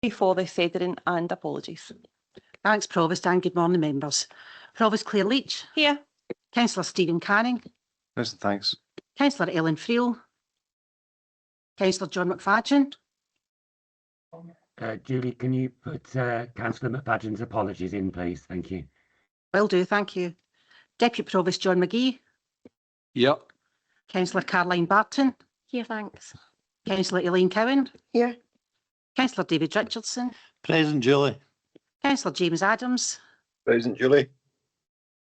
for the Federing and apologies. Thanks, Provost, and good morning, members. Provost Claire Leach. Here. Councillor Stephen Canning. Present, thanks. Councillor Ellen Friel. Councillor John McFadden. Julie, can you put Councillor McFadden's apologies in, please? Thank you. Will do, thank you. Deputy Provost John McGee. Yep. Councillor Caroline Barton. Here, thanks. Councillor Elaine Cowan. Here. Councillor David Richardson. Present, Julie. Councillor James Adams. Present, Julie.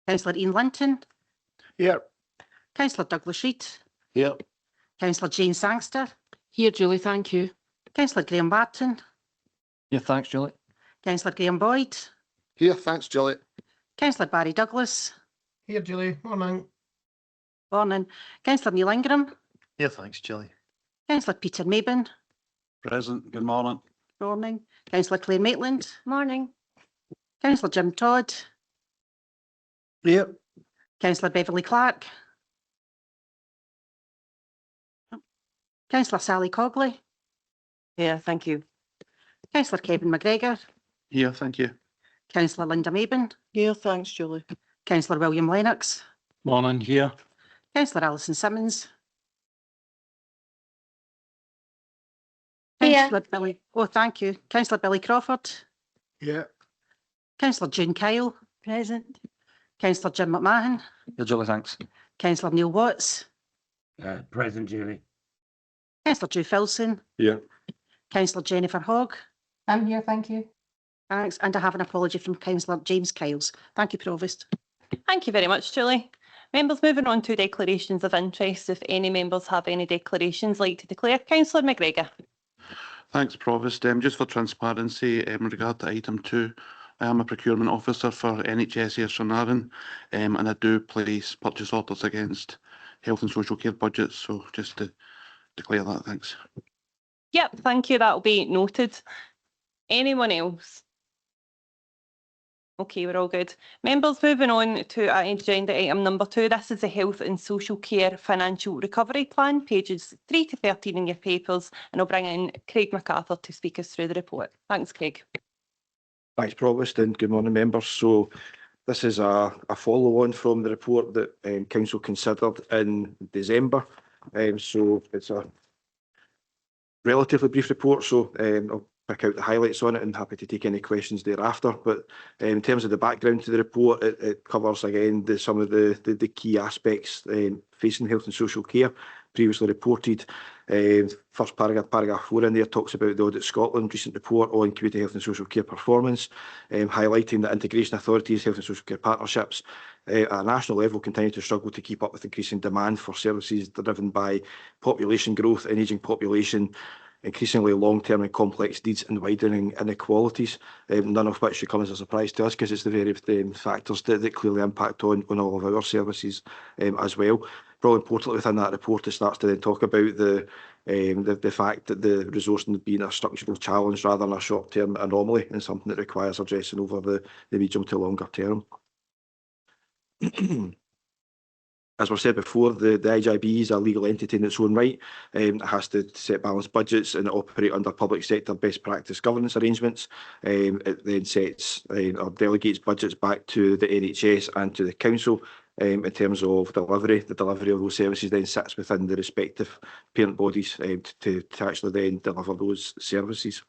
Councillor Ian Linton. Here. Councillor Douglas Reid. Here. Councillor Jane Sangster. Here, Julie, thank you. Councillor Graham Barton. Yeah, thanks, Julie. Councillor Graham Boyd. Here, thanks, Julie. Councillor Barry Douglas. Here, Julie. Morning. Morning. Councillor Neil Ingram. Here, thanks, Julie. Councillor Peter Maben. Present, good morning. Morning. Councillor Claire Maitland. Morning. Councillor Jim Todd. Here. Councillor Beverly Clark. Councillor Sally Cogley. Yeah, thank you. Councillor Kevin McGregor. Here, thank you. Councillor Linda Maben. Here, thanks, Julie. Councillor William Lennox. Morning, here. Councillor Alison Simmons. Here. Councillor Billy. Oh, thank you. Councillor Billy Crawford. Yeah. Councillor June Kyle. Present. Councillor Jim McMahon. Here, Julie, thanks. Councillor Neil Watts. Present, Julie. Councillor Drew Filson. Here. Councillor Jennifer Hogg. I'm here, thank you. Thanks. And I have an apology from Councillor James Kyles. Thank you, Provost. Thank you very much, Julie. Members, moving on to declarations of interest. If any members have any declarations like to declare, Councillor McGregor. Thanks, Provost. Just for transparency, in regard to item 2, I am a procurement officer for NHS Ayrshire, and I do place purchase orders against health and social care budgets. So just to declare that, thanks. Yep, thank you. That will be noted. Anyone else? Okay, we're all good. Members, moving on to agenda item number 2. This is the Health and Social Care Financial Recovery Plan, pages 3 to 13 in your papers, and I'll bring in Craig MacArthur to speak us through the report. Thanks, Craig. Thanks, Provost, and good morning, members. So this is a follow-on from the report that Council considered in December. So it's a relatively brief report, so I'll pick out the highlights on it and happy to take any questions thereafter. But in terms of the background to the report, it covers again some of the key aspects facing health and social care previously reported. First paragraph 4 in there talks about the Audit Scotland recent report on community health and social care performance, highlighting that integration authorities, health and social care partnerships at a national level continue to struggle to keep up with increasing demand for services driven by population growth, an ageing population, increasingly long-term and complex needs, and widening inequalities, none of which should come as a surprise to us because it's the very factors that clearly impact on all of our services as well. Probably importantly within that report, it starts to then talk about the fact that the resourcing being a structural challenge rather than a short-term anomaly, and something that requires addressing over the medium to longer term. As we've said before, the IJB is a legal entity in its own right. It has to set balanced budgets and operate under public sector best practice governance arrangements. It then sets or delegates budgets back to the NHS and to the Council in terms of delivery. The delivery of those services then sits within the respective parent bodies to actually then deliver those services.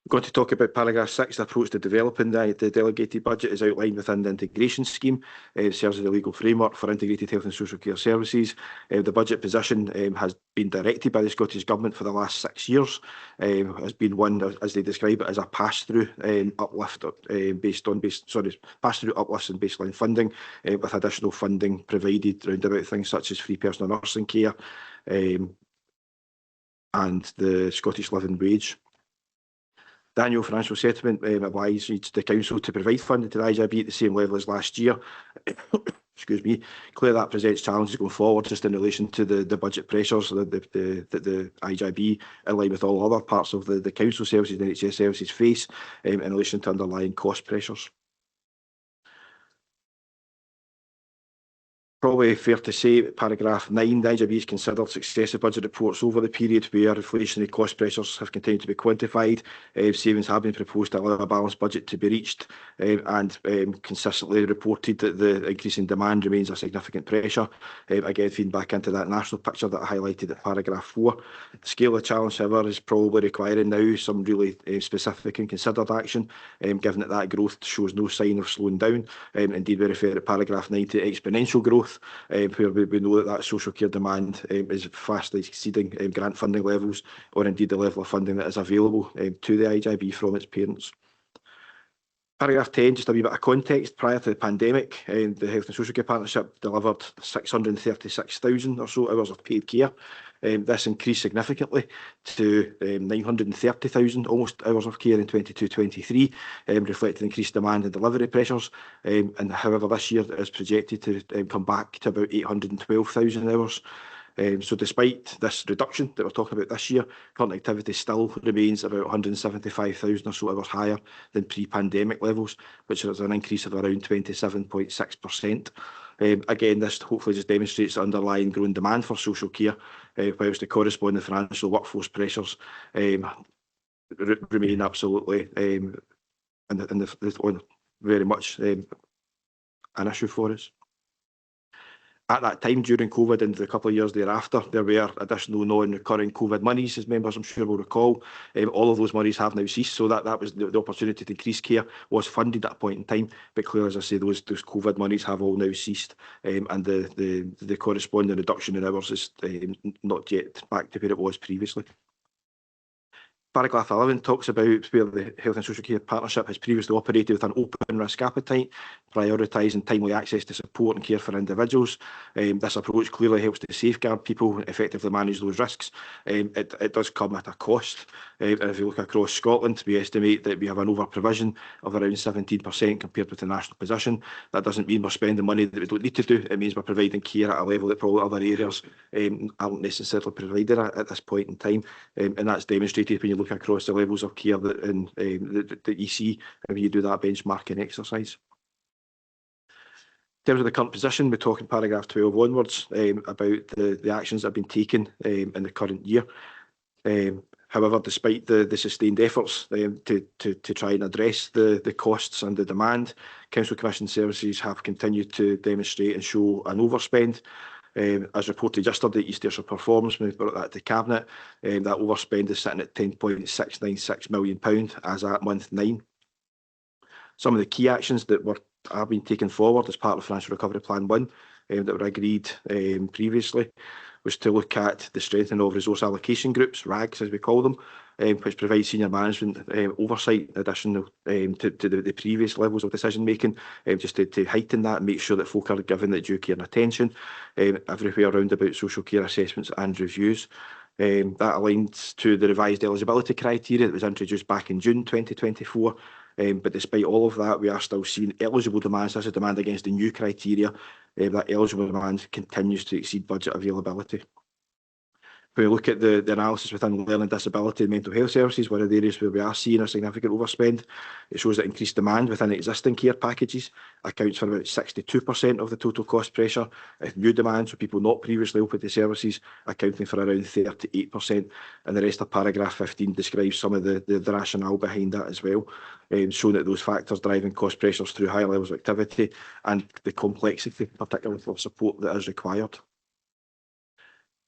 We're going to talk about paragraph 6, the approach to developing the delegated budget is outlined within the integration scheme. It serves as the legal framework for integrated health and social care services. The budget position has been directed by the Scottish Government for the last 6 years. Has been one, as they describe it, as a pass-through uplift pass-through uplifts in baseline funding, with additional funding provided around about things such as free personal nursing care and the Scottish Living Wage. The annual financial settlement obliges the Council to provide funding to the IJB at the same level as last year. Excuse me. Clearly that presents challenges going forward just in relation to the budget pressures that the IJB, in line with all other parts of the Council services and NHS services, face in relation to underlying cost pressures. Probably fair to say, paragraph 9, the IJB has considered successive budget reports over the period where inflationary cost pressures have continued to be quantified. Savings have been proposed to allow a balanced budget to be reached, and consistently reported that the increase in demand remains a significant pressure. Again, feeding back into that national picture that I highlighted at paragraph 4. The scale of the challenge, however, is probably requiring now some really specific and considered action, given that growth shows no sign of slowing down. Indeed, we refer at paragraph 9 to exponential growth, where we know that social care demand is fastly exceeding grant funding levels, or indeed the level of funding that is available to the IJB from its parents. Paragraph 10, just a wee bit of context. Prior to the pandemic, the Health and Social Care Partnership delivered 636,000 or so hours of paid care. This increased significantly to 930,000 almost hours of care in 22-23, reflecting increased demand and delivery pressures. And however, this year it is projected to come back to about 812,000 hours. So despite this reduction that we're talking about this year, current activity still remains about 175,000 or so hours higher than pre-pandemic levels, which is an increase of around 27.6%. Again, this hopefully just demonstrates the underlying growing demand for social care, whilst the corresponding financial workforce pressures remain absolutely very much an issue for us. At that time, during COVID and the couple of years thereafter, there were additional non-recurring COVID monies, as members I'm sure will recall. All of those monies have now ceased, so that was the opportunity to increase care was funded at a point in time. But clearly, as I say, those COVID monies have all now ceased, and the corresponding reduction in hours is not yet back to where it was previously. Paragraph 11 talks about where the Health and Social Care Partnership has previously operated with an open risk appetite, prioritising timely access to support and care for individuals. This approach clearly helps to safeguard people and effectively manage those risks. It does come at a cost. If you look across Scotland, we estimate that we have an over-provision of around 17% compared with the national position. That doesn't mean we're spending money that we don't need to do. It means we're providing care at a level that probably other areas aren't necessarily provided at this point in time. And that's demonstrated when you look across the levels of care that you see when you do that benchmarking exercise. In terms of the current position, we talk in paragraph 12 onwards about the actions that have been taken in the current year. However, despite the sustained efforts to try and address the costs and the demand, Council Commission services have continued to demonstrate and show an overspend. As reported yesterday, East Ayrshire Performance, when we brought that to Cabinet, that overspend is sitting at £10.696 million as at month 9. Some of the key actions that have been taken forward as part of Financial Recovery Plan 1 that were agreed previously was to look at the strengthening of resource allocation groups, RAGs as we call them, which provide senior management oversight additional to the previous levels of decision making, just to heighten that and make sure that folk are given the due care and attention everywhere around about social care assessments and reviews. That aligns to the revised eligibility criteria that was introduced back in June 2024. But despite all of that, we are still seeing eligible demands. That's a demand against the new criteria. That eligible demand continues to exceed budget availability. When we look at the analysis within learning disability and mental health services, one of the areas where we are seeing a significant overspend, it shows that increased demand within existing care packages accounts for about 62% of the total cost pressure. If new demand, so people not previously open to services, accounting for around 38%. And the rest of paragraph 15 describes some of the rationale behind that as well, showing that those factors driving cost pressures through higher levels of activity and the complexity, particularly for support that is required.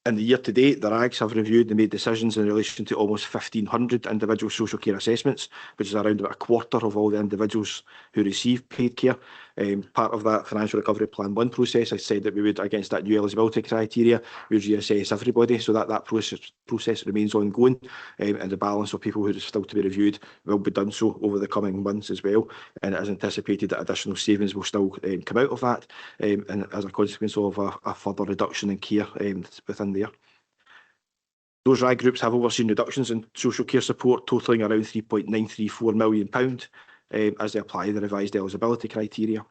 In the year to date, the RAGs have reviewed and made decisions in relation to almost 1,500 individual social care assessments, which is around about a quarter of all the individuals who receive paid care. Part of that Financial Recovery Plan 1 process, I said that we would, against that new eligibility criteria, we would reassess everybody, so that process remains ongoing, and the balance of people who are still to be reviewed will be done so over the coming months as well. And it is anticipated that additional savings will still come out of that, and as a consequence of a further reduction in care within there. Those RAG groups have overseen reductions in social care support totalling around £3.934 million as they apply the revised eligibility criteria.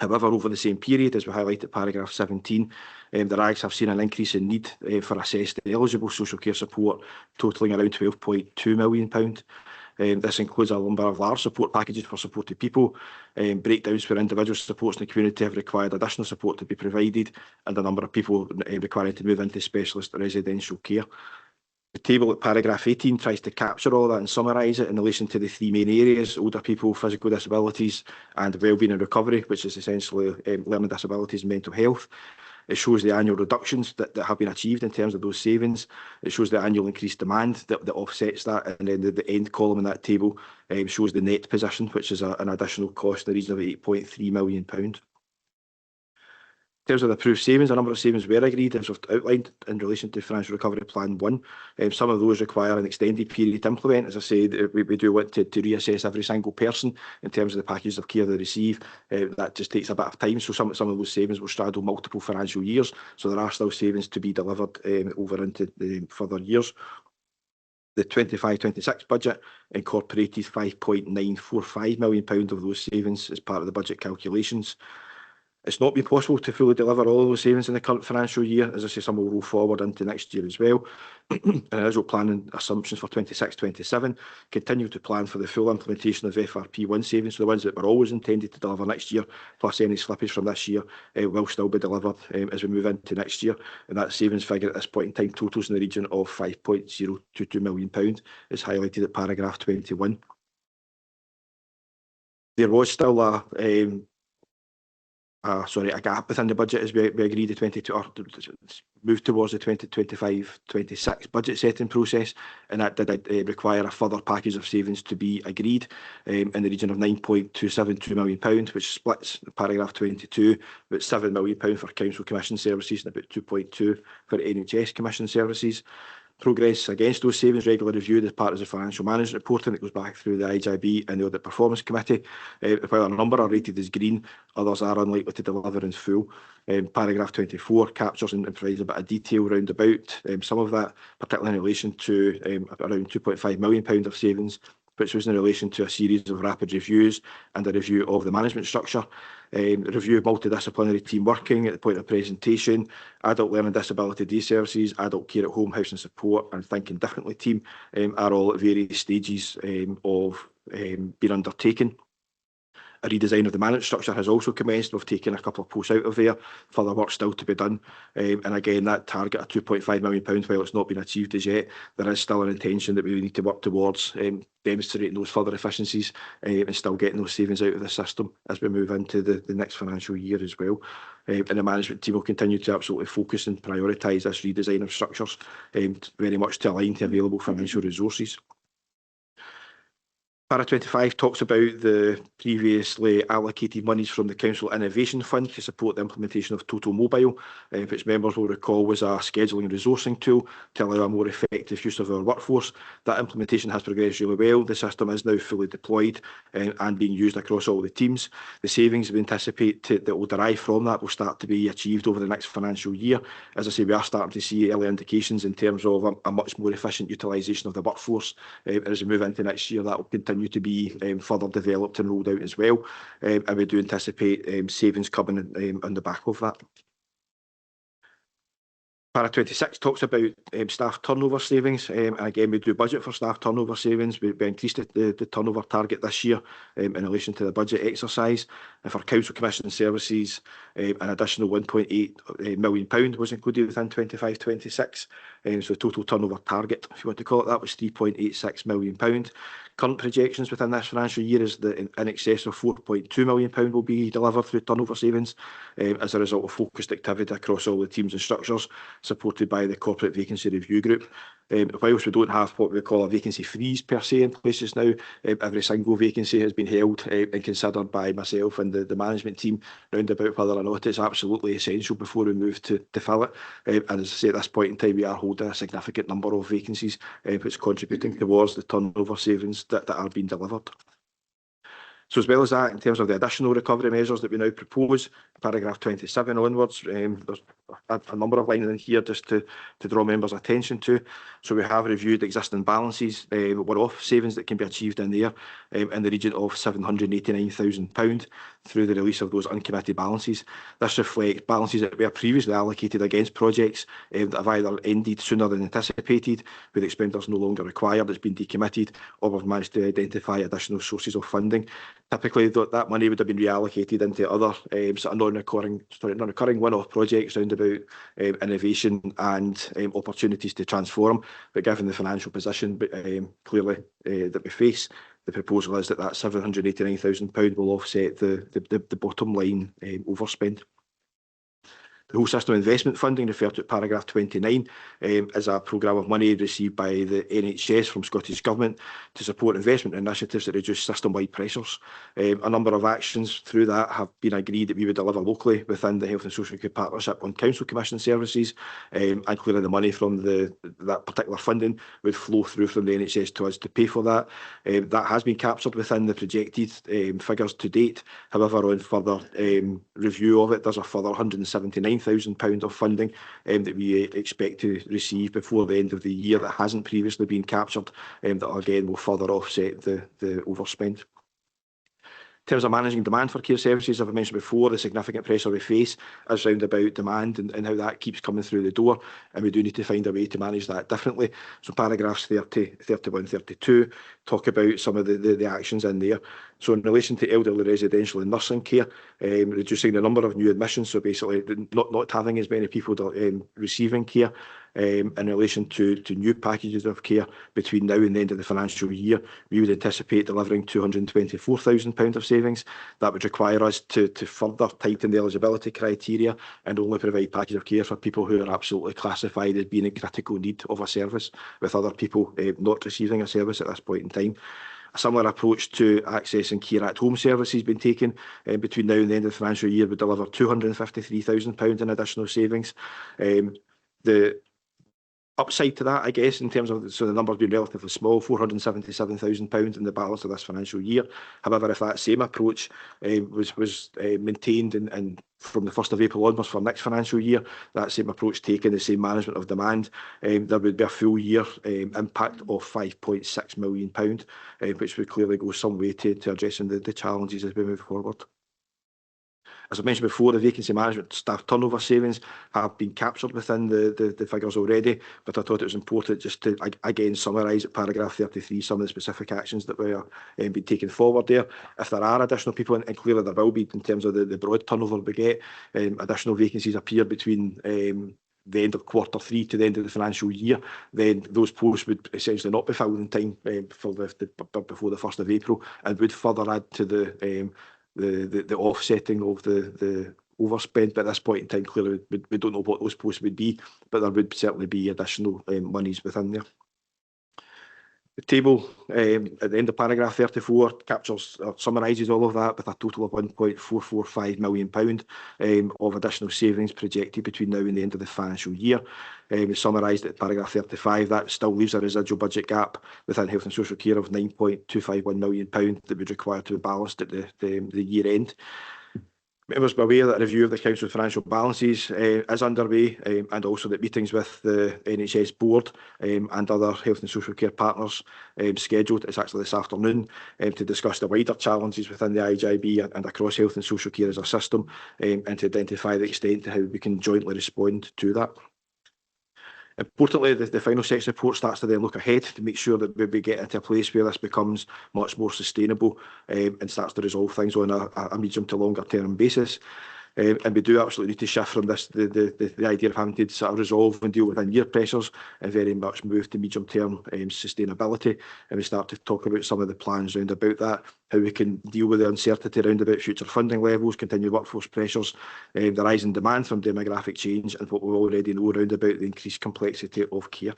However, over the same period, as we highlight at paragraph 17, the RAGs have seen an increase in need for assessed and eligible social care support totalling around £12.2 million. This includes a number of large support packages for supported people, breakdowns where individual supports in the community have required additional support to be provided, and a number of people requiring to move into specialist residential care. The table at paragraph 18 tries to capture all that and summarise it in relation to the three main areas: older people, physical disabilities and wellbeing and recovery, which is essentially learning disabilities and mental health. It shows the annual reductions that have been achieved in terms of those savings. It shows the annual increased demand that offsets that, and then the end column in that table shows the net position, which is an additional cost in the region of £8.3 million. In terms of the approved savings, a number of savings were agreed, as we've outlined in relation to Financial Recovery Plan 1. Some of those require an extended period to implement. As I said, we do want to reassess every single person in terms of the packages of care they receive. That just takes a bit of time, so some of those savings will straddle multiple financial years, so there are still savings to be delivered over into the further years. The 25-26 budget incorporated £5.945 million of those savings as part of the budget calculations. It's not been possible to fully deliver all of those savings in the current financial year. As I say, some will roll forward into next year as well. And as we're planning assumptions for 26-27, continue to plan for the full implementation of FRP1 savings, so the ones that were always intended to deliver next year, plus any slippage from this year, will still be delivered as we move into next year. And that savings figure at this point in time totals in the region of £5.022 million, as highlighted at paragraph 21. There was still a gap within the budget as we agreed the move towards the 2025-26 budget setting process, and that did require a further package of savings to be agreed in the region of £9.272 million, which splits paragraph 22, about £7 million for council commission services and about 2.2 for NHS commission services. Progress against those savings regularly reviewed as part of the financial management reporting that goes back through the IJB and the Audit Performance Committee. While a number are rated as green, others are unlikely to deliver in full. Paragraph 24 captures and provides a bit of detail round about some of that, particularly in relation to around £2.5 million of savings, which was in relation to a series of rapid reviews and a review of the management structure. Review of multidisciplinary team working at the point of presentation, adult learning disability day services, adult care at home, house and support, and thinking differently team are all at various stages of being undertaken. A redesign of the management structure has also commenced. We've taken a couple of posts out of there. Further work still to be done. And again, that target of £2.5 million, while it's not been achieved as yet, there is still an intention that we need to work towards demonstrating those further efficiencies and still getting those savings out of the system as we move into the next financial year as well. And the management team will continue to absolutely focus and prioritise this redesign of structures very much to align to available financial resources. Para 25 talks about the previously allocated monies from the Council Innovation Fund to support the implementation of Total Mobile, which members will recall was a scheduling and resourcing tool to allow a more effective use of our workforce. That implementation has progressed really well. The system is now fully deployed and being used across all the teams. The savings we anticipate that will derive from that will start to be achieved over the next financial year. As I say, we are starting to see early indications in terms of a much more efficient utilisation of the workforce. As we move into next year, that will continue to be further developed and rolled out as well, and we do anticipate savings coming on the back of that. Para 26 talks about staff turnover savings, and again we do budget for staff turnover savings. We increased the turnover target this year in relation to the budget exercise, and for council commission services an additional £1.8 million was included within 25-26, so the total turnover target, if you want to call it that, was £3.86 million. Current projections within this financial year is that in excess of £4.2 million will be delivered through turnover savings as a result of focused activity across all the teams and structures, supported by the Corporate Vacancy Review Group. Whilst we don't have what we call a vacancy freeze per se in places now, every single vacancy has been held and considered by myself and the management team round about whether or not it's absolutely essential before we move to fill it. And as I say, at this point in time, we are holding a significant number of vacancies, which is contributing towards the turnover savings that are being delivered. So as well as that, in terms of the additional recovery measures that we now propose, paragraph 27 onwards, there's a number of lines in here just to draw members' attention to. So we have reviewed existing balances, one-off savings that can be achieved in there in the region of £789,000 through the release of those uncommitted balances. This reflects balances that were previously allocated against projects that have either ended sooner than anticipated, where the expenditure is no longer required, it's been decommitted, or we've managed to identify additional sources of funding. Typically, that money would have been reallocated into other sort of non-recurring one-off projects around about innovation and opportunities to transform. But given the financial position clearly that we face, the proposal is that £789,000 will offset the bottom line overspend. The whole system investment funding, referred to at paragraph 29, is a programme of money received by the NHS from Scottish Government to support investment initiatives that reduce system-wide pressures. A number of actions through that have been agreed that we would deliver locally within the Health and Social Care Partnership on Council Commission services, and clearly the money from that particular funding would flow through from the NHS to us to pay for that. That has been captured within the projected figures to date. However, on further review of it, there's a further £179,000 of funding that we expect to receive before the end of the year that hasn't previously been captured, that again will further offset the overspend. In terms of managing demand for care services, as I mentioned before, the significant pressure we face is round about demand and how that keeps coming through the door, and we do need to find a way to manage that differently. So paragraphs 30, 31, 32 talk about some of the actions in there. So in relation to elderly residential and nursing care, reducing the number of new admissions, so basically not having as many people receiving care. In relation to new packages of care between now and the end of the financial year, we would anticipate delivering £224,000 of savings. That would require us to further tighten the eligibility criteria and only provide packages of care for people who are absolutely classified as being in critical need of a service, with other people not receiving a service at this point in time. A similar approach to accessing care at home services been taken. Between now and the end of the financial year, we deliver £253,000 in additional savings. The upside to that, I guess, in terms of the numbers being relatively small, £477,000 in the balance of this financial year. However, if that same approach was maintained and from the 1st of April onwards for next financial year, that same approach taken, the same management of demand, there would be a full year impact of £5.6 million, which would clearly go some way to addressing the challenges as we move forward. As I mentioned before, the vacancy management staff turnover savings have been captured within the figures already, but I thought it was important just to, again, summarise at paragraph 33 some of the specific actions that were being taken forward there. If there are additional people, and clearly there will be in terms of the broad turnover we get, additional vacancies appear between the end of Q3 to the end of the financial year, then those posts would essentially not be filled in time before the 1st of April, and would further add to the offsetting of the overspend. But at this point in time, clearly we don't know what those posts would be, but there would certainly be additional monies within there. The table at the end of paragraph 34 captures or summarises all of that with a total of £1.445 million of additional savings projected between now and the end of the financial year. We summarised at paragraph 35 that still leaves a residual budget gap within health and social care of £9.251 million that would require to be balanced at the year end. Members be aware that a review of the Council's financial balances is underway, and also that meetings with the NHS board and other health and social care partners scheduled. It's actually this afternoon to discuss the wider challenges within the IGB and across health and social care as a system, and to identify the extent to how we can jointly respond to that. Importantly, the final section report starts to then look ahead to make sure that we get into a place where this becomes much more sustainable and starts to resolve things on a medium to longer term basis. And we do absolutely need to shift from this, the idea of having to sort of resolve and deal with in-year pressures and very much move to medium-term sustainability. And we start to talk about some of the plans around about that, how we can deal with the uncertainty around about future funding levels, continued workforce pressures, the rise in demand from demographic change, and what we already know around about the increased complexity of care.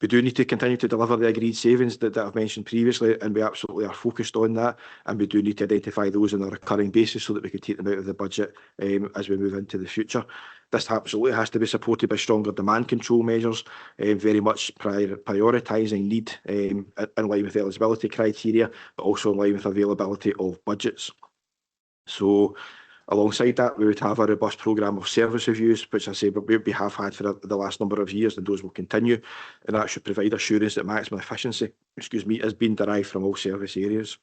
We do need to continue to deliver the agreed savings that I've mentioned previously, and we absolutely are focused on that. And we do need to identify those on a recurring basis so that we can take them out of the budget as we move into the future. This absolutely has to be supported by stronger demand control measures, very much prioritising need in line with eligibility criteria, but also in line with availability of budgets. So alongside that, we would have a robust programme of service reviews, which I say we have had for the last number of years, and those will continue. And that should provide assurance that maximum efficiency, is being derived from all service areas.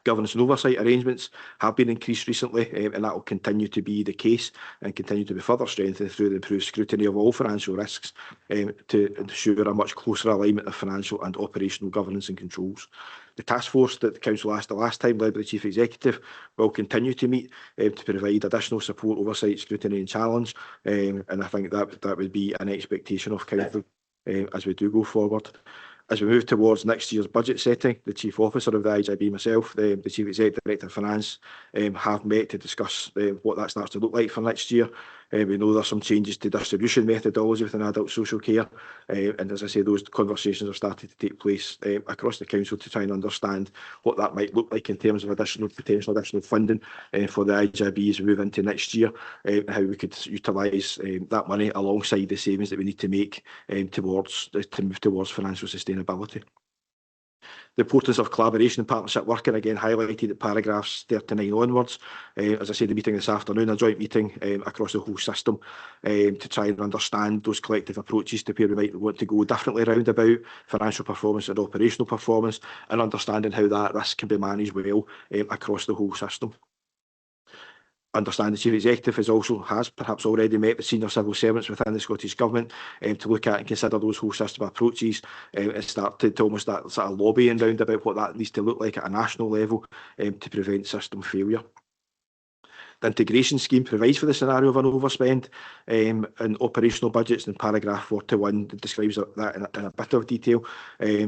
Governance and oversight arrangements have been increased recently, and that will continue to be the case and continue to be further strengthened through the improved scrutiny of all financial risks to ensure a much closer alignment of financial and operational governance and controls. The task force that the Council asked the last time, led by the Chief Executive, will continue to meet to provide additional support, oversight, scrutiny and challenge, and I think that would be an expectation of Council as we do go forward. As we move towards next year's budget setting, the Chief Officer of the IJB, myself, the Chief Executive Director of Finance, have met to discuss what that starts to look like for next year. We know there's some changes to distribution methodology within adult social care, and as I say, those conversations have started to take place across the Council to try and understand what that might look like in terms of potential additional funding for the IJB as we move into next year, and how we could utilise that money alongside the savings that we need to make to move towards financial sustainability. The importance of collaboration and partnership working, again highlighted at paragraphs 39 onwards. As I said, the meeting this afternoon, a joint meeting across the whole system to try and understand those collective approaches to where we might want to go differently around about financial performance and operational performance, and understanding how that risk can be managed well across the whole system. Understand the Chief Executive has perhaps already met with senior civil servants within the Scottish Government to look at and consider those whole system approaches and start to almost that sort of lobbying round about what that needs to look like at a national level to prevent system failure. The integration scheme provides for the scenario of an overspend in operational budgets, and paragraph 41 describes that in a bit of detail.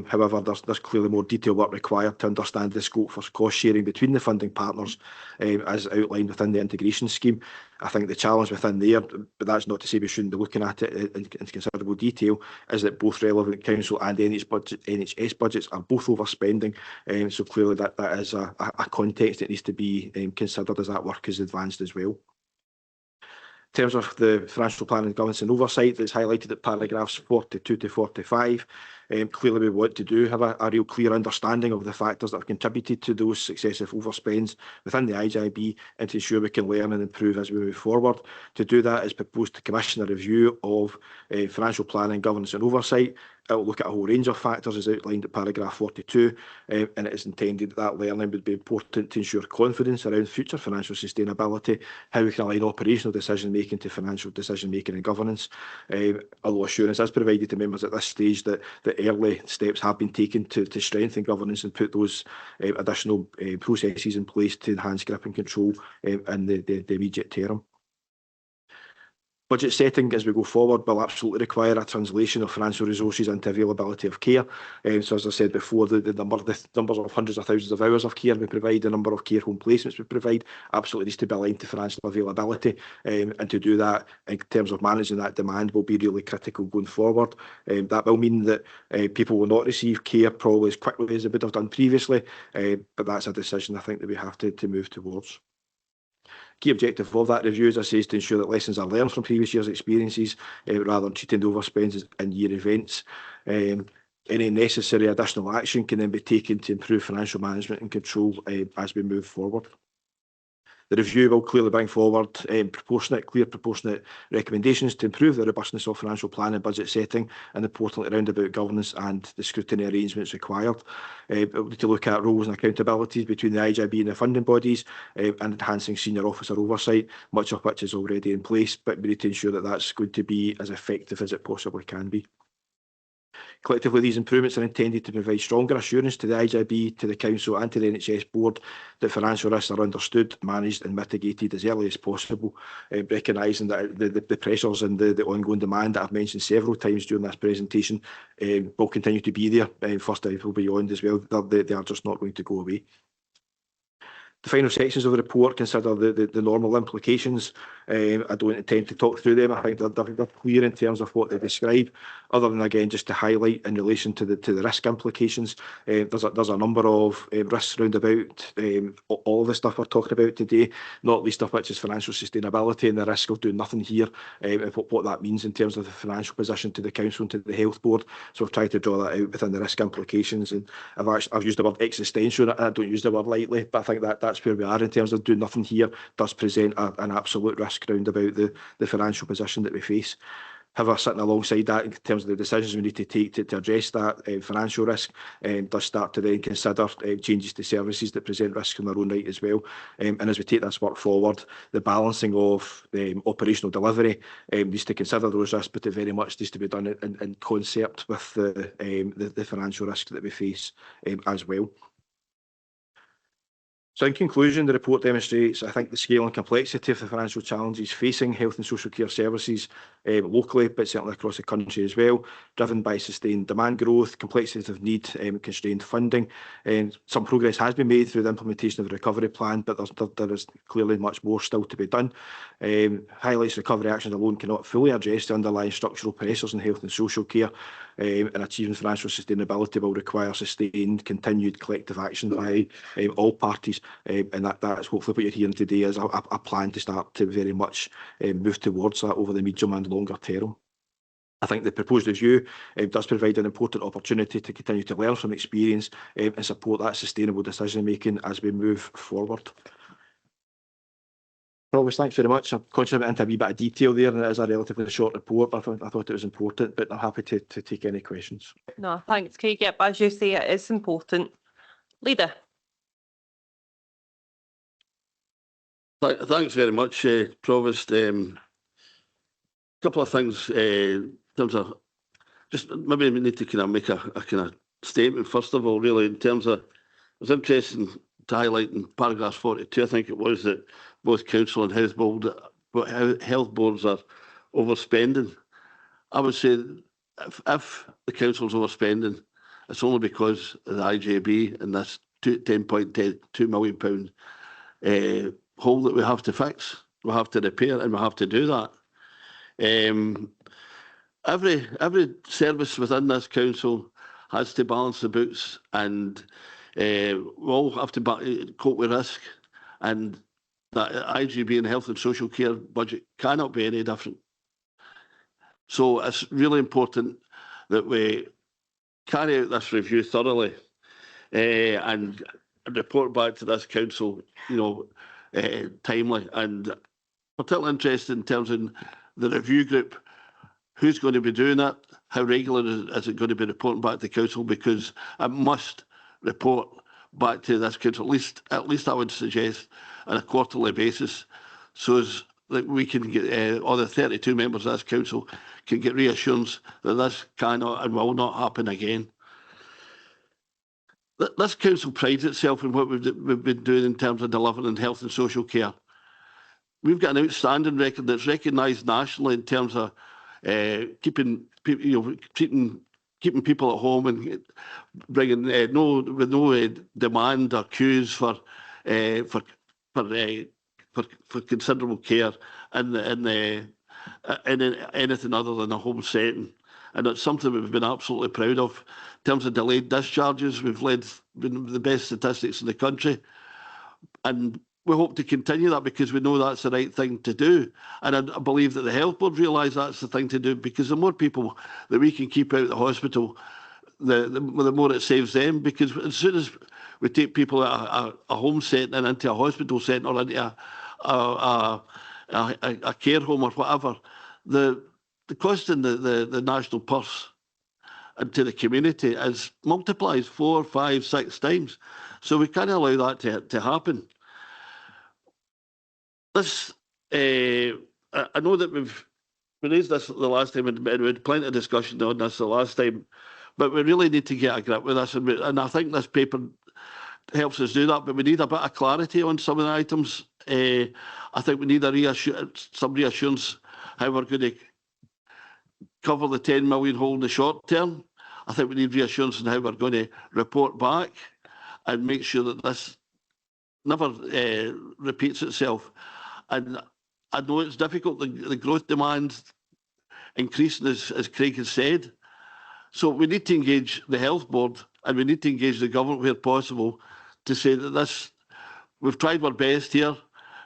However, there's clearly more detail work required to understand the scope for cost sharing between the funding partners as outlined within the integration scheme. I think the challenge within there, but that's not to say we shouldn't be looking at it in considerable detail, is that both relevant council and NHS budgets are both overspending. So clearly that is a context that needs to be considered as that work is advanced as well. In terms of the financial planning, governance and oversight that's highlighted at paragraphs 42 to 45, clearly we want to have a real clear understanding of the factors that have contributed to those successive overspends within the IJB, and to ensure we can learn and improve as we move forward. To do that, is proposed to commission a review of financial planning, governance and oversight. It will look at a whole range of factors as outlined at paragraph 42, and it is intended that learning would be important to ensure confidence around future financial sustainability, how we can align operational decision making to financial decision making and governance. Although assurance is provided to members at this stage that early steps have been taken to strengthen governance and put those additional processes in place to enhance grip and control in the immediate term. Budget setting as we go forward will absolutely require a translation of financial resources into availability of care. So as I said before, the numbers of hundreds of thousands of hours of care we provide, the number of care home placements we provide, absolutely needs to be aligned to financial availability. And to do that in terms of managing that demand will be really critical going forward. That will mean that people will not receive care probably as quickly as they would have done previously, but that's a decision I think that we have to move towards. Key objective of that review, as I say, is to ensure that lessons are learned from previous years' experiences rather than treating overspends as in-year events. Any necessary additional action can then be taken to improve financial management and control as we move forward. The review will clearly bring forward proportionate recommendations to improve the robustness of financial planning and budget setting, and importantly around about governance and the scrutiny arrangements required. It will need to look at roles and accountabilities between the IJB and the funding bodies, and enhancing senior officer oversight, much of which is already in place, but we need to ensure that that's going to be as effective as it possibly can be. Collectively, these improvements are intended to provide stronger assurance to the IJB, to the Council and to the NHS Board that financial risks are understood, managed and mitigated as early as possible, recognising that the pressures and the ongoing demand that I've mentioned several times during this presentation will continue to be there, first April beyond as well. They are just not going to go away. The final sections of the report consider the normal implications. I don't intend to talk through them. I think they're clear in terms of what they describe. other than, again, just to highlight in relation to the risk implications. There's a number of risks round about all of the stuff we're talking about today, not least of which is financial sustainability and the risk of doing nothing here, and what that means in terms of the financial position to the council and to the health board. So we've tried to draw that out within the risk implications, and I've used the word existential. I don't use the word lightly, but I think that's where we are in terms of doing nothing here does present an absolute risk round about the financial position that we face. However, sitting alongside that in terms of the decisions we need to take to address that financial risk, does start to then consider changes to services that present risk in their own right as well. And as we take this work forward, the balancing of operational delivery needs to consider those risks, but it very much needs to be done in concert with the financial risk that we face as well. So in conclusion, the report demonstrates, I think, the scale and complexity of the financial challenges facing health and social care services locally, but certainly across the country as well, driven by sustained demand growth, complexities of need, constrained funding. Some progress has been made through the implementation of the recovery plan, but there is clearly much more still to be done. Highlights recovery actions alone cannot fully address the underlying structural pressures in health and social care, and achieving financial sustainability will require sustained, continued collective action by all parties. And that's hopefully what you're hearing today is a plan to start to very much move towards that over the medium and longer term. I think the proposed review does provide an important opportunity to continue to learn from experience and support that sustainable decision making as we move forward. Always, thanks very much. I'm conscious I went into a wee bit of detail there, and it is a relatively short report, but I thought it was important, but I'm happy to take any questions. No, thanks, Craig. Yep, as you say, it is important. Leader. Thanks very much, Provost. Couple of things in terms of just maybe we need to kind of make a kind of statement first of all, really, in terms of, it was interesting to highlight in paragraph 42, I think it was, that both council and health boards are overspending. I would say if the council's overspending, it's only because of the IJB and this £10.2 million hole that we have to fix, we have to repair, and we have to do that. Every service within this council has to balance the books, and we all have to cope with risk, and that IGB and health and social care budget cannot be any different. So it's really important that we carry out this review thoroughly and report back to this council, timely, and particularly interested in terms of the review group, who's going to be doing it, how regular is it going to be reporting back to the council, because it must report back to this council, at least I would suggest, on a quarterly basis, so as that we can get, all the 32 members of this council can get reassurance that this cannot and will not happen again. This council prides itself in what we've been doing in terms of delivering health and social care. We've got an outstanding record that's recognised nationally in terms of keeping people at home and bringing no demand or queues for considerable care in anything other than a home setting. And it's something we've been absolutely proud of. In terms of delayed discharges, we've been the best statistics in the country. And we hope to continue that because we know that's the right thing to do. And I believe that the health board realise that's the thing to do, because the more people that we can keep out of the hospital, the more it saves them. Because as soon as we take people out of a home setting and into a hospital setting or into a care home or whatever, the cost in the national purse and to the community is multiplies 4, 5, 6 times. So we can't allow that to happen. This, I know that we raised this the last time, and we had plenty of discussion on this the last time, but we really need to get a grip with this, and I think this paper helps us do that, but we need a bit of clarity on some of the items. I think we need some reassurance how we're going to cover the 10 million hole in the short term. I think we need reassurance on how we're going to report back and make sure that this never repeats itself. And I know it's difficult, the growth demand increasing, as Craig has said, So we need to engage the health board and we need to engage the government where possible to say that this, we've tried our best here,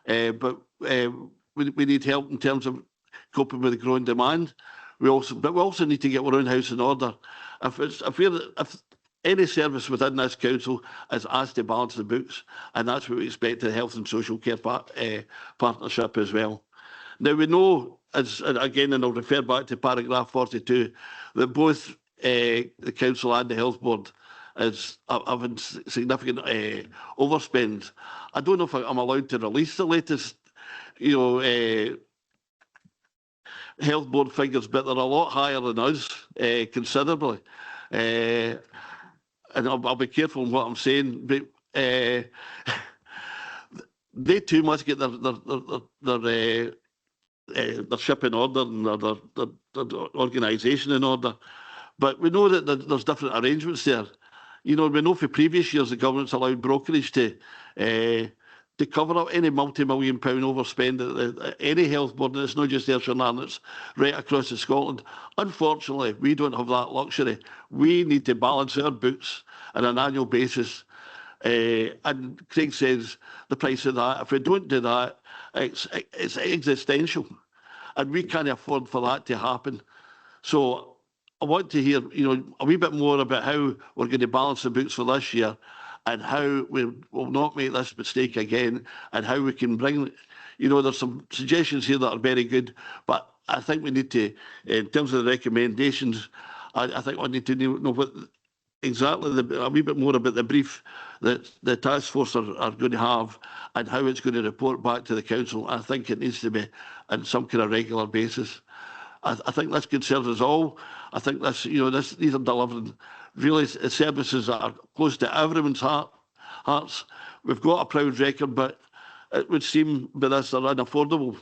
but we need help in terms of coping with the growing demand. We also need to get our own house in order. If any service within this council is asked to balance the books, and that's what we expect the Health and Social Care Partnership as well. Now we know, as again, and I'll refer back to paragraph 42, that both the council and the health board is having significant overspend. I don't know if I'm allowed to release the latest, health board figures, but they're a lot higher than us, considerably. And I'll be careful in what I'm saying, but they too must get their ship in order and their organisation in order. But we know that there's different arrangements there. We know for previous years the government's allowed brokerage to cover up any multi-million-pound overspend at any health board, and it's not just Ayrshire and Arran, it's right across Scotland. Unfortunately, we don't have that luxury. We need to balance our books on an annual basis. And Craig says the price of that, if we don't do that, it's existential. And we can't afford for that to happen. So I want to hear, a wee bit more about how we're going to balance the books for this year and how we will not make this mistake again and how we can bring, there's some suggestions here that are very good, but I think we need to, in terms of the recommendations, I think we need to know what exactly a wee bit more about the brief that the task force are going to have and how it's going to report back to the council. I think it needs to be on some kind of regular basis. I think this could serve us all. I think this, these are delivering really services that are close to everyone's hearts. We've got a proud record, but it would seem by this they're unaffordable.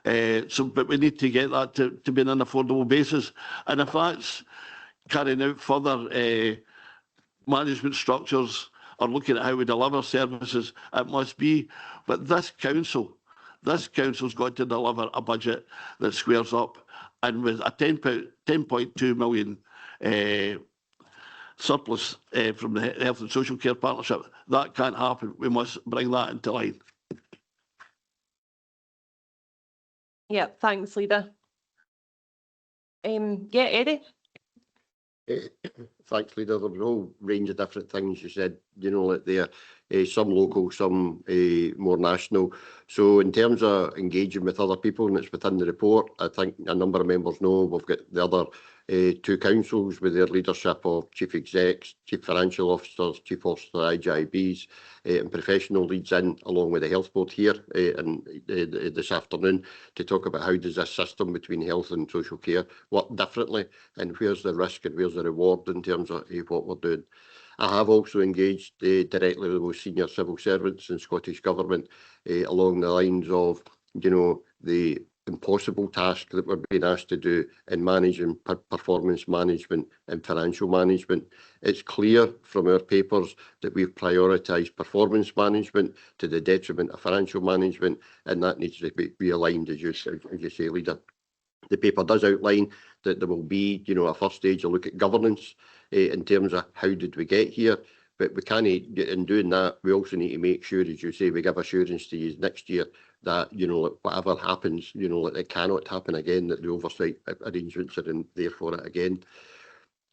But we need to get that to be an unaffordable basis. And if that's carrying out further management structures or looking at how we deliver services, it must be. But this council's got to deliver a budget that squares up. And with a 10.2 million surplus from the Health and Social Care Partnership, that can't happen. We must bring that into line. Yeah, thanks, Leader. Eddie? Thanks, Leader. There was a whole range of different things you said, like there, some local, some more national. So in terms of engaging with other people, and it's within the report, I think a number of members know we've got the other two councils with their leadership of chief execs, chief financial officers, chief officer IGIBs, and professional leads in, along with the health board here this afternoon, to talk about how does this system between health and social care work differently, and where's the risk and where's the reward in terms of what we're doing. I have also engaged directly with most senior civil servants in Scottish Government along the lines of, the impossible task that we're being asked to do in managing performance management and financial management. It's clear from our papers that we've prioritised performance management to the detriment of financial management, and that needs to be aligned, as you say, Leader. The paper does outline that there will be, a first stage, a look at governance in terms of how did we get here. But we can't, in doing that, we also need to make sure, as you say, we give assurance to you next year that, whatever happens, it cannot happen again, that the oversight arrangements are in there for it again.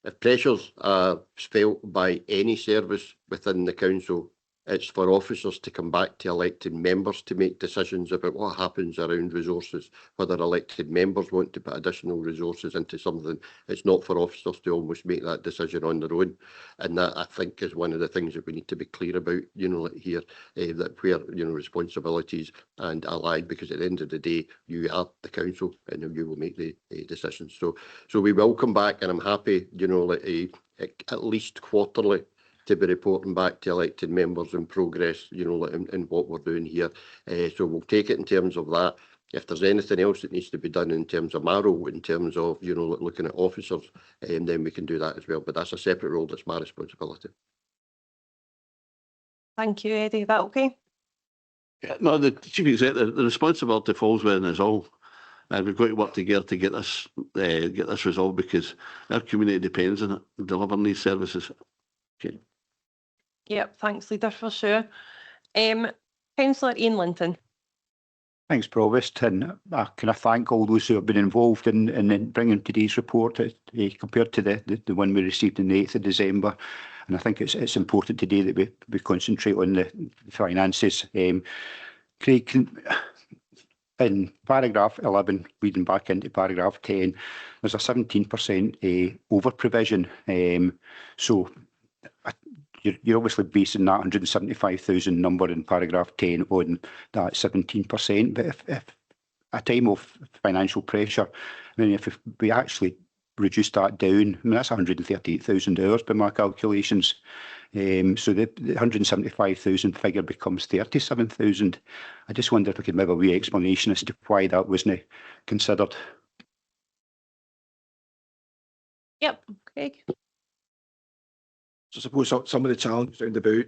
If pressures are felt by any service within the council, it's for officers to come back to elected members to make decisions about what happens around resources, whether elected members want to put additional resources into something. It's not for officers to almost make that decision on their own. And that, I think, is one of the things that we need to be clear about, here, that where, responsibilities and allied, because at the end of the day, you are the council and you will make the decisions. So we will come back, and I'm happy, at least quarterly, to be reporting back to elected members in progress, in what we're doing here. So we'll take it in terms of that. If there's anything else that needs to be done in terms of my role, in terms of, looking at officers, then we can do that as well. But that's a separate role. That's my responsibility. Thank you, Eddie. Is that okay? Yeah, no, the chief executive, the responsibility falls within us all. And we've got to work together to get this resolved, because our community depends on it, delivering these services. Okay. Yep, thanks, Leader, for sure. Councillor Ian Linton. Thanks, Provost, and I kind of thank all those who have been involved in bringing today's report compared to the one we received on the 8th of December. And I think it's important today that we concentrate on the finances. Craig, in paragraph 11, reading back into paragraph 10, there's a 17% over provision. So you're obviously basing that 175,000 number in paragraph 10 on that 17%. But if a time of financial pressure, I mean, if we actually reduce that down, I mean, that's 138,000 hours by my calculations. So the 175,000 figure becomes 37,000. I just wonder if we could maybe have a wee explanation as to why that wasn't considered. Yep, Craig. So I suppose some of the challenges around about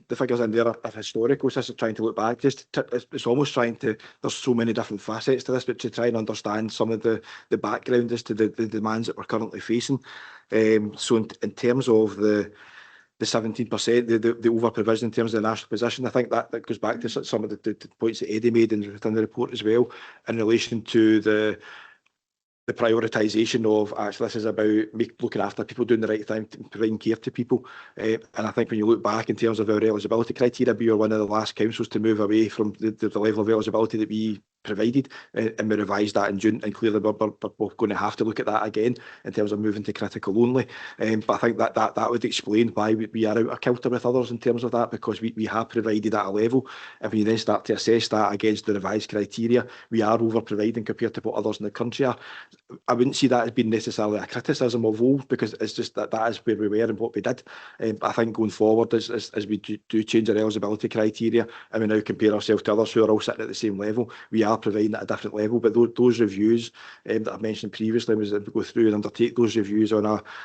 the figures in there are historical. So this is trying to look back. It's almost trying to. There's so many different facets to this, but to try and understand some of the background as to the demands that we're currently facing. So in terms of the 17%, the over provision in terms of the national position, I think that goes back to some of the points that Eddie made within the report as well, in relation to the prioritisation of actually this is about looking after people, doing the right thing, providing care to people. And I think when you look back in terms of our eligibility criteria, we were one of the last councils to move away from the level of eligibility that we provided, and we revised that in June, and clearly we're going to have to look at that again in terms of moving to critical only. But I think that would explain why we are out of kilter with others in terms of that, because we have provided at a level. If you then start to assess that against the revised criteria, we are over providing compared to what others in the country are. I wouldn't see that as being necessarily a criticism of old, because it's just that is where we were and what we did. I think going forward, as we do change our eligibility criteria and we now compare ourselves to others who are all sitting at the same level, we are providing at a different level. But those reviews that I've mentioned previously, was that we go through and undertake those reviews on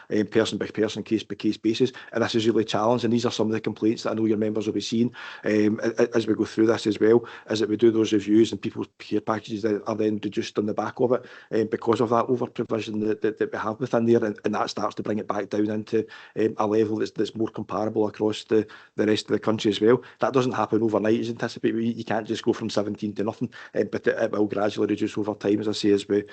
a person by person, case by case basis, and this is really a challenge. And these are some of the complaints that I know your members will be seeing as we go through this as well, is that we do those reviews and people's care packages that are then reduced on the back of it because of that over provision that we have within there, and that starts to bring it back down into a level that's more comparable across the rest of the country as well. That doesn't happen overnight as anticipated. You can't just go from 17 to nothing, but it will gradually reduce over time, as I say, as we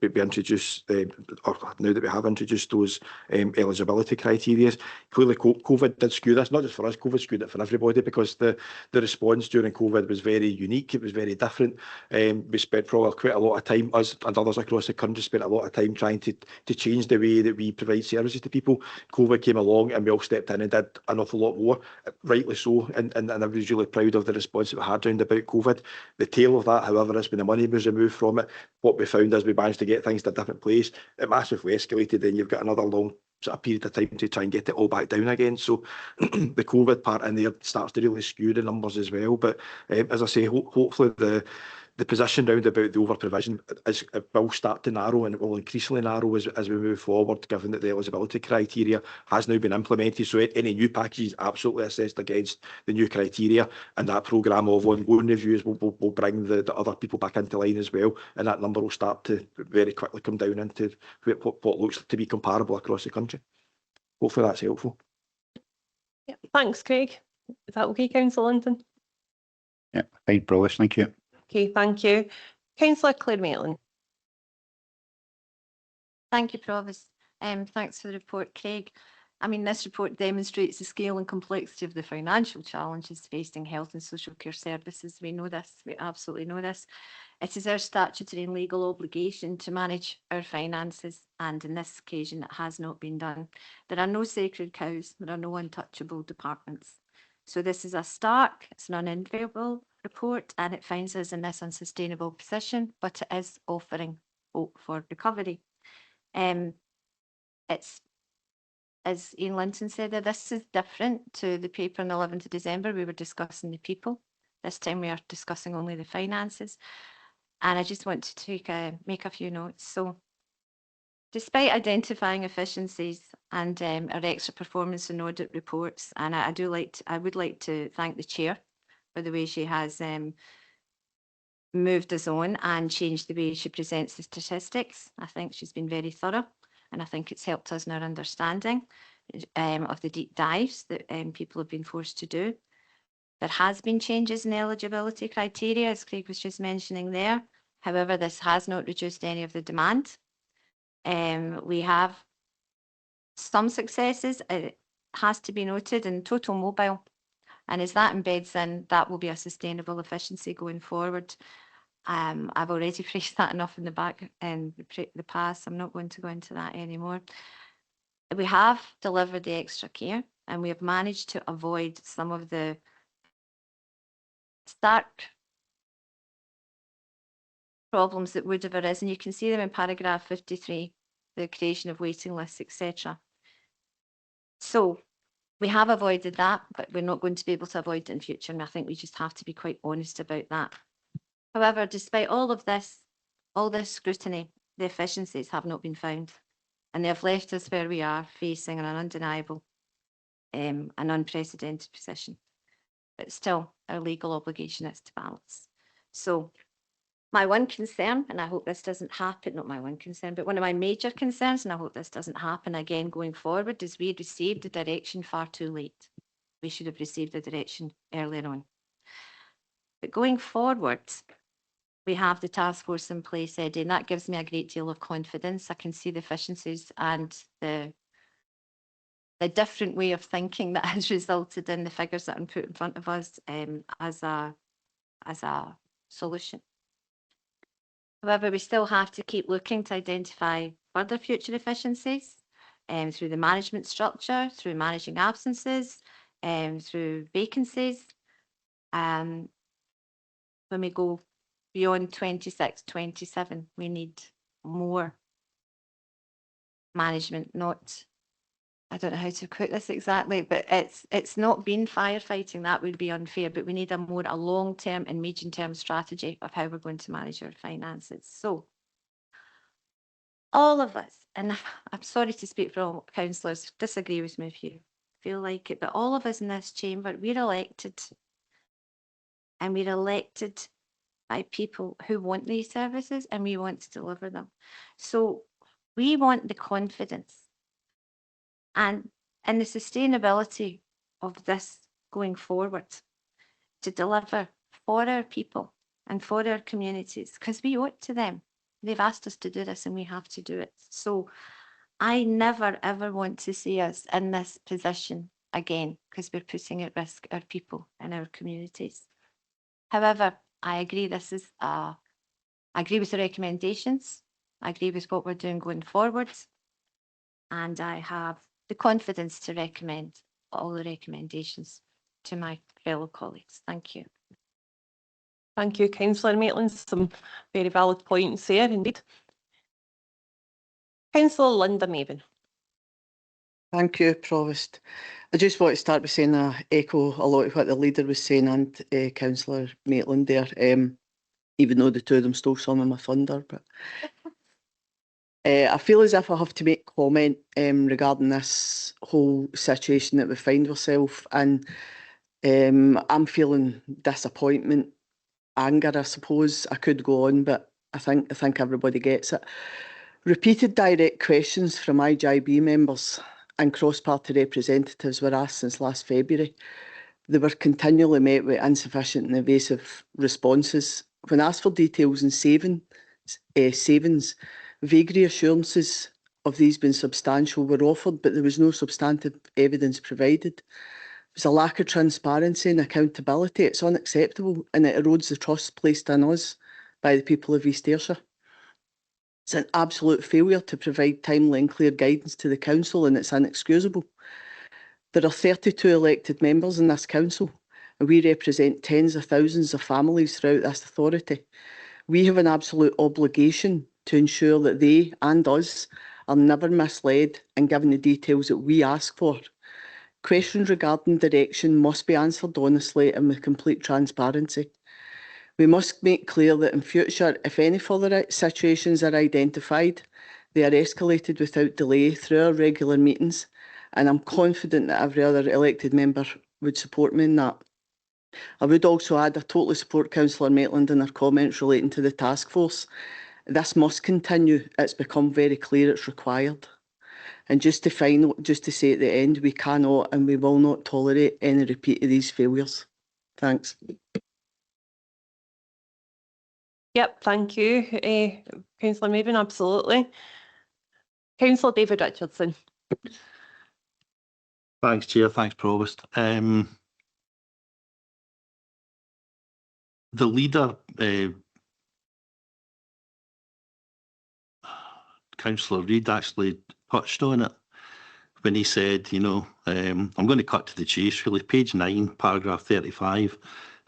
introduce, or now that we have introduced those eligibility criteria. Clearly COVID did skew this, not just for us, COVID skewed it for everybody, because the response during COVID was very unique, it was very different. We spent probably quite a lot of time, us and others across the country spent a lot of time trying to change the way that we provide services to people. COVID came along and we all stepped in and did an awful lot more, rightly so, and I was really proud of the response that we had round about COVID. The tail of that, however, is when the money was removed from it, what we found is we managed to get things to a different place. It massively escalated, and you've got another long sort of period of time to try and get it all back down again. So the COVID part in there starts to really skew the numbers as well. But as I say, hopefully the position round about the over provision will start to narrow, and it will increasingly narrow as we move forward, given that the eligibility criteria has now been implemented. So any new package is absolutely assessed against the new criteria, and that programme of ongoing reviews will bring the other people back into line as well, and that number will start to very quickly come down into what looks to be comparable across the country. Hopefully that's helpful. Yeah, thanks, Craig. Is that okay, Councillor Linton? Yeah, fine, Provost, thank you. Okay, thank you. Councillor Claire Maitland. Thank you, Provost. Thanks for the report, Craig. I mean, this report demonstrates the scale and complexity of the financial challenges facing health and social care services. We know this, we absolutely know this. It is our statutory and legal obligation to manage our finances, and in this occasion it has not been done. There are no sacred cows, there are no untouchable departments. So this is a stark, it's an unenviable report, and it finds us in this unsustainable position, but it is offering hope for recovery. It's, as Ian Linton said, that this is different to the paper on the 11th of December. We were discussing the people. This time we are discussing only the finances. And I just want to make a few notes. So despite identifying efficiencies and our extra performance and audit reports, and I would like to thank the chair for the way she has moved us on and changed the way she presents the statistics. I think she's been very thorough, and I think it's helped us in our understanding of the deep dives that people have been forced to do. There has been changes in eligibility criteria, as Craig was just mentioning there. However, this has not reduced any of the demand. We have some successes, it has to be noted, in total mobile. And as that embeds in, that will be a sustainable efficiency going forward. I've already praised that enough in the back in the past. I'm not going to go into that anymore. We have delivered the extra care, and we have managed to avoid some of the stark problems that would have arisen. You can see them in paragraph 53, the creation of waiting lists, etc. So we have avoided that, but we're not going to be able to avoid it in future. And I think we just have to be quite honest about that. However, despite all of this, all this scrutiny, the efficiencies have not been found. And they have left us where we are, facing an undeniable and unprecedented position. But still, our legal obligation is to balance. So my one concern, and I hope this doesn't happen, not my one concern, but one of my major concerns, and I hope this doesn't happen again going forward, is we received the direction far too late. We should have received the direction earlier on. But going forward, we have the task force in place, Eddie, and that gives me a great deal of confidence. I can see the efficiencies and the different way of thinking that has resulted in the figures that are put in front of us as a solution. However, we still have to keep looking to identify further future efficiencies through the management structure, through managing absences, through vacancies. When we go beyond 26, 27, we need more management, not, I don't know how to put this exactly, but it's not been firefighting. That would be unfair, but we need a long-term and medium-term strategy of how we're going to manage our finances. So all of us, and I'm sorry to speak for all councillors, disagree with me if you feel like it, but all of us in this chamber, we're elected, and we're elected by people who want these services, and we want to deliver them. So we want the confidence and the sustainability of this going forward to deliver for our people and for our communities, because we owe it to them. They've asked us to do this and we have to do it. So I never, ever want to see us in this position again, because we're putting at risk our people and our communities. However, I agree I agree with the recommendations. I agree with what we're doing going forward. And I have the confidence to recommend all the recommendations to my fellow colleagues. Thank you. Thank you, Councillor Maitland. Some very valid points there indeed. Councillor Linda Maven. Thank you, Provost. I just want to start by saying I echo a lot of what the leader was saying and Councillor Maitland there, even though the two of them stole some of my thunder. But I feel as if I have to make comment regarding this whole situation that we find ourselves in. I'm feeling disappointment, anger, I suppose. I could go on, but I think everybody gets it. Repeated direct questions from IGB members and cross-party representatives were asked since last February. They were continually met with insufficient and evasive responses. When asked for details and savings, vague reassurances of these being substantial were offered, but there was no substantive evidence provided. There's a lack of transparency and accountability. It's unacceptable, and it erodes the trust placed in us by the people of East Ayrshire. It's an absolute failure to provide timely and clear guidance to the council, and it's inexcusable. There are 32 elected members in this council, and we represent tens of thousands of families throughout this authority. We have an absolute obligation to ensure that they and us are never misled and given the details that we ask for. Questions regarding direction must be answered honestly and with complete transparency. We must make clear that in future, if any further situations are identified, they are escalated without delay through our regular meetings, and I'm confident that every other elected member would support me in that. I would also add I totally support Councillor Maitland in her comments relating to the task force. This must continue. It's become very clear it's required. And just to say at the end, we cannot and we will not tolerate any repeat of these failures. Thanks. Yep, thank you, Councillor Maven, absolutely. Councillor David Richardson. Thanks, Chair. Thanks, Provost. The leader, Councillor Reid, actually touched on it when he said, you know, I'm going to cut to the chase, really. Page 9, paragraph 35.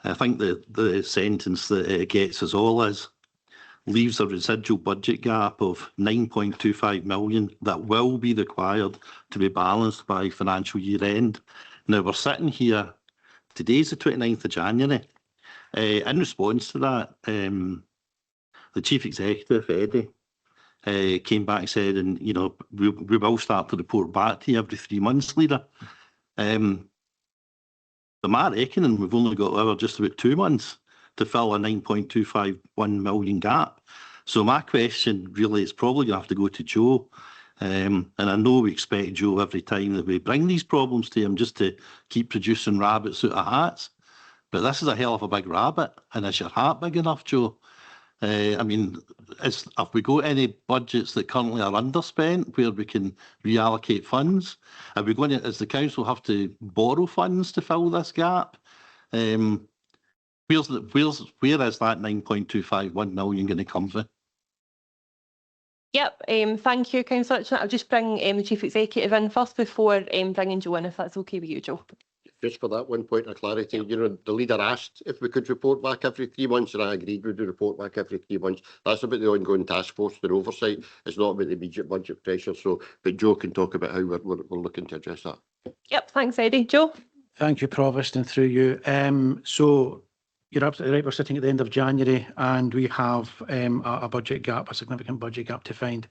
I think the sentence that gets us all is, leaves a residual budget gap of 9.25 million that will be required to be balanced by financial year end. Now, we're sitting here, today's the 29th of January. In response to that, the Chief Executive, Eddie, came back and said, and you know, we will start to report back to you every 3 months, leader. But my reckoning, we've only got just about 2 months to fill a 9.251 million gap. So my question really is probably going to have to go to Joe. And I know we expect Joe every time that we bring these problems to him just to keep producing rabbits out of hats. But this is a hell of a big rabbit. And is your hat big enough, Joe? I mean, have we got any budgets that currently are underspent where we can reallocate funds? Are we going to, as the council, have to borrow funds to fill this gap? Where is that 9.251 million going to come from? Yep, thank you, Councillor Richardson. I'll just bring the Chief Executive in first before bringing Joe in, if that's okay with you, Joe. Just for that one point of clarity, you know, the leader asked if we could report back every 3 months, and I agreed we do report back every 3 months. That's about the ongoing task force, their oversight. It's not about the immediate budget pressure. So, but Joe can talk about how we're looking to address that. Yep, thanks, Eddie. Joe? Thank you, Provost, and through you. So you're absolutely right. We're sitting at the end of January and we have a budget gap, a significant budget gap to find.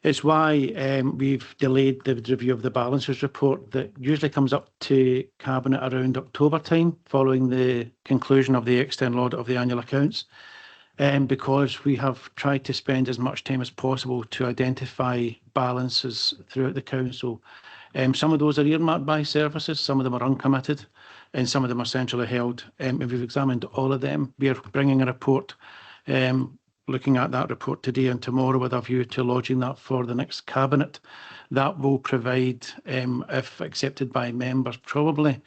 It's why we've delayed the review of the balances report that usually comes up to Cabinet around October time, following the conclusion of the external audit of the annual accounts, because we have tried to spend as much time as possible to identify balances throughout the council. Some of those are earmarked by services, some of them are uncommitted, and some of them are centrally held. And we've examined all of them. We are bringing a report, looking at that report today and tomorrow with a view to lodging that for the next Cabinet. That will provide, if accepted by members, probably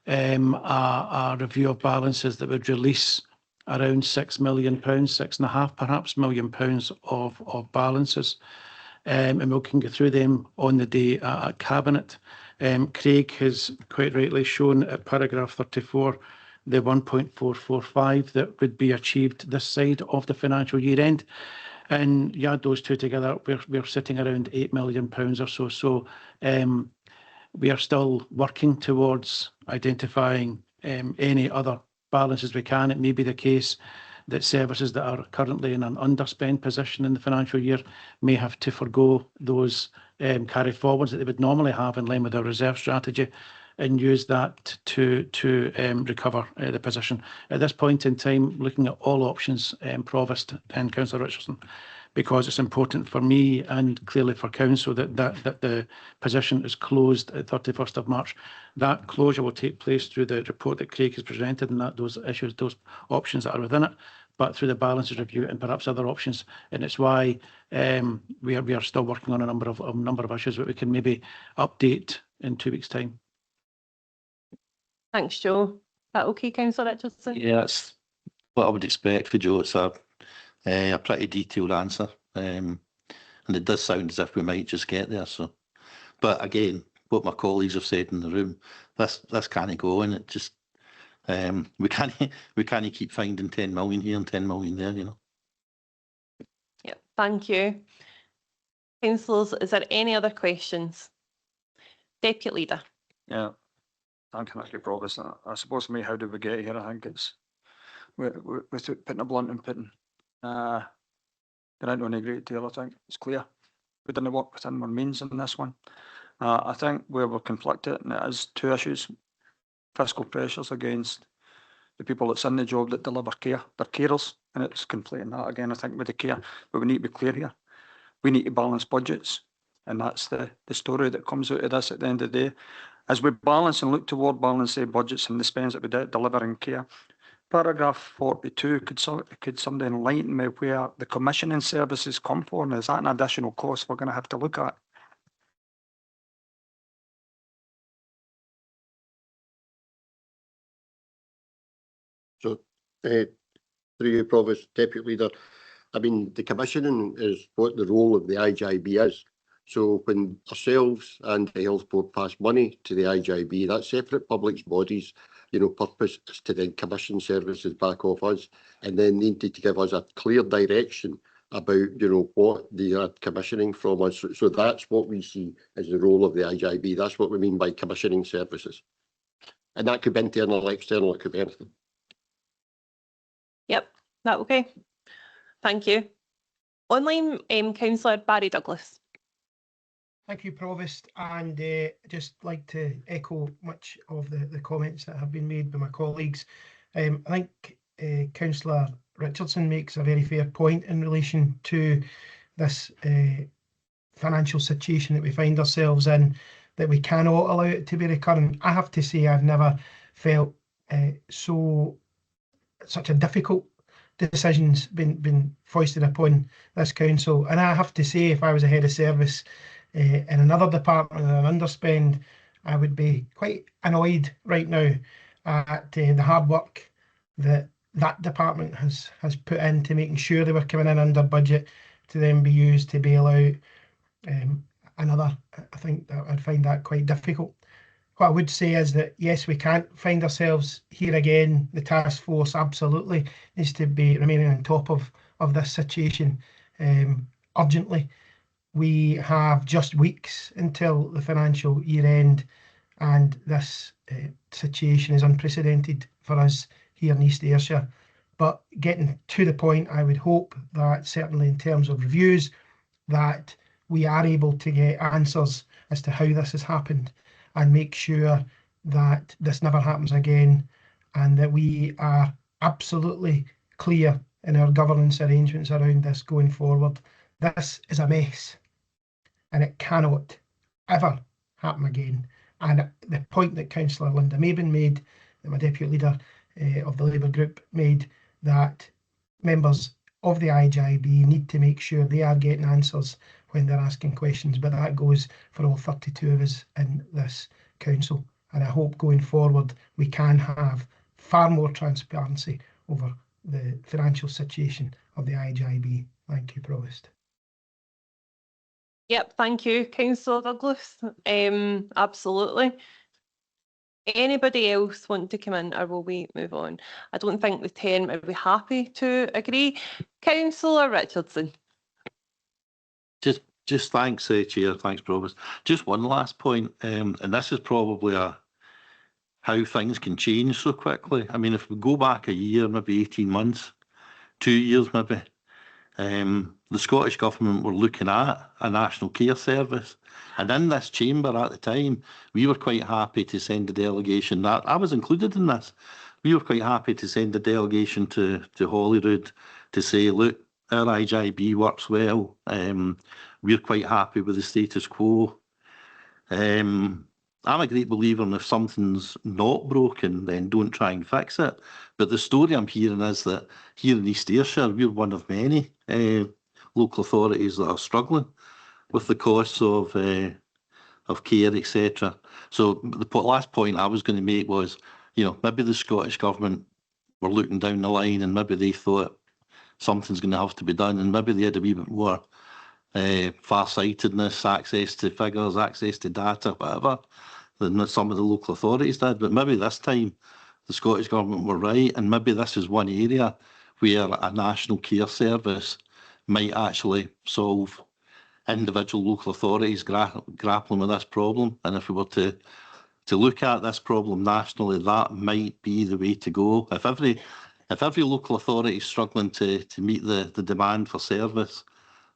a review of balances that would release around £6 million, £6.5 perhaps million of balances. And we can go through them on the day at Cabinet. Craig has quite rightly shown at paragraph 34 the 1.445 that would be achieved this side of the financial year end. And you add those two together, we're sitting around £8 million or so. So we are still working towards identifying any other balances we can. It may be the case that services that are currently in an underspend position in the financial year may have to forgo those carry forwards that they would normally have in line with our reserve strategy, and use that to recover the position. At this point in time, looking at all options, Provost and Councillor Richardson, because it's important for me and clearly for Council that the position is closed at 31st of March. That closure will take place through the report that Craig has presented and those issues, those options that are within it, but through the balances review and perhaps other options. And it's why we are still working on a number of issues that we can maybe update in 2 weeks' time. Thanks, Joe. Is that okay, Councillor Richardson? Yeah, that's what I would expect for Joe. It's a pretty detailed answer, and it does sound as if we might just get there. So, but again, what my colleagues have said in the room, this can't go, and it just we can't keep finding 10 million here and 10 million there, you know. Yeah, thank you. Councillors, is there any other questions? Deputy Leader. Yeah. Thank you, Mr. Provost. I suppose for me, how did we get here? I think it's without putting a blunt and putting get into any great deal. I think it's clear we didn't work within our means in this one. I think where we're conflicted, and it is two issues: fiscal pressures against the people that's in the job that deliver care. They're carers, and it's conflating that again, I think, with the care. But we need to be clear here. We need to balance budgets, and that's the story that comes out of this at the end of the day. As we balance and look toward balancing budgets and the spends that we deliver in care, paragraph 42, could somebody enlighten me where the commissioning services come from? Is that an additional cost we're going to have to look at? So, through you, Provost, Deputy Leader, I mean, the commissioning is what the role of the IGIB is. So when ourselves and the Health Board pass money to the IGIB, that's separate public bodies, you know, purpose is to then commission services back off us, and then they need to give us a clear direction about, you know, what they are commissioning from us. So that's what we see as the role of the IGIB. That's what we mean by commissioning services. And that could be internal or external, it could be anything. Yep, that okay. Thank you. Online, Councillor Barry Douglas. Thank you, Provost, and just like to echo much of the comments that have been made by my colleagues. I think Councillor Richardson makes a very fair point in relation to this financial situation that we find ourselves in, that we cannot allow it to be recurrent. I have to say I've never felt such a difficult decisions been foisted upon this council. And I have to say, if I was a head of service in another department and an underspend, I would be quite annoyed right now at the hard work that department has put into making sure they were coming in under budget to then be used to bail out another. I think that I'd find that quite difficult. What I would say is that, yes, we can't find ourselves here again. The task force absolutely needs to be remaining on top of this situation urgently. We have just weeks until the financial year end, and this situation is unprecedented for us here in East Ayrshire. But getting to the point, I would hope that certainly in terms of reviews, that we are able to get answers as to how this has happened, and make sure that this never happens again, and that we are absolutely clear in our governance arrangements around this going forward. This is a mess, and it cannot ever happen again. And the point that Councillor Linda Mabin made, that my Deputy Leader of the Labour Group made, that members of the IGIB need to make sure they are getting answers when they're asking questions, but that goes for all 32 of us in this council. And I hope going forward we can have far more transparency over the financial situation of the IGIB. Thank you, Provost. Yep, thank you, Councillor Douglas. Absolutely. Anybody else want to come in, or will we move on? I don't think the 10 would be happy to agree. Councillor Richardson. Just thanks, Chair. Thanks, Provost. Just one last point, and this is probably how things can change so quickly. I mean, if we go back a year, maybe 18 months, 2 years maybe, the Scottish Government were looking at a national care service. And in this chamber at the time, we were quite happy to send a delegation. I was included in this. We were quite happy to send a delegation to Holyrood to say, look, our IGIB works well. We're quite happy with the status quo. I'm a great believer in if something's not broken, then don't try and fix it. But the story I'm hearing is that here in East Ayrshire, we're one of many local authorities that are struggling with the costs of care, etc. So the last point I was going to make was, you know, maybe the Scottish Government were looking down the line and maybe they thought something's going to have to be done, and maybe they had a wee bit more far-sightedness, access to figures, access to data, whatever, than some of the local authorities did. But maybe this time the Scottish Government were right, and maybe this is one area where a national care service might actually solve individual local authorities grappling with this problem. And if we were to look at this problem nationally, that might be the way to go. If every local authority is struggling to meet the demand for service,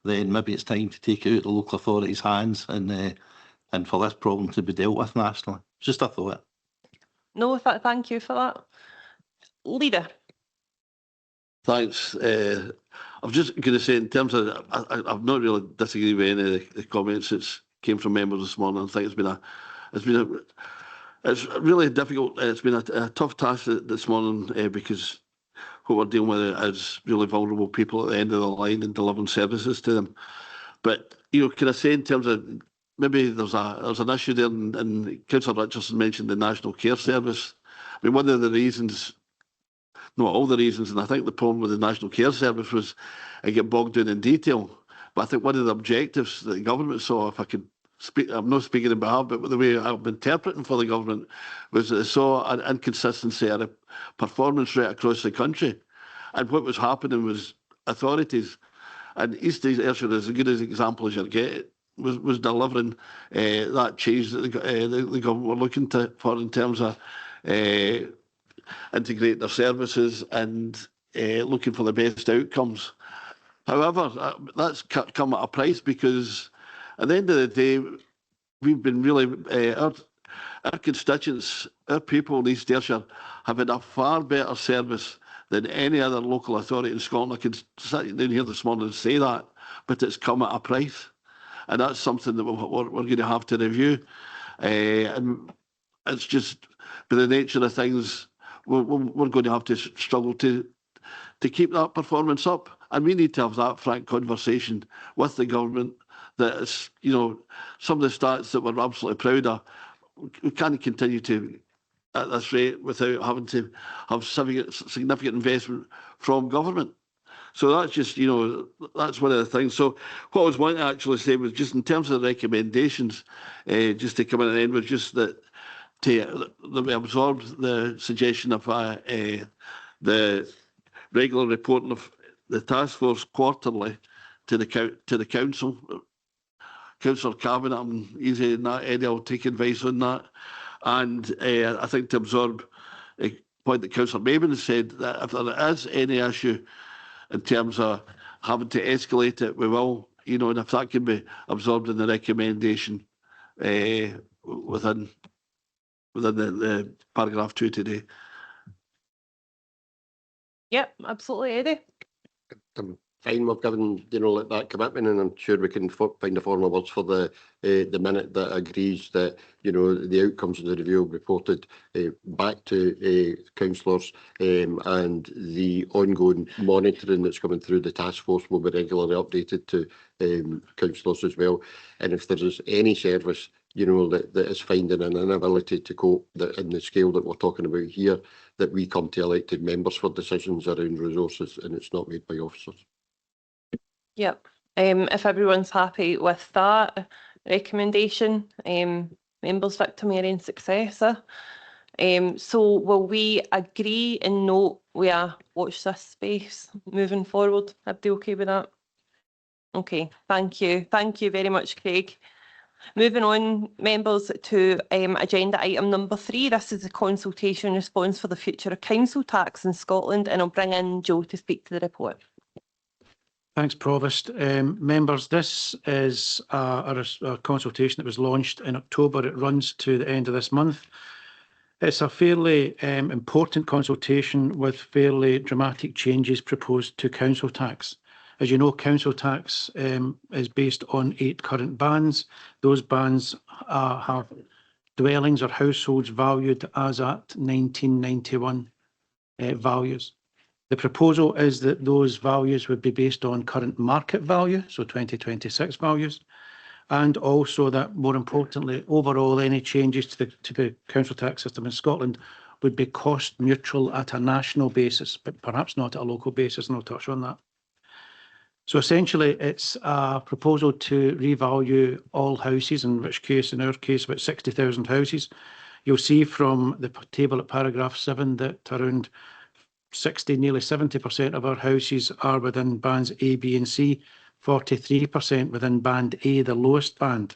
then maybe it's time to take it out of the local authorities' hands and for this problem to be dealt with nationally. Just a thought. No, thank you for that. Leader. Thanks. I'm just going to say, in terms of, I've not really disagreed with any of the comments that came from members this morning. I think it's really difficult. It's been a tough task this morning because what we're dealing with is really vulnerable people at the end of the line and delivering services to them. But can I say, in terms of maybe there's an issue there, and Councillor Richardson mentioned the National Care Service. I mean, one of the reasons, not all the reasons, and I think the problem with the National Care Service was it get bogged down in detail. But I think one of the objectives that the government saw, if I could speak, I'm not speaking on behalf, but the way I'm interpreting for the government, was that they saw an inconsistency at a performance rate across the country. And what was happening was authorities, and East Ayrshire is as good an example as you'll get, was delivering that change that the government were looking for in terms of integrating their services and looking for the best outcomes. However, that's come at a price, because at the end of the day, we've been really, our constituents, our people in East Ayrshire have had a far better service than any other local authority in Scotland. I could sit down here this morning and say that, but it's come at a price. And that's something that we're going to have to review. And it's just, by the nature of things, we're going to have to struggle to keep that performance up. And we need to have that frank conversation with the government that is, some of the stats that we're absolutely proud of, we can't continue to at this rate without having to have significant investment from government. So that's just, that's one of the things. So what I was wanting to actually say was, just in terms of the recommendations, just to come in and end with, just that we absorbed the suggestion of the regular reporting of the task force quarterly to the council. Councillor Cabinet, I'm easy in that. Eddie, I'll take advice on that. And I think to absorb a point that Councillor Maben said, that if there is any issue in terms of having to escalate it, we will, and if that can be absorbed in the recommendation within the paragraph 2 today. Yep, absolutely, Eddie. I'm fine with giving, that commitment, and I'm sure we can find a form of words for the minute that agrees that, the outcomes of the review reported back to councillors, and the ongoing monitoring that's coming through the task force will be regularly updated to councillors as well. And if there is any service, that is finding an inability to cope in the scale that we're talking about here, that we come to elected members for decisions around resources, and it's not made by officers. Yep. If everyone's happy with that recommendation, members Victor successor. So will we agree and note we watch this space moving forward? Everybody okay with that? Okay, thank you. Thank you very much, Craig. Moving on, members, to agenda item number 3. This is the consultation response for the future of council tax in Scotland, and I'll bring in Joe to speak to the report. Thanks, Provost. Members, this is a consultation that was launched in October. It runs to the end of this month. It's a fairly important consultation with fairly dramatic changes proposed to council tax. As you know, council tax is based on 8 current bands. Those bands have dwellings or households valued as at 1991 values. The proposal is that those values would be based on current market value, so 2026 values, and also that, more importantly, overall any changes to the council tax system in Scotland would be cost neutral at a national basis, but perhaps not at a local basis, and I'll touch on that. So essentially, it's a proposal to revalue all houses, in which case, in our case, about 60,000 houses. You'll see from the table at paragraph 7 that around 60, nearly 70% of our houses are within bands A, B and C, 43% within band A, the lowest band.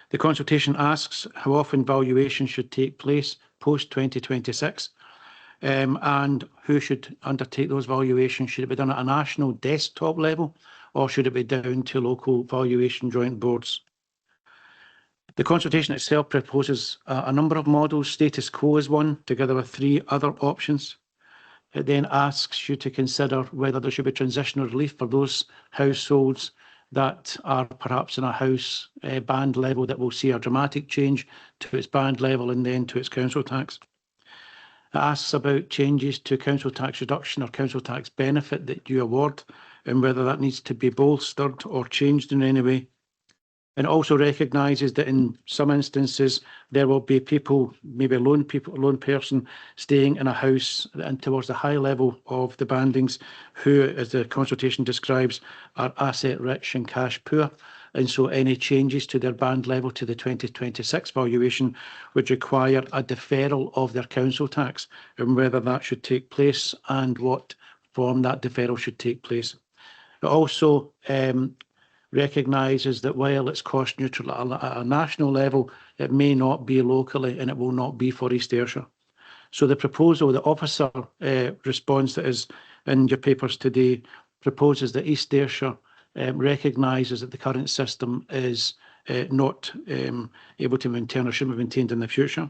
The consultation asks how often valuation should take place post-2026, and who should undertake those valuations. Should it be done at a national desktop level, or should it be down to local valuation joint boards? The consultation itself proposes a number of models. Status quo is one, together with 3 other options. It then asks you to consider whether there should be transitional relief for those households that are perhaps in a house band level that will see a dramatic change to its band level and then to its council tax. It asks about changes to council tax reduction or council tax benefit that you award and whether that needs to be bolstered or changed in any way. And also recognises that in some instances there will be people, maybe a lone person, staying in a house and towards the high level of the bandings, who, as the consultation describes, are asset rich and cash poor. And so any changes to their band level to the 2026 valuation would require a deferral of their council tax, and whether that should take place and what form that deferral should take place. It also recognises that while it's cost neutral at a national level, it may not be locally, and it will not be for East Ayrshire. So the proposal, the officer response that is in your papers today, proposes that East Ayrshire recognises that the current system is not able to maintain or should be maintained in the future,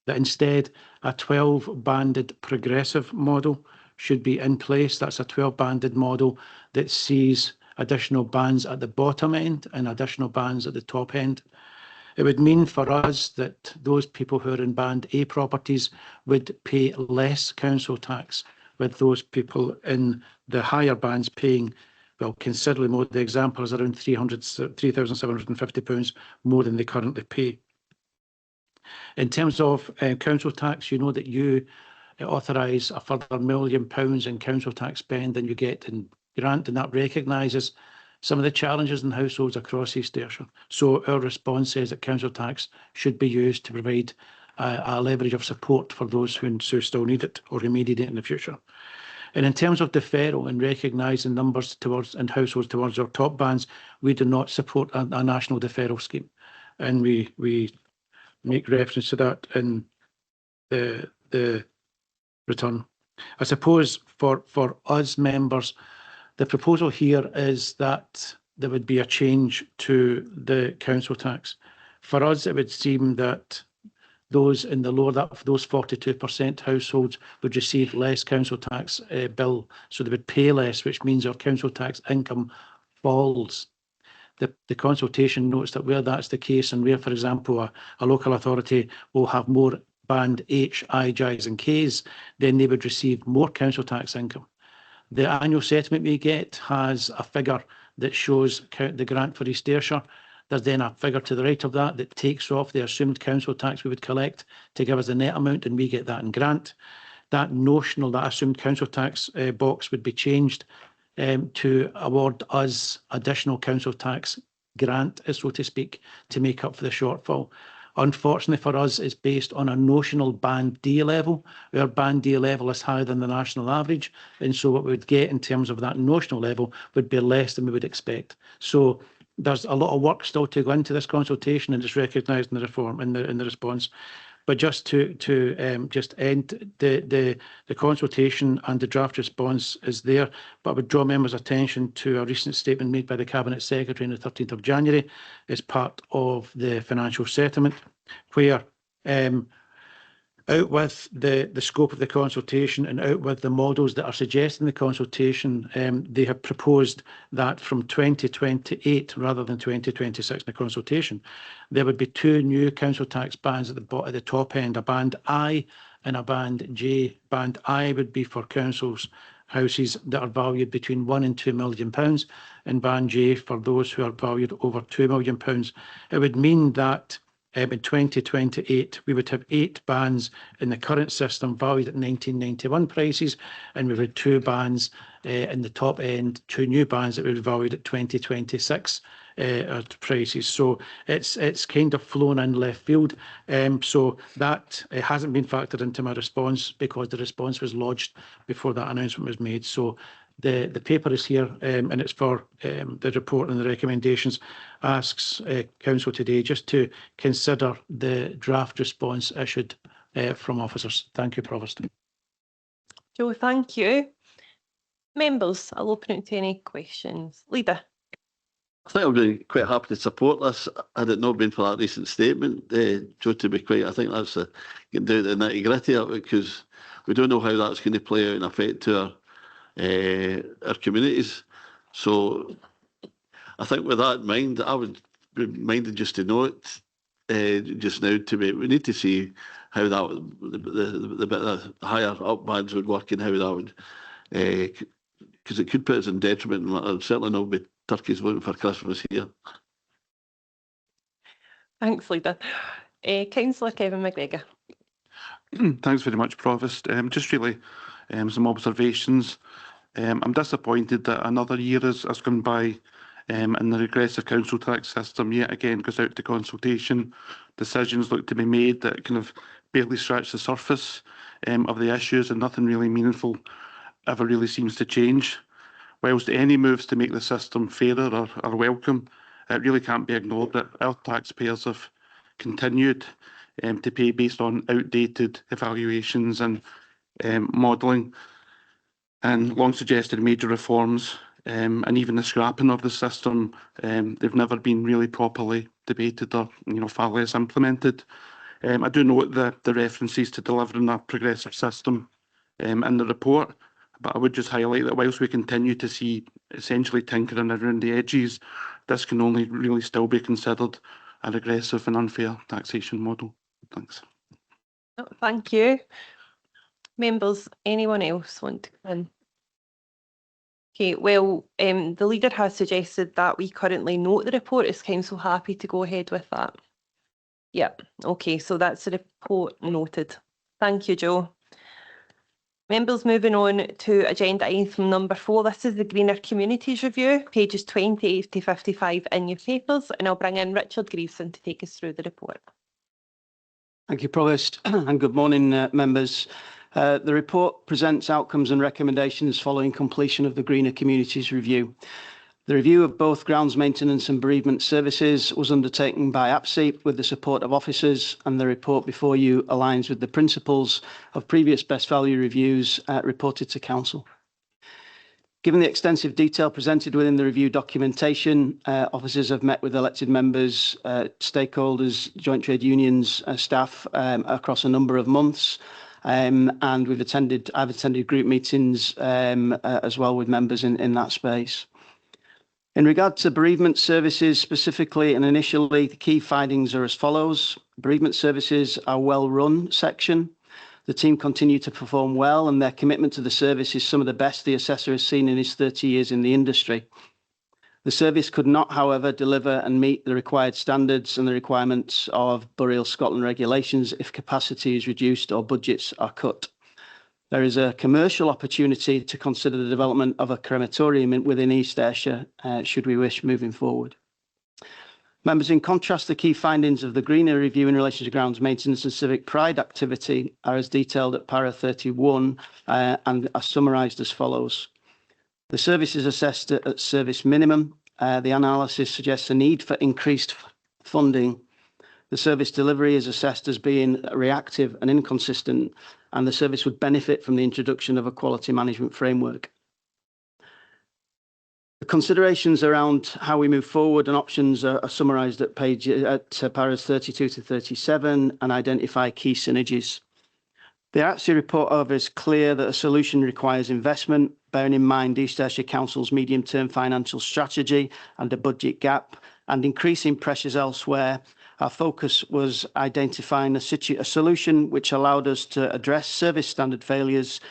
that instead a 12-banded progressive model should be in place. That's a 12-banded model that sees additional bands at the bottom end and additional bands at the top end. It would mean for us that those people who are in band A properties would pay less council tax, with those people in the higher bands paying, well, considerably more. The example is around £3,750 more than they currently pay. In terms of council tax, you know that you authorise a further £1 million in council tax spend than you get in grant, and that recognises some of the challenges in households across East Ayrshire. So our response says that council tax should be used to provide a leverage of support for those who still need it or who may need it in the future. And in terms of deferral and recognising numbers towards and households towards our top bands, we do not support a national deferral scheme, and we make reference to that in the return. I suppose for us members, the proposal here is that there would be a change to the council tax. For us, it would seem that those in the lower, those 42% households would receive less council tax bill, so they would pay less, which means our council tax income falls. The consultation notes that where that's the case, and where, for example, a local authority will have more band H, I, J's and K's, then they would receive more council tax income. The annual settlement we get has a figure that shows the grant for East Ayrshire. There's then a figure to the right of that that takes off the assumed council tax we would collect to give us the net amount, and we get that in grant. That notional, that assumed council tax box would be changed to award us additional council tax grant, so to speak, to make up for the shortfall. Unfortunately for us, it's based on a notional band D level. Our band D level is higher than the national average, and so what we would get in terms of that notional level would be less than we would expect. So there's a lot of work still to go into this consultation, and it's recognised in the reform, in the response. But just to just end the consultation, and the draft response is there, but I would draw members' attention to a recent statement made by the Cabinet Secretary on the 13th of January as part of the financial settlement, where out with the scope of the consultation and out with the models that are suggested in the consultation, they have proposed that from 2028 rather than 2026 in the consultation, there would be 2 new council tax bands at the top end, a band I and a band J. Band I would be for councils' houses that are valued between £1 and £2 million, and band J for those who are valued over £2 million. It would mean that in 2028, we would have 8 bands in the current system valued at 1991 prices, and we would 2 bands in the top end, 2 new bands that would be valued at 2026 prices. So it's kind of flown in left field. So that hasn't been factored into my response because the response was lodged before that announcement was made. So the paper is here, and it's for the report and the recommendations. Asks Council today just to consider the draft response issued from officers. Thank you, Provost. Joe, thank you. Members, I'll open it to any questions. Leader. I think I'd be quite happy to support this had it not been for that recent statement, Joe, to be quite. I think that's getting down to the nitty-gritty of it, because we don't know how that's going to play out and affect to our communities. So I think with that in mind, I would be minded just to note just now we need to see how that the bit of higher up bands would work and how that would, because it could put us in detriment, and I'd certainly not be turkeys voting for Christmas here. Thanks, Leader. Councillor Kevin McGregor. Thanks very much, Provost. Just really some observations. I'm disappointed that another year has gone by and the regressive council tax system yet again goes out to consultation. Decisions look to be made that kind of barely scratch the surface of the issues, and nothing really meaningful ever really seems to change. Whilst any moves to make the system fairer are welcome, it really can't be ignored that our taxpayers have continued to pay based on outdated evaluations and modelling, and long suggested major reforms and even the scrapping of the system, they've never been really properly debated or far less implemented. I do note the references to delivering a progressive system in the report, but I would just highlight that whilst we continue to see essentially tinkering around the edges, this can only really still be considered a regressive and unfair taxation model. Thanks. Oh, thank you. Members, anyone else want to come in? Okay, well, the Leader has suggested that we currently note the report. Is Council happy to go ahead with that? Yep, okay, so that's the report noted. Thank you, Joe. Members, moving on to agenda item number 4. This is the Greener Communities Review, pages 28 to 55 in your papers, and I'll bring in Richard Grieveson to take us through the report. Thank you, Provost, and good morning, members. The report presents outcomes and recommendations following completion of the Greener Communities Review. The review of both grounds maintenance and bereavement services was undertaken by APSEEP with the support of officers, and the report before you aligns with the principles of previous best value reviews reported to Council. Given the extensive detail presented within the review documentation, officers have met with elected members, stakeholders, joint trade unions, staff across a number of months. And I've attended group meetings as well with members in that space. In regard to bereavement services specifically and initially, the key findings are as follows. Bereavement services are well-run section. The team continue to perform well, and their commitment to the service is some of the best the assessor has seen in his 30 years in the industry. The service could not, however, deliver and meet the required standards and the requirements of Burial Scotland regulations if capacity is reduced or budgets are cut. There is a commercial opportunity to consider the development of a crematorium within East Ayrshire, should we wish moving forward. Members, in contrast, the key findings of the Greener Review in relation to grounds maintenance and civic pride activity are as detailed at para 31 and are summarised as follows. The service is assessed at service minimum. The analysis suggests a need for increased funding. The service delivery is assessed as being reactive and inconsistent, and the service would benefit from the introduction of a quality management framework. The considerations around how we move forward and options are summarised at paras 32 to 37 and identify key synergies. The ATSI report, however, is clear that a solution requires investment, bearing in mind East Ayrshire Council's medium-term financial strategy and a budget gap, and increasing pressures elsewhere. Our focus was identifying a solution which allowed us to address service standard failures,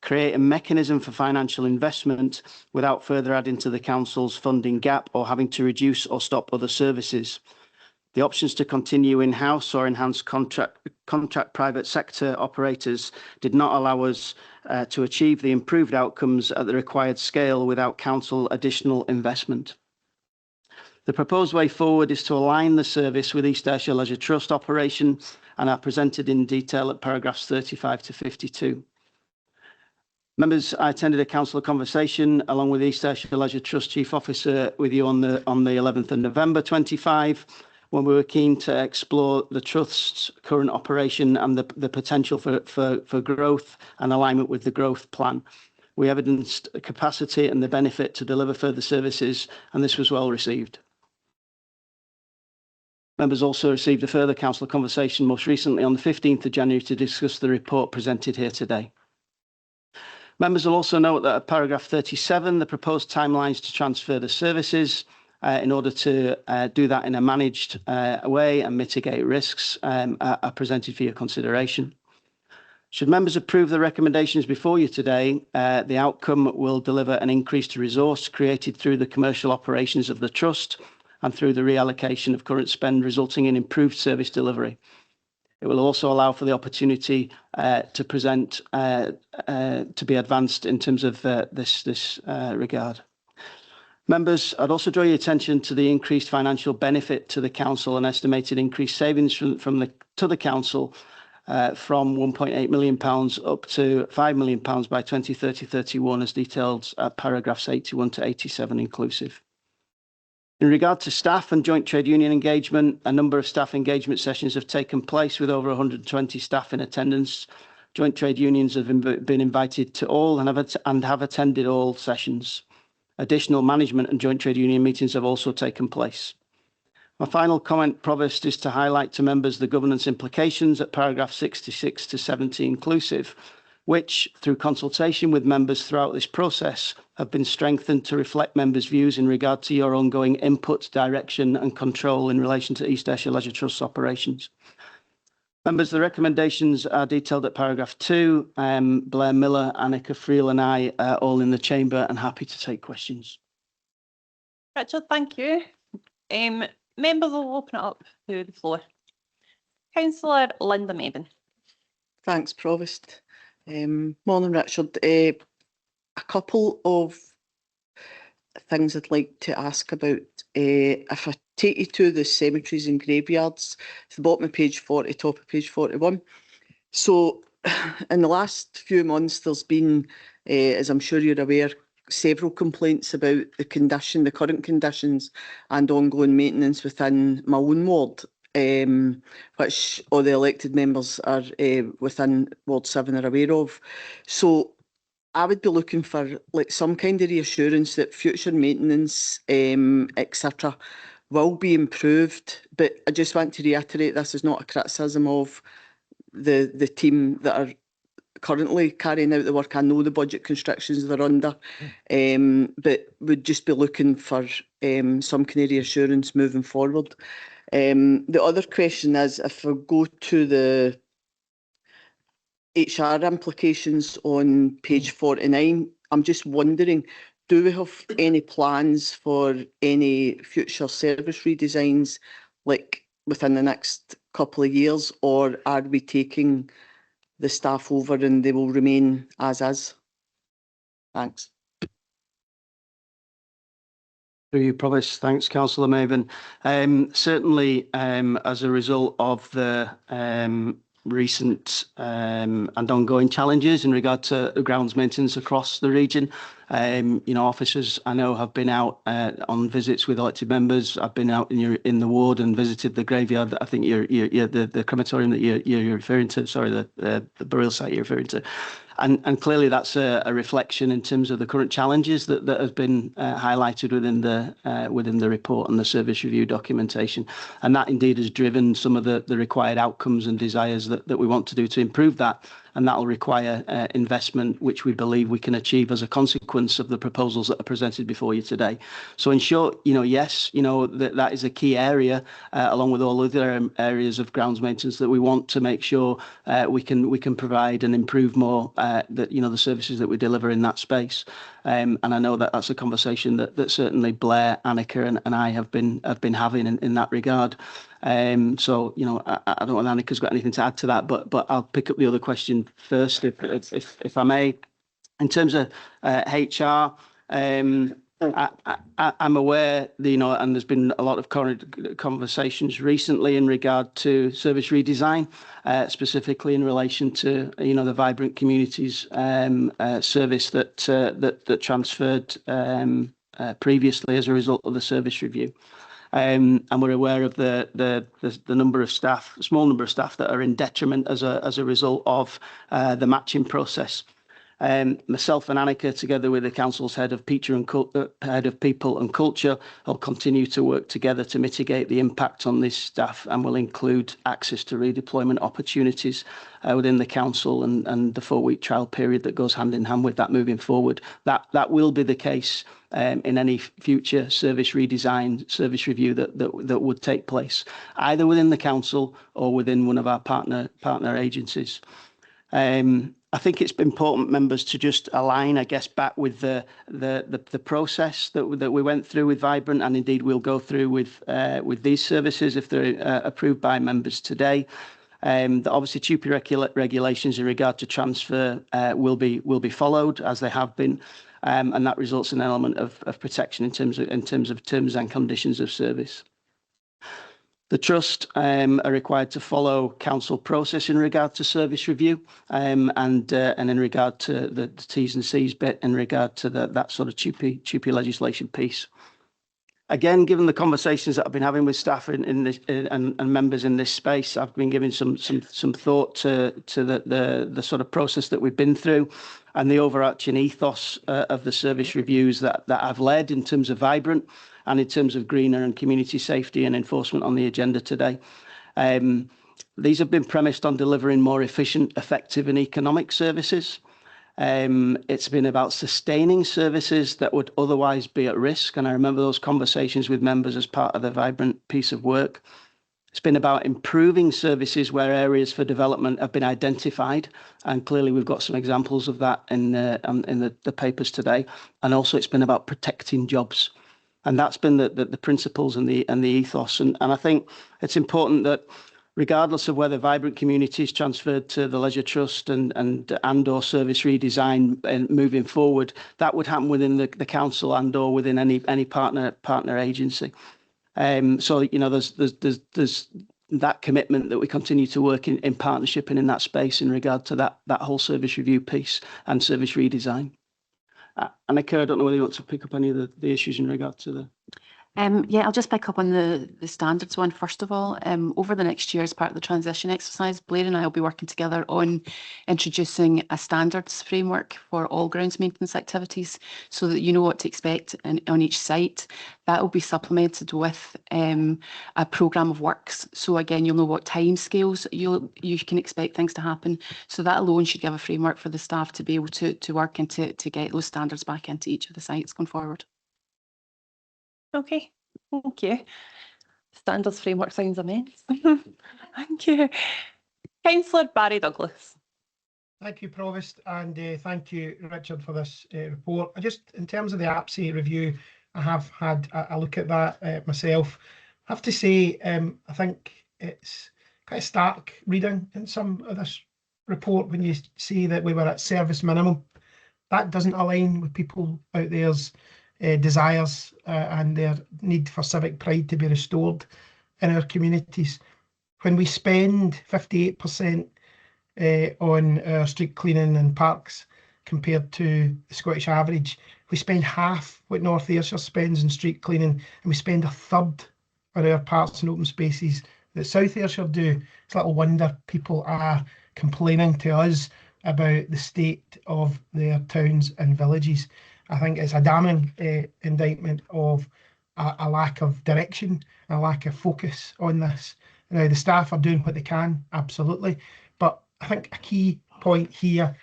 create a mechanism for financial investment without further adding to the Council's funding gap or having to reduce or stop other services. The options to continue in-house or enhance contract private sector operators did not allow us to achieve the improved outcomes at the required scale without Council additional investment. The proposed way forward is to align the service with East Ayrshire Leisure Trust operation and are presented in detail at paragraphs 35 to 52. Members, I attended a council conversation along with East Ayrshire Leisure Trust Chief Officer with you on the 11th of November 25, when we were keen to explore the Trust's current operation and the potential for growth and alignment with the growth plan. We evidenced capacity and the benefit to deliver further services, and this was well received. Members also received a further council conversation most recently on the 15th of January to discuss the report presented here today. Members will also note that at paragraph 37, the proposed timelines to transfer the services in order to do that in a managed way and mitigate risks are presented for your consideration. Should members approve the recommendations before you today, the outcome will deliver an increased resource created through the commercial operations of the Trust and through the reallocation of current spend, resulting in improved service delivery. It will also allow for the opportunity to present to be advanced in terms of this regard. Members, I'd also draw your attention to the increased financial benefit to the council and estimated increased savings to the council from £1.8 million up to £5 million by 2030-31, as detailed at paragraphs 81 to 87 inclusive. In regard to staff and joint trade union engagement, a number of staff engagement sessions have taken place with over 120 staff in attendance. Joint trade unions have been invited to all and have attended all sessions. Additional management and joint trade union meetings have also taken place. My final comment, Provost, is to highlight to members the governance implications at paragraph 66 to 70 inclusive, which, through consultation with members throughout this process, have been strengthened to reflect members' views in regard to your ongoing input, direction and control in relation to East Ayrshire Leisure Trust's operations. Members, the recommendations are detailed at paragraph 2. Blair Miller, Annika Friel and I are all in the chamber and happy to take questions. Richard, thank you. Members will open it up to the floor. Councillor Linda Maiden. Thanks, Provost. Morning, Richard. A couple of things I'd like to ask about. If I take you to the cemeteries and graveyards, it's the bottom of page 40, top of page 41. So in the last few months, there's been, as I'm sure you're aware, several complaints about the current conditions and ongoing maintenance within my own ward, which all the elected members are within Ward 7 are aware of. So I would be looking for some kind of reassurance that future maintenance, etc., will be improved. But I just want to reiterate, this is not a criticism of the team that are currently carrying out the work. I know the budget constrictions they're under, but would just be looking for some kind of reassurance moving forward. The other question is, if I go to the HR implications on page 49, I'm just wondering, do we have any plans for any future service redesigns, like within the next couple of years, or are we taking the staff over and they will remain as is? Thanks. Through you, Provost. Thanks, Councillor Maven. Certainly, as a result of the recent and ongoing challenges in regard to grounds maintenance across the region, officers I know have been out on visits with elected members. I've been out in the ward and visited the graveyard. I think the crematorium that you're referring to. Sorry, the burial site you're referring to. And clearly that's a reflection in terms of the current challenges that have been highlighted within the report and the service review documentation. And that indeed has driven some of the required outcomes and desires that we want to do to improve that. And that will require investment, which we believe we can achieve as a consequence of the proposals that are presented before you today. So in short, yes, that is a key area, along with all other areas of grounds maintenance, that we want to make sure we can provide and improve more the services that we deliver in that space. And I know that that's a conversation that certainly Blair, Annika and I have been having in that regard. So, I don't know if Annika's got anything to add to that, but I'll pick up the other question first, if I may. In terms of HR, I'm aware, and there's been a lot of conversations recently in regard to service redesign, specifically in relation to, the Vibrant Communities service that transferred previously as a result of the service review. And we're aware of the number of staff, small number of staff that are in detriment as a result of the matching process. Myself and Annika, together with the council's head of people and culture, will continue to work together to mitigate the impact on this staff, and will include access to redeployment opportunities within the council and the 4-week trial period that goes hand in hand with that moving forward. That will be the case in any future service redesign, service review that would take place, either within the council or within one of our partner agencies. I think it's important, members, to just align, I guess, back with the process that we went through with Vibrant, and indeed we'll go through with these services if they're approved by members today. That obviously TUPE regulations in regard to transfer will be followed, as they have been, and that results in an element of protection in terms of terms and conditions of service. The Trust are required to follow council process in regard to service review, and in regard to the T's and C's bit in regard to that sort of TUPE legislation piece. Again, given the conversations that I've been having with staff in this and members in this space, I've been giving some thought to the sort of process that we've been through, and the overarching ethos of the service reviews that I've led in terms of Vibrant, and in terms of greener and community safety and enforcement on the agenda today. These have been premised on delivering more efficient, effective and economic services. It's been about sustaining services that would otherwise be at risk, and I remember those conversations with members as part of the Vibrant piece of work. It's been about improving services where areas for development have been identified, and clearly we've got some examples of that in the papers today. And also it's been about protecting jobs. And that's been the principles and the ethos. And I think it's important that regardless of whether Vibrant Communities transferred to the Leisure Trust and or service redesign and moving forward, that would happen within the council and or within any partner agency. So you know, there's that commitment that we continue to work in partnership and in that space in regard to that whole service review piece and service redesign. Annika, I don't know whether you want to pick up any of the issues in regard to the... Yeah, I'll just pick up on the standards one first of all. Over the next year, as part of the transition exercise, Blair and I will be working together on introducing a standards framework for all grounds maintenance activities, so that you know what to expect on each site. That will be supplemented with a programme of works. So again, you'll know what timescales you can expect things to happen. So that alone should give a framework for the staff to be able to work and to get those standards back into each of the sites going forward. Okay, thank you. Standards framework sounds immense. Thank you. Councillor Barry Douglas. Thank you, Provost, and thank you, Richard, for this report. In terms of the APSI review, I have had a look at that myself. I have to say, I think it's quite a stark reading in some of this report when you see that we were at service minimum. That doesn't align with people out there's desires and their need for civic pride to be restored in our communities. When we spend 58% on our street cleaning and parks compared to the Scottish average, we spend half what North Ayrshire spends in street cleaning, and we spend a third on our parks and open spaces that South Ayrshire do. It's little wonder people are complaining to us about the state of their towns and villages. I think it's a damning indictment of a lack of direction, a lack of focus on this. Now, the staff are doing what they can, absolutely. But I think a key point here,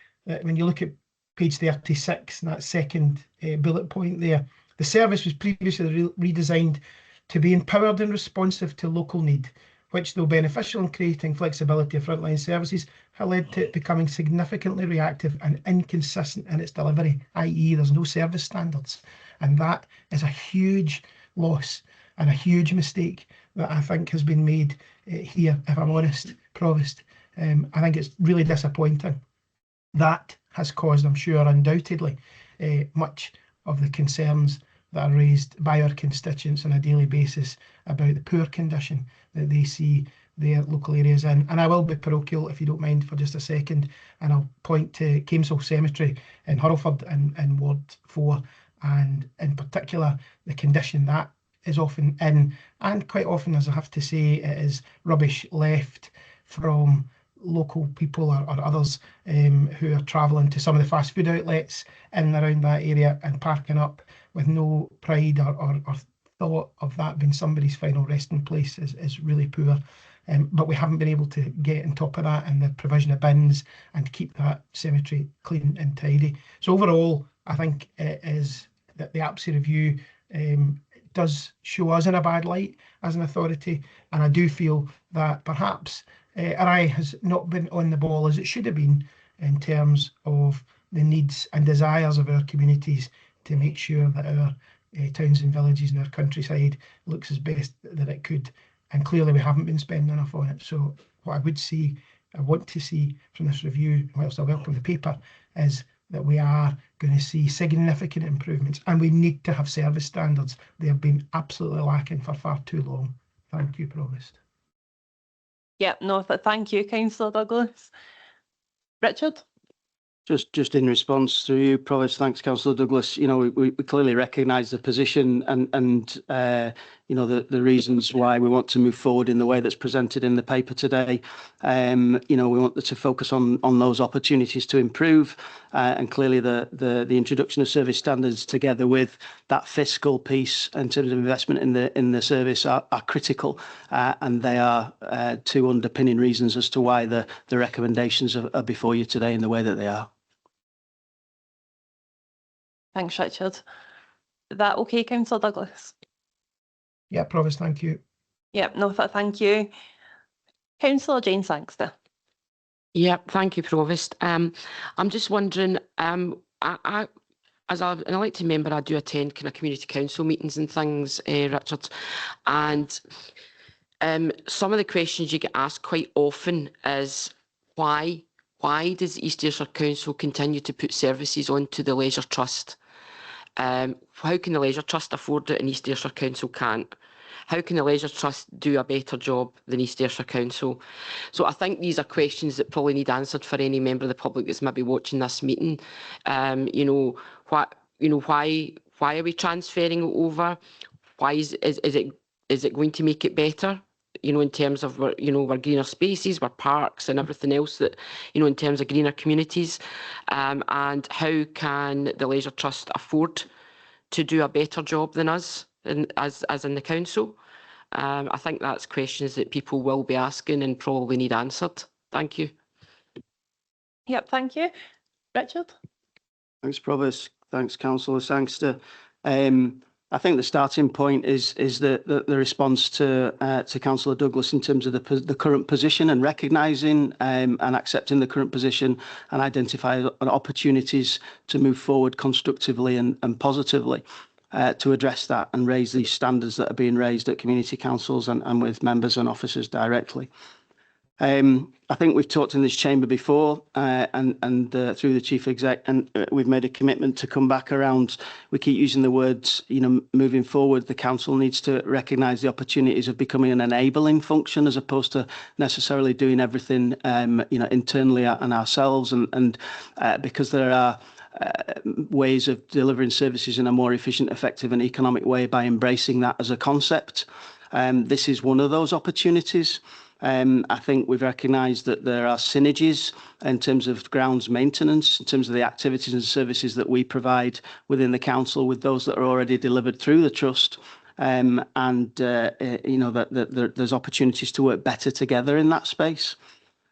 when you look at page 36, and that second bullet point there, the service was previously redesigned to be empowered and responsive to local need, which, though beneficial in creating flexibility of frontline services, have led to it becoming significantly reactive and inconsistent in its delivery, i.e. there's no service standards. And that is a huge loss and a huge mistake that I think has been made here, if I'm honest, Provost. I think it's really disappointing. That has caused, I'm sure, undoubtedly, much of the concerns that are raised by our constituents on a daily basis about the poor condition that they see their local areas in. And I will be parochial, if you don't mind, for just a second, and I'll point to Cameshill Cemetery in Hurlford in Ward 4, and in particular the condition that is often in, and quite often, as I have to say, it is rubbish left from local people or others who are travelling to some of the fast food outlets in and around that area and parking up with no pride or thought of that being somebody's final resting place is really poor. But we haven't been able to get on top of that in the provision of bins and keep that cemetery clean and tidy. So overall, I think it is that the APSI review does show us in a bad light as an authority, and I do feel that perhaps our eye has not been on the ball as it should have been in terms of the needs and desires of our communities to make sure that our towns and villages and our countryside looks as best that it could. And clearly we haven't been spending enough on it. So what I want to see from this review, whilst I welcome the paper, is that we are going to see significant improvements, and we need to have service standards. They have been absolutely lacking for far too long. Thank you, Provost. Yeah, no, thank you, Councillor Douglas. Richard? Just in response to you, Provost, thanks, Councillor Douglas. You know, we clearly recognise the position and you know, the reasons why we want to move forward in the way that's presented in the paper today. You know, we want to focus on those opportunities to improve, and clearly the introduction of service standards together with that fiscal piece in terms of investment in the service are critical, and they are two underpinning reasons as to why the recommendations are before you today in the way that they are. Thanks, Richard. Is that okay, Councillor Douglas? Yeah, Provost, thank you. Yeah, no, thank you. Councillor Jane Sangster. Yeah, thank you, Provost. I'm just wondering, as an elected member, I do attend kind of community council meetings and things, Richard, and some of the questions you get asked quite often is why does East Ayrshire Council continue to put services onto the Leisure Trust? How can the Leisure Trust afford it and East Ayrshire Council can't? How can the Leisure Trust do a better job than East Ayrshire Council? So I think these are questions that probably need answered for any member of the public that's maybe watching this meeting. You know, why are we transferring it over? Why is it going to make it better? You know, in terms of our greener spaces, our parks and everything else that, you know, in terms of greener communities, and how can the Leisure Trust afford to do a better job than us as in the council? I think that's questions that people will be asking and probably need answered. Thank you. Yep, thank you. Richard? Thanks, Provost. Thanks, Councillor Sangster. I think the starting point is the response to Councillor Douglas in terms of the current position and recognising and accepting the current position and identify opportunities to move forward constructively and positively to address that and raise these standards that are being raised at community councils and with members and officers directly. I think we've talked in this chamber before and through the chief exec, and we've made a commitment to come back around. We keep using the words, you know, moving forward, the council needs to recognise the opportunities of becoming an enabling function as opposed to necessarily doing everything, you know, internally and ourselves, and because there are ways of delivering services in a more efficient, effective and economic way by embracing that as a concept. This is one of those opportunities. I think we've recognised that there are synergies in terms of grounds maintenance, in terms of the activities and services that we provide within the council with those that are already delivered through the trust. You know, that there's opportunities to work better together in that space.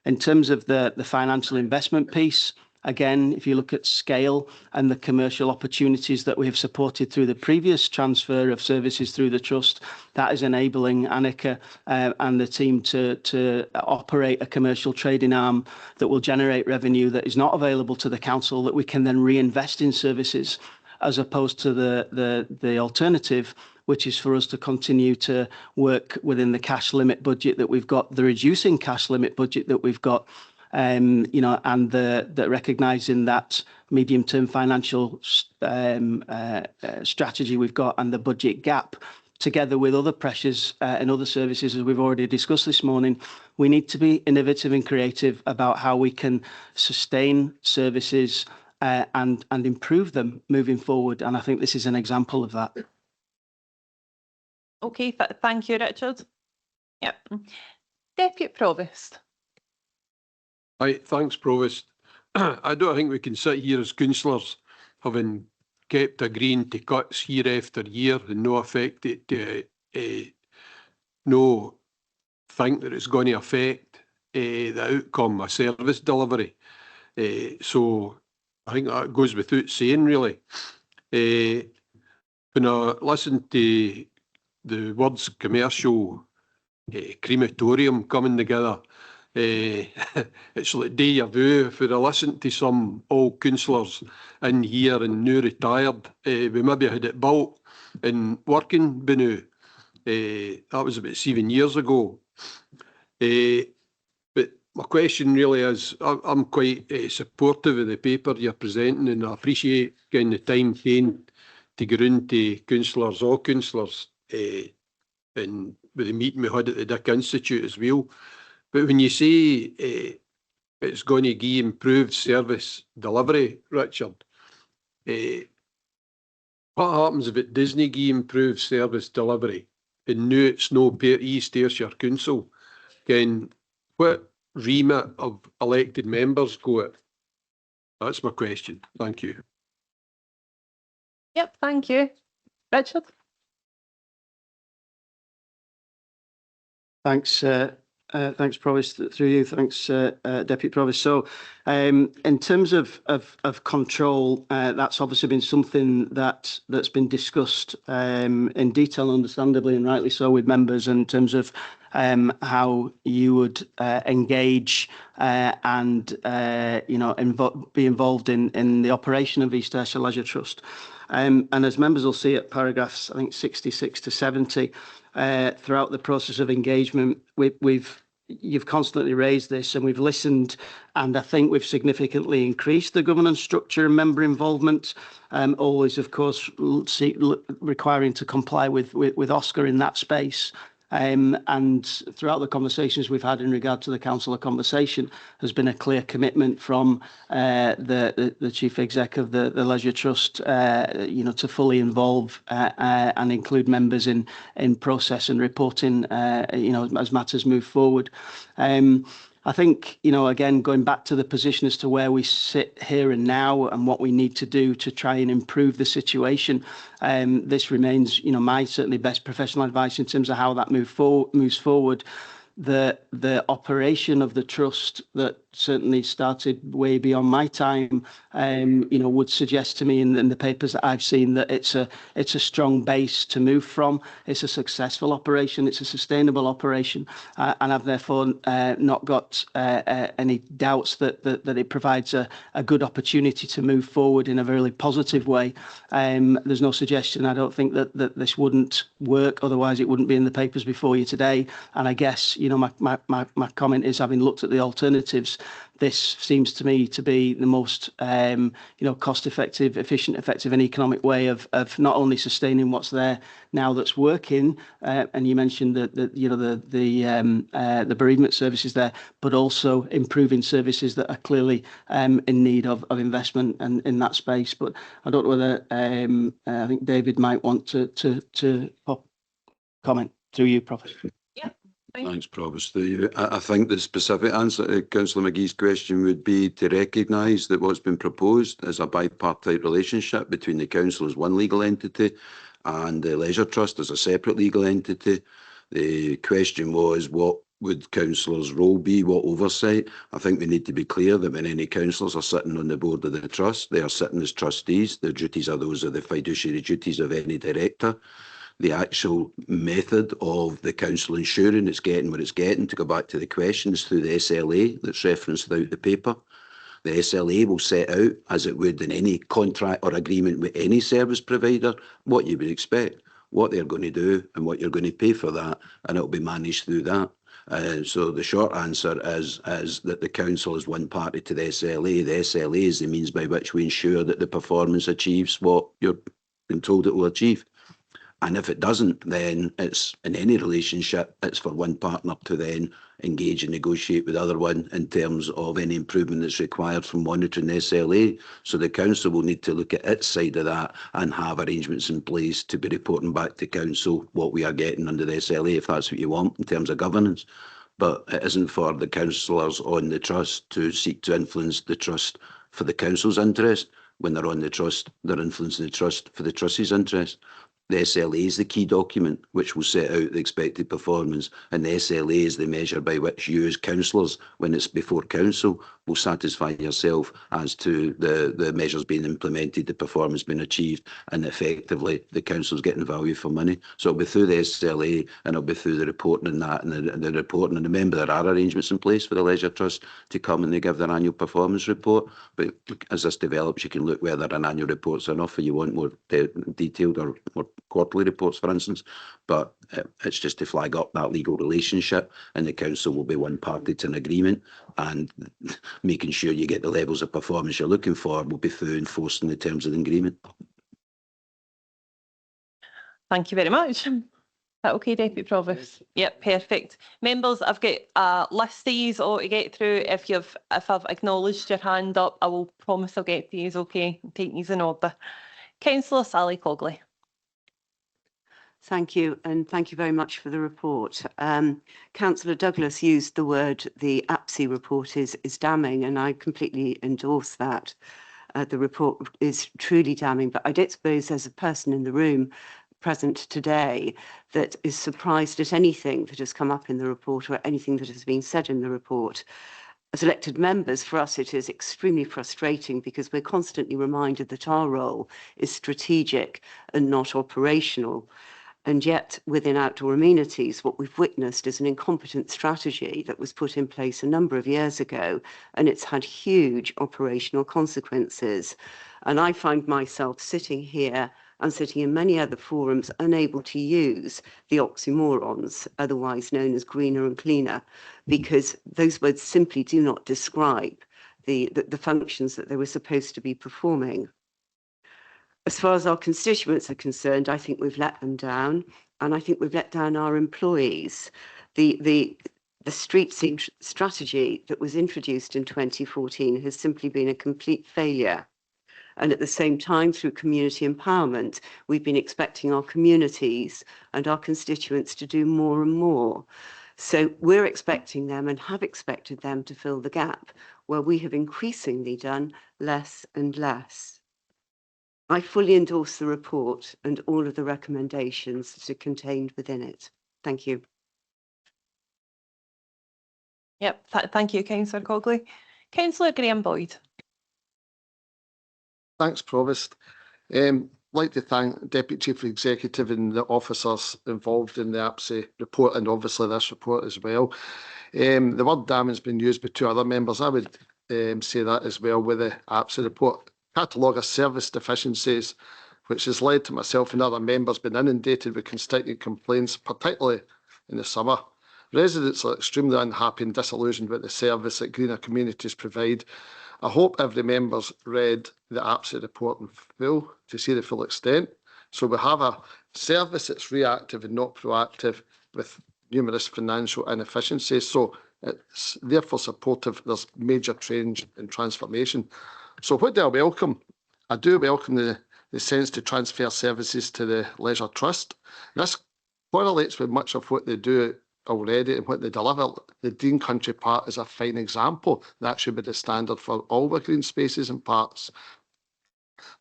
In terms of the financial investment piece, again, if you look at scale and the commercial opportunities that we have supported through the previous transfer of services through the trust, that is enabling Annika and the team to operate a commercial trading arm that will generate revenue that is not available to the council that we can then reinvest in services, as opposed to the alternative, which is for us to continue to work within the cash limit budget that we've got, the reducing cash limit budget that we've got, you know, and the recognising that medium-term financial strategy we've got and the budget gap, together with other pressures and other services, as we've already discussed this morning, we need to be innovative and creative about how we can sustain services and improve them moving forward. And I think this is an example of that. Okay, thank you, Richard. Yep. Deputy Provost. Right, thanks, Provost. I don't think we can sit here as councillors having kept agreeing to cuts year after year and no affect it, no think that it's going to affect the outcome of service delivery. So I think that goes without saying, really. When I listen to the words commercial crematorium coming together, it's like deja vu. If I listen to some old councillors in here and new retired, we maybe had it built and working by now. That was about 7 years ago. But my question really is, I'm quite supportive of the paper you're presenting, and I appreciate getting the time taken to go into councillors, all councillors, and with the meeting we had at the Dick Institute as well. But when you say it's going to give improved service delivery, Richard, what happens if it doesn't give improved service delivery and now it's no East Ayrshire Council? What remit of elected members go it? That's my question. Thank you. Yep, thank you. Richard? Thanks, thanks, Provost. Through you, thanks, Deputy Provost. So, in terms of control, that's obviously been something that's been discussed in detail, understandably and rightly so, with members in terms of how you would engage and be involved in the operation of East Ayrshire Leisure Trust. And as members will see at paragraphs, I think 66 to 70. Throughout the process of engagement, you've constantly raised this, and we've listened, and I think we've significantly increased the governance structure and member involvement. Always, of course, requiring to comply with Oscar in that space. And throughout the conversations we've had in regard to the councillor conversation, there's been a clear commitment from the chief exec of the Leisure Trust, to fully involve and include members in process and reporting, as matters move forward. I think, again, going back to the position as to where we sit here and now and what we need to do to try and improve the situation, this remains, my certainly best professional advice in terms of how that moves forward. The operation of the trust that certainly started way beyond my time, would suggest to me in the papers that I've seen that it's a strong base to move from. It's a successful operation. It's a sustainable operation, and I've therefore not got any doubts that it provides a good opportunity to move forward in a very positive way. There's no suggestion. I don't think that this wouldn't work. Otherwise, it wouldn't be in the papers before you today. And I guess my comment is, having looked at the alternatives, this seems to me to be the most cost-effective, efficient, effective, and economic way of not only sustaining what's there now that's working, and you mentioned the bereavement services there, but also improving services that are clearly in need of investment and in that space. But I don't know whether I think David might want to comment through you, Professor. Thanks, Provost. I think the specific answer to Councillor McGee's question would be to recognise that what's been proposed is a bipartite relationship between the council as one legal entity and the Leisure Trust as a separate legal entity. The question was, what would councillors' role be? What oversight? I think we need to be clear that when any councillors are sitting on the board of the trust, they are sitting as trustees. Their duties are those of the fiduciary duties of any director. The actual method of the council ensuring it's getting what it's getting, to go back to the questions, through the SLA that's referenced throughout the paper. The SLA will set out, as it would in any contract or agreement with any service provider, what you would expect, what they're going to do and what you're going to pay for that, and it'll be managed through that. So the short answer is that the council is one party to the SLA. The SLA is the means by which we ensure that the performance achieves what you're been told it will achieve. And if it doesn't, then it's, in any relationship, it's for one partner to then engage and negotiate with the other one in terms of any improvement that's required from monitoring the SLA. So the council will need to look at its side of that and have arrangements in place to be reporting back to council what we are getting under the SLA, if that's what you want in terms of governance. but it isn't for the councillors on the trust to seek to influence the trust for the council's interest. When they're on the trust, they're influencing the trust for the trustees' interest. The SLA is the key document which will set out the expected performance, and the SLA is the measure by which you as councillors, when it's before council, will satisfy yourself as to the measures being implemented, the performance being achieved, and effectively the council's getting value for money. So it'll be through the SLA and it'll be through the reporting and that, and the reporting. And remember, there are arrangements in place for the Leisure Trust to come and they give their annual performance report. But as this develops, you can look whether an annual report's enough or you want more detailed or more quarterly reports, for instance. But it's just to flag up that legal relationship, and the council will be one party to an agreement, and making sure you get the levels of performance you're looking for will be through enforcing the terms of the agreement. Thank you very much. Is that okay, Deputy Provost? Yep, perfect. Members, I've got a list of these all to get through. If I've acknowledged your hand up, I will promise I'll get these, okay? Take these in order. Councillor Sally Cogley. Thank you, and thank you very much for the report. Councillor Douglas used the word the APSI report is damning, and I completely endorse that. The report is truly damning, but I don't suppose there's a person in the room present today that is surprised at anything that has come up in the report or anything that has been said in the report. As elected members, for us it is extremely frustrating because we're constantly reminded that our role is strategic and not operational. And yet, within outdoor amenities, what we've witnessed is an incompetent strategy that was put in place a number of years ago, and it's had huge operational consequences. And I find myself sitting here and sitting in many other forums unable to use the oxymorons, otherwise known as greener and cleaner, because those words simply do not describe the functions that they were supposed to be performing. As far as our constituents are concerned, I think we've let them down, and I think we've let down our employees. The street scene strategy that was introduced in 2014 has simply been a complete failure. And at the same time, through community empowerment, we've been expecting our communities and our constituents to do more and more. So we're expecting them and have expected them to fill the gap where we have increasingly done less and less. I fully endorse the report and all of the recommendations that are contained within it. Thank you. Yep, thank you, Councillor Cogley. Councillor Graham Boyd. Thanks, Provost. Like to thank Deputy Chief Executive and the officers involved in the APSI report, and obviously this report as well. The word damn has been used by two other members. I would say that as well with the APSI report. Catalogue of service deficiencies, which has led to myself and other members being inundated with constituent complaints, particularly in the summer. Residents are extremely unhappy and disillusioned with the service that greener communities provide. I hope every member's read the APSI report in full to see the full extent. So we have a service that's reactive and not proactive with numerous financial inefficiencies. So it's therefore supportive. There's major change and transformation. So what do I welcome? I do welcome the sense to transfer services to the Leisure Trust. This correlates with much of what they do already and what they deliver. The Dean Country Park is a fine example. That should be the standard for all the green spaces and parks.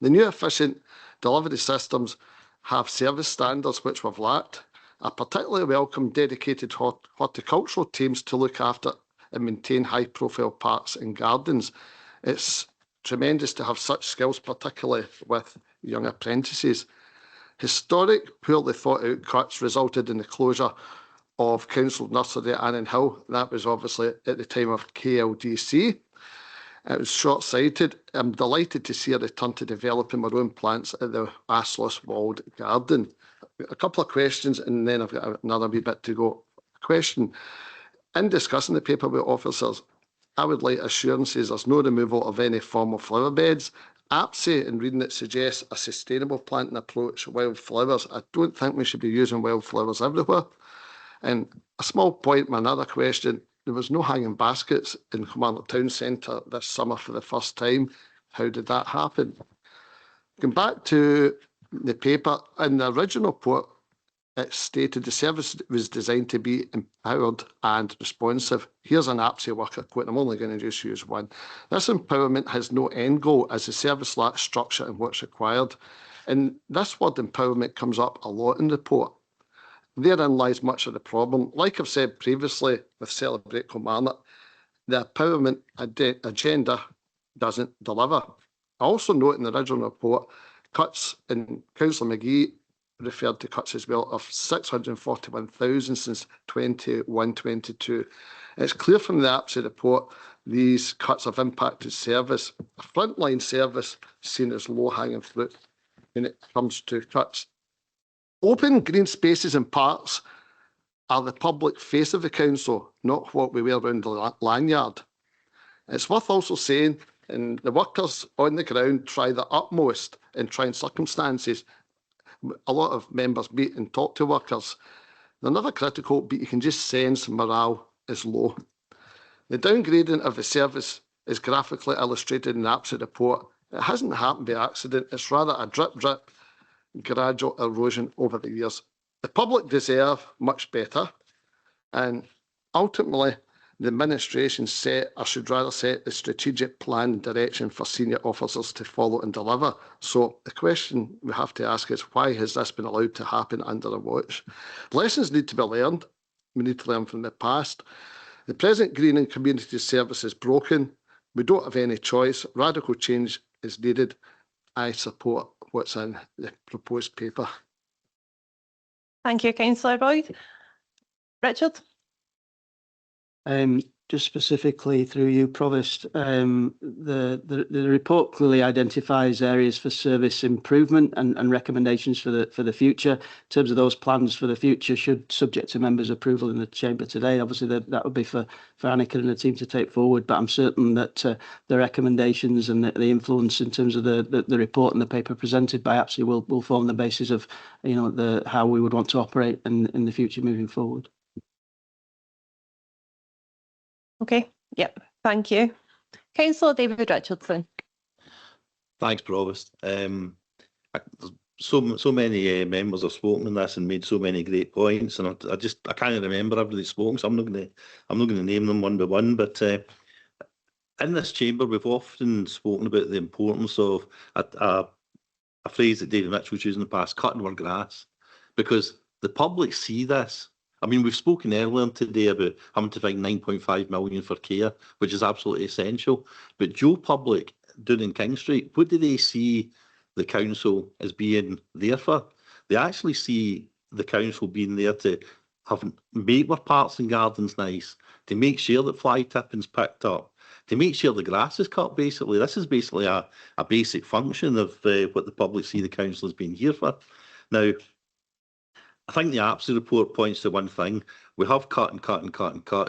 The new efficient delivery systems have service standards which we've lacked. I particularly welcome dedicated horticultural teams to look after and maintain high-profile parks and gardens. It's tremendous to have such skills, particularly with young apprentices. Historic, poorly thought out cuts resulted in the closure of Council Nursery at Annan Hill. That was obviously at the time of KLDC. It was short-sighted. I'm delighted to see a return to developing my own plants at the Aslos Walled Garden. A couple of questions and then I've got another wee bit to go. Question. In discussing the paper with officers, I would like assurances there's no removal of any form of flower beds. APSI, in reading it, suggests a sustainable planting approach, wildflowers. I don't think we should be using wildflowers everywhere. And a small point, my another question, there was no hanging baskets in Kilmarnock Town Centre this summer for the first time. How did that happen? Going back to the paper, in the original report, it stated the service was designed to be empowered and responsive. Here's an APSI worker quote. I'm only going to just use one. This empowerment has no end goal as the service lacks structure and what's required. And this word empowerment comes up a lot in the report. Therein lies much of the problem. Like I've said previously with Celebrate Kilmarnock, the empowerment agenda doesn't deliver. I also note in the original report cuts, and Councillor McGee referred to cuts as well, of 641,000 since 21-22. It's clear from the APSI report these cuts have impacted service. A frontline service seen as low-hanging fruit when it comes to cuts. Open green spaces and parks are the public face of the council, not what we wear around the lanyard. It's worth also saying, and the workers on the ground try their utmost in trying circumstances. A lot of members meet and talk to workers. They're never critical, but you can just sense morale is low. The downgrading of the service is graphically illustrated in the APSI report. It hasn't happened by accident. It's rather a drip, gradual erosion over the years. The public deserve much better, and ultimately the administration set, or should rather set, the strategic plan and direction for senior officers to follow and deliver. So the question we have to ask is, why has this been allowed to happen under a watch? Lessons need to be learned. We need to learn from the past. The present green and community service is broken. We don't have any choice. Radical change is needed. I support what's in the proposed paper. Thank you, Councillor Boyd. Richard? Just specifically through you, Provost, the report clearly identifies areas for service improvement and recommendations for the future. In terms of those plans for the future, should subject to members' approval in the chamber today, obviously that would be for Annika and the team to take forward. But I'm certain that the recommendations and the influence in terms of the report and the paper presented by APSI will form the basis of how we would want to operate in the future moving forward. Okay, yep, thank you. Councillor David Richardson. Thanks, Provost. So many members have spoken on this and made so many great points, and I can't remember everybody's spoken, so I'm not going to name them one by one. But in this chamber, we've often spoken about the importance of a phrase that David Mitchell's used in the past: cutting our grass, because the public see this. I mean, we've spoken earlier today about having to find 9.5 million for care, which is absolutely essential. But Joe Public down in King Street, what do they see the council as being there for? They actually see the council being there to make our parks and gardens nice, to make sure that fly tipping's picked up, to make sure the grass is cut, basically. This is basically a basic function of what the public see the council as being here for. Now, I think the APSI report points to one thing. We have cut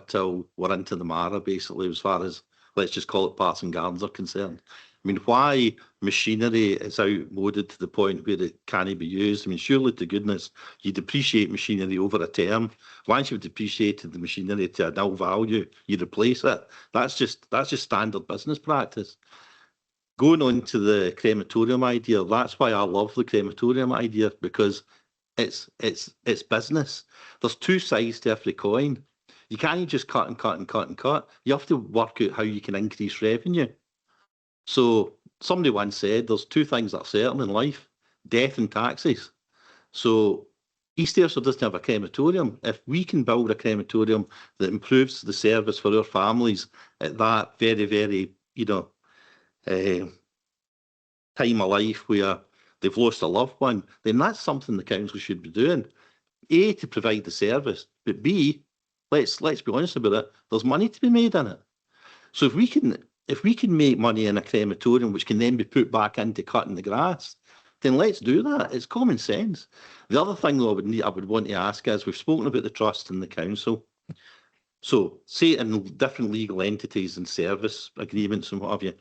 till we're into the Mara, basically, as far as, let's just call it, parks and gardens are concerned. I mean, why machinery is outmoded to the point where it can't be used? I mean, surely to goodness, you depreciate machinery over a term. Once you've depreciated the machinery to a nil value, you replace it. That's just standard business practice. Going on to the crematorium idea, that's why I love the crematorium idea, because it's business. There's two sides to every coin. You can't just cut. You have to work out how you can increase revenue. So somebody once said there's two things that are certain in life: death and taxes. So East Ayrshire doesn't have a crematorium. If we can build a crematorium that improves the service for our families at that very, very, time of life where they've lost a loved one, then that's something the council should be doing. A, to provide the service, but B, let's be honest about it, there's money to be made in it. So if we can make money in a crematorium, which can then be put back into cutting the grass, then let's do that. It's common sense. The other thing though I would want to ask is, we've spoken about the trust and the council. So say in different legal entities and service agreements and what have you,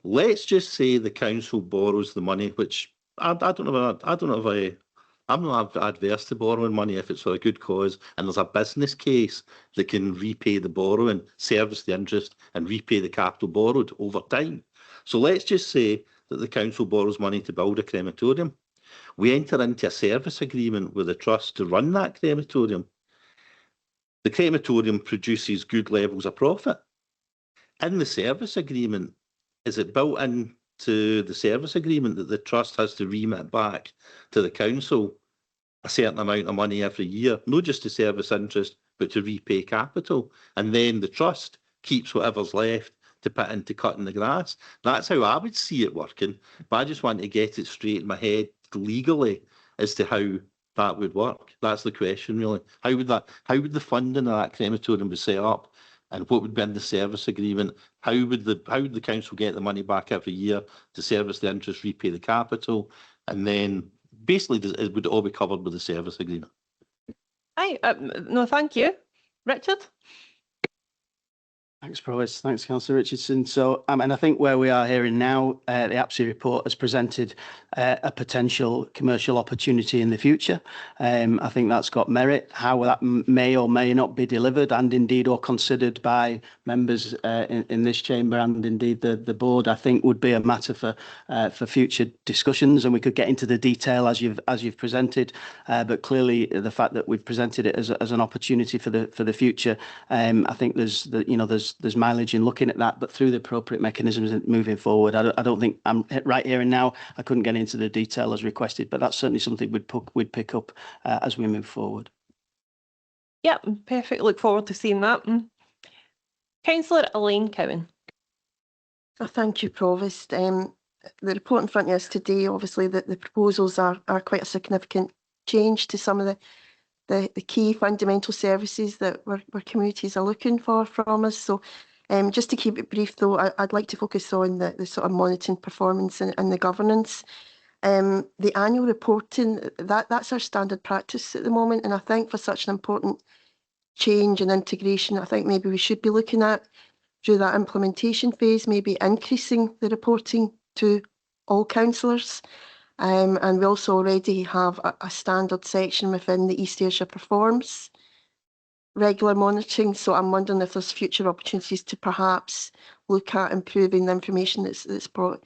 let's just say the council borrows the money, which I'm not adverse to borrowing money if it's for a good cause, and there's a business case that can repay the borrowing, service the interest, and repay the capital borrowed over time. So let's just say that the council borrows money to build a crematorium. we enter into a service agreement with the trust to run that crematorium. The crematorium produces good levels of profit. In the service agreement, is it built into the service agreement that the trust has to remit back to the council a certain amount of money every year, not just to service interest, but to repay capital? And then the trust keeps whatever's left to put into cutting the grass. That's how I would see it working. But I just want to get it straight in my head legally as to how that would work. That's the question, really. How would the funding of that crematorium be set up, and what would be in the service agreement? How would the council get the money back every year to service the interest, repay the capital, and then basically would it all be covered with the service agreement? Aye, no, thank you. Richard? Thanks, Provost. Thanks, Councillor Richardson. So, and I think where we are here and now, the APSI report has presented a potential commercial opportunity in the future. I think that's got merit. How that may or may not be delivered, and indeed or considered by members in this chamber and indeed the board, I think would be a matter for future discussions, and we could get into the detail as you've presented. But clearly, the fact that we've presented it as an opportunity for the future, I think there's mileage in looking at that, but through the appropriate mechanisms and moving forward. I don't think I'm right here and now. I couldn't get into the detail as requested, but that's certainly something we'd pick up as we move forward. Yep, perfect. Look forward to seeing that. Councillor Elaine Cowan. Thank you, Provost. The report in front of us today, obviously, the proposals are quite a significant change to some of the key fundamental services that our communities are looking for from us. So just to keep it brief, though, I'd like to focus on the sort of monitoring performance and the governance. The annual reporting, that's our standard practice at the moment. And I think for such an important change and integration, I think maybe we should be looking at, through that implementation phase, maybe increasing the reporting to all councillors. And we also already have a standard section within the East Ayrshire Performs regular monitoring. So I'm wondering if there's future opportunities to perhaps look at improving the information that's brought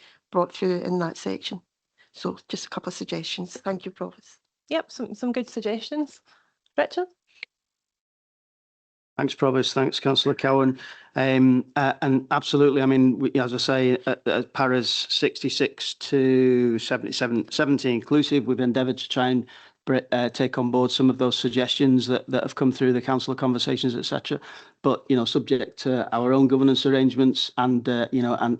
through in that section. So just a couple of suggestions. Thank you, Provost. Yep, some good suggestions. Richard? Thanks, Provost. Thanks, Councillor Cowan. And absolutely, I mean, as I say, at paras 66 to 70 inclusive, we've endeavoured to try and take on board some of those suggestions that have come through the council conversations, etc. But subject to our own governance arrangements and and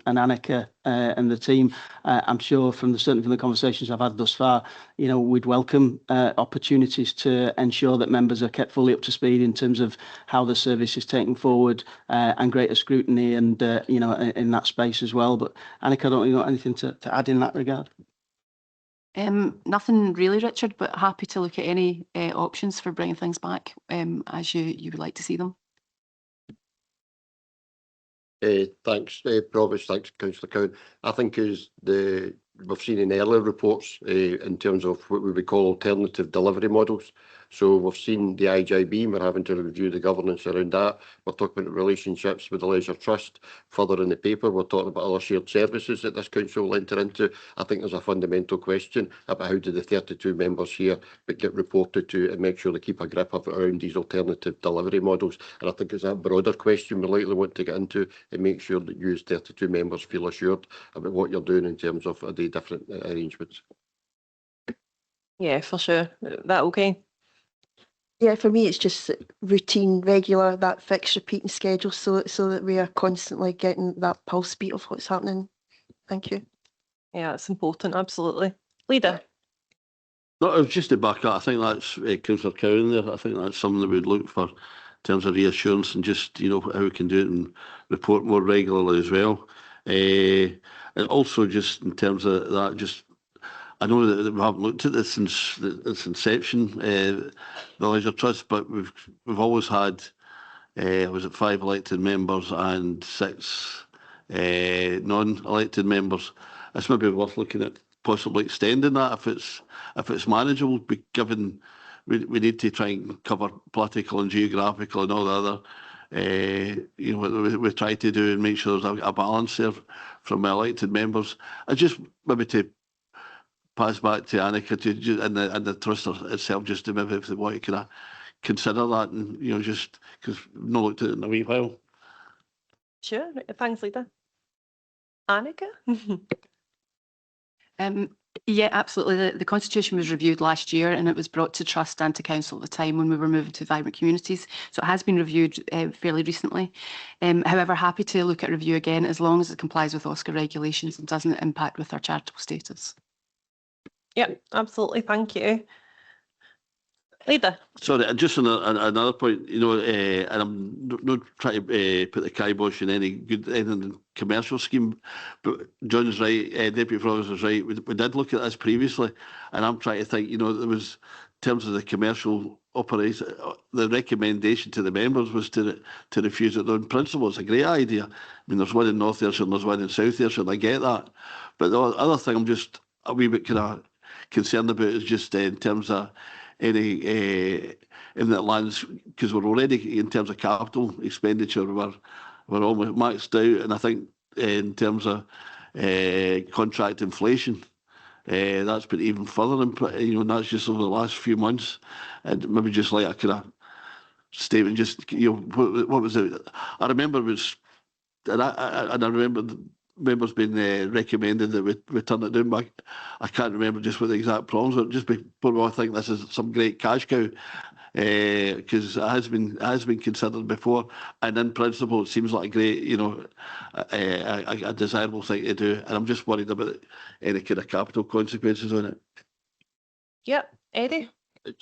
Annika and the team, I'm sure certainly from the conversations I've had thus far, we'd welcome opportunities to ensure that members are kept fully up to speed in terms of how the service is taken forward and greater scrutiny and in that space as well. But Annika, I don't know if you've got anything to add in that regard. Nothing really, Richard, but happy to look at any options for bringing things back as you would like to see them. Thanks, Provost. Thanks, Councillor Cowan. I think we've seen in earlier reports in terms of what we would call alternative delivery models. So we've seen the IJB, and we're having to review the governance around that. We're talking about relationships with the Leisure Trust. Further in the paper, we're talking about other shared services that this council will enter into. I think there's a fundamental question about how do the 32 members here get reported to and make sure they keep a grip around these alternative delivery models. And I think it's a broader question we likely want to get into and make sure that you as 32 members feel assured about what you're doing in terms of the different arrangements. Yeah, for sure. That okay? Yeah, for me, it's just routine, regular, that fixed, repeat and schedule so that we are constantly getting that pulse beat of what's happening. Thank you. Yeah, it's important, absolutely. Leader? No, just to back up, I think that's Councillor Cowan there. I think that's something that we'd look for in terms of reassurance and just, how we can do it and report more regularly as well. And also just in terms of that, I know that we haven't looked at this since its inception, the Leisure Trust, but we've always had, was it 5 elected members and 6 non-elected members. It's maybe worth looking at possibly extending that if it's manageable, given we need to try and cover political and geographical and all the other, what we try to do and make sure there's a balance there from elected members. I just maybe to pass back to Annika and the trust itself, just to maybe if they want to kind of consider that, and just because we've not looked at it in a wee while. Sure, thanks, Lita. Annika? Yeah, absolutely. The Constitution was reviewed last year and it was brought to Trust and to Council at the time when we were moving to vibrant communities. So it has been reviewed fairly recently. However, happy to look at review again as long as it complies with OSCR regulations and doesn't impact with our charitable status. Yeah, absolutely. Thank you. Lida. Sorry, and just on another point, and I'm not trying to put the kibosh in any commercial scheme, but John's right, Deputy Provost is right. We did look at this previously, and I'm trying to think, there was, in terms of the commercial operation, the recommendation to the members was to refuse it on principle. It's a great idea. I mean, there's one in North Ayrshire and there's one in South Ayrshire, and I get that. But the other thing I'm just a wee bit kind of concerned about is just in terms of any in that lands, because we're already in terms of capital expenditure we're almost maxed out, and I think in terms of contract inflation that's been even further, and that's just over the last few months, and maybe just like a kind of statement, just what was it? I remember it was, and I remember the members being recommended that we turn it down, but I can't remember just what the exact problems were. Just before I think this is some great cash cow, because it has been considered before, and in principle it seems like a great, a desirable thing to do, and I'm just worried about any kind of capital consequences on it. Yep, Eddie.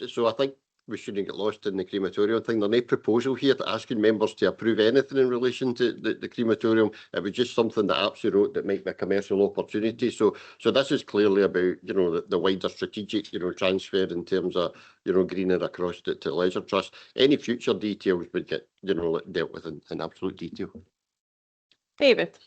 So I think we shouldn't get lost in the crematorium thing. There's no proposal here to asking members to approve anything in relation to the crematorium. It was just something that APSI wrote that might be a commercial opportunity. So this is clearly about, the wider strategic, transfer in terms of, greener across to Leisure Trust. Any future details would get, dealt with in absolute detail. David.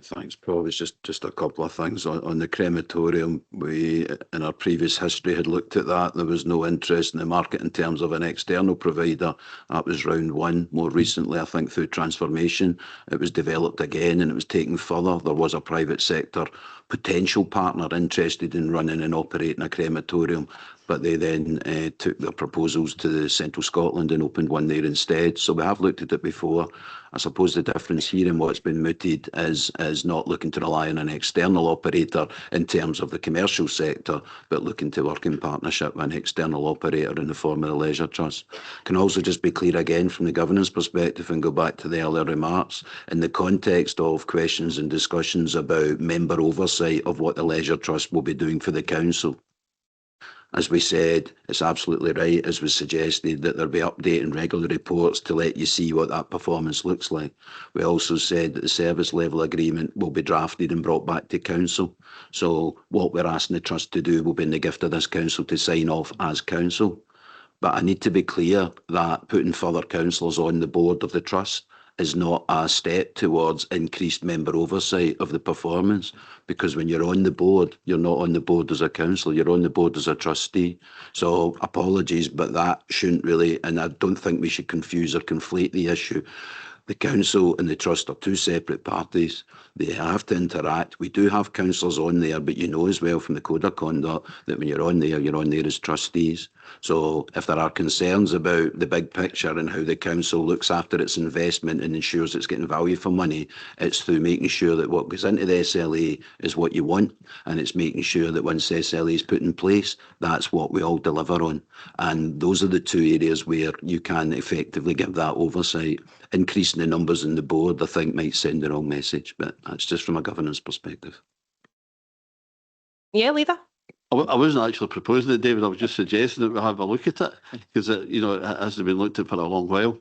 Thanks, Paul. It's just a couple of things on the crematorium. We, in our previous history, had looked at that. There was no interest in the market in terms of an external provider. That was round one. More recently, I think through transformation, it was developed again and it was taken further. There was a private sector potential partner interested in running and operating a crematorium, but they then took their proposals to the Central Scotland and opened one there instead. So we have looked at it before. I suppose the difference here in what's been mooted is not looking to rely on an external operator in terms of the commercial sector, but looking to work in partnership with an external operator in the form of the Leisure Trust. Can also just be clear again from the governance perspective and go back to the earlier remarks in the context of questions and discussions about member oversight of what the Leisure Trust will be doing for the council. As we said, it's absolutely right, as was suggested, that there'll be updating regular reports to let you see what that performance looks like. We also said that the service level agreement will be drafted and brought back to council. So what we're asking the trust to do will be in the gift of this council to sign off as council. But I need to be clear that putting further councillors on the board of the trust is not a step towards increased member oversight of the performance, because when you're on the board, you're not on the board as a councillor, you're on the board as a trustee. So apologies, but that shouldn't really, and I don't think we should confuse or conflate the issue. The council and the trust are two separate parties. They have to interact. We do have councillors on there, but you know as well from the Code of Conduct that when you're on there as trustees. So if there are concerns about the big picture and how the council looks after its investment and ensures it's getting value for money, it's through making sure that what goes into the SLA is what you want, and it's making sure that once the SLA is put in place, that's what we all deliver on. And those are the two areas where you can effectively give that oversight. Increasing the numbers in the board, I think, might send the wrong message, but that's just from a governance perspective. Yeah, Lida. I wasn't actually proposing it, David. I was just suggesting that we have a look at it, because it hasn't been looked at for a long while.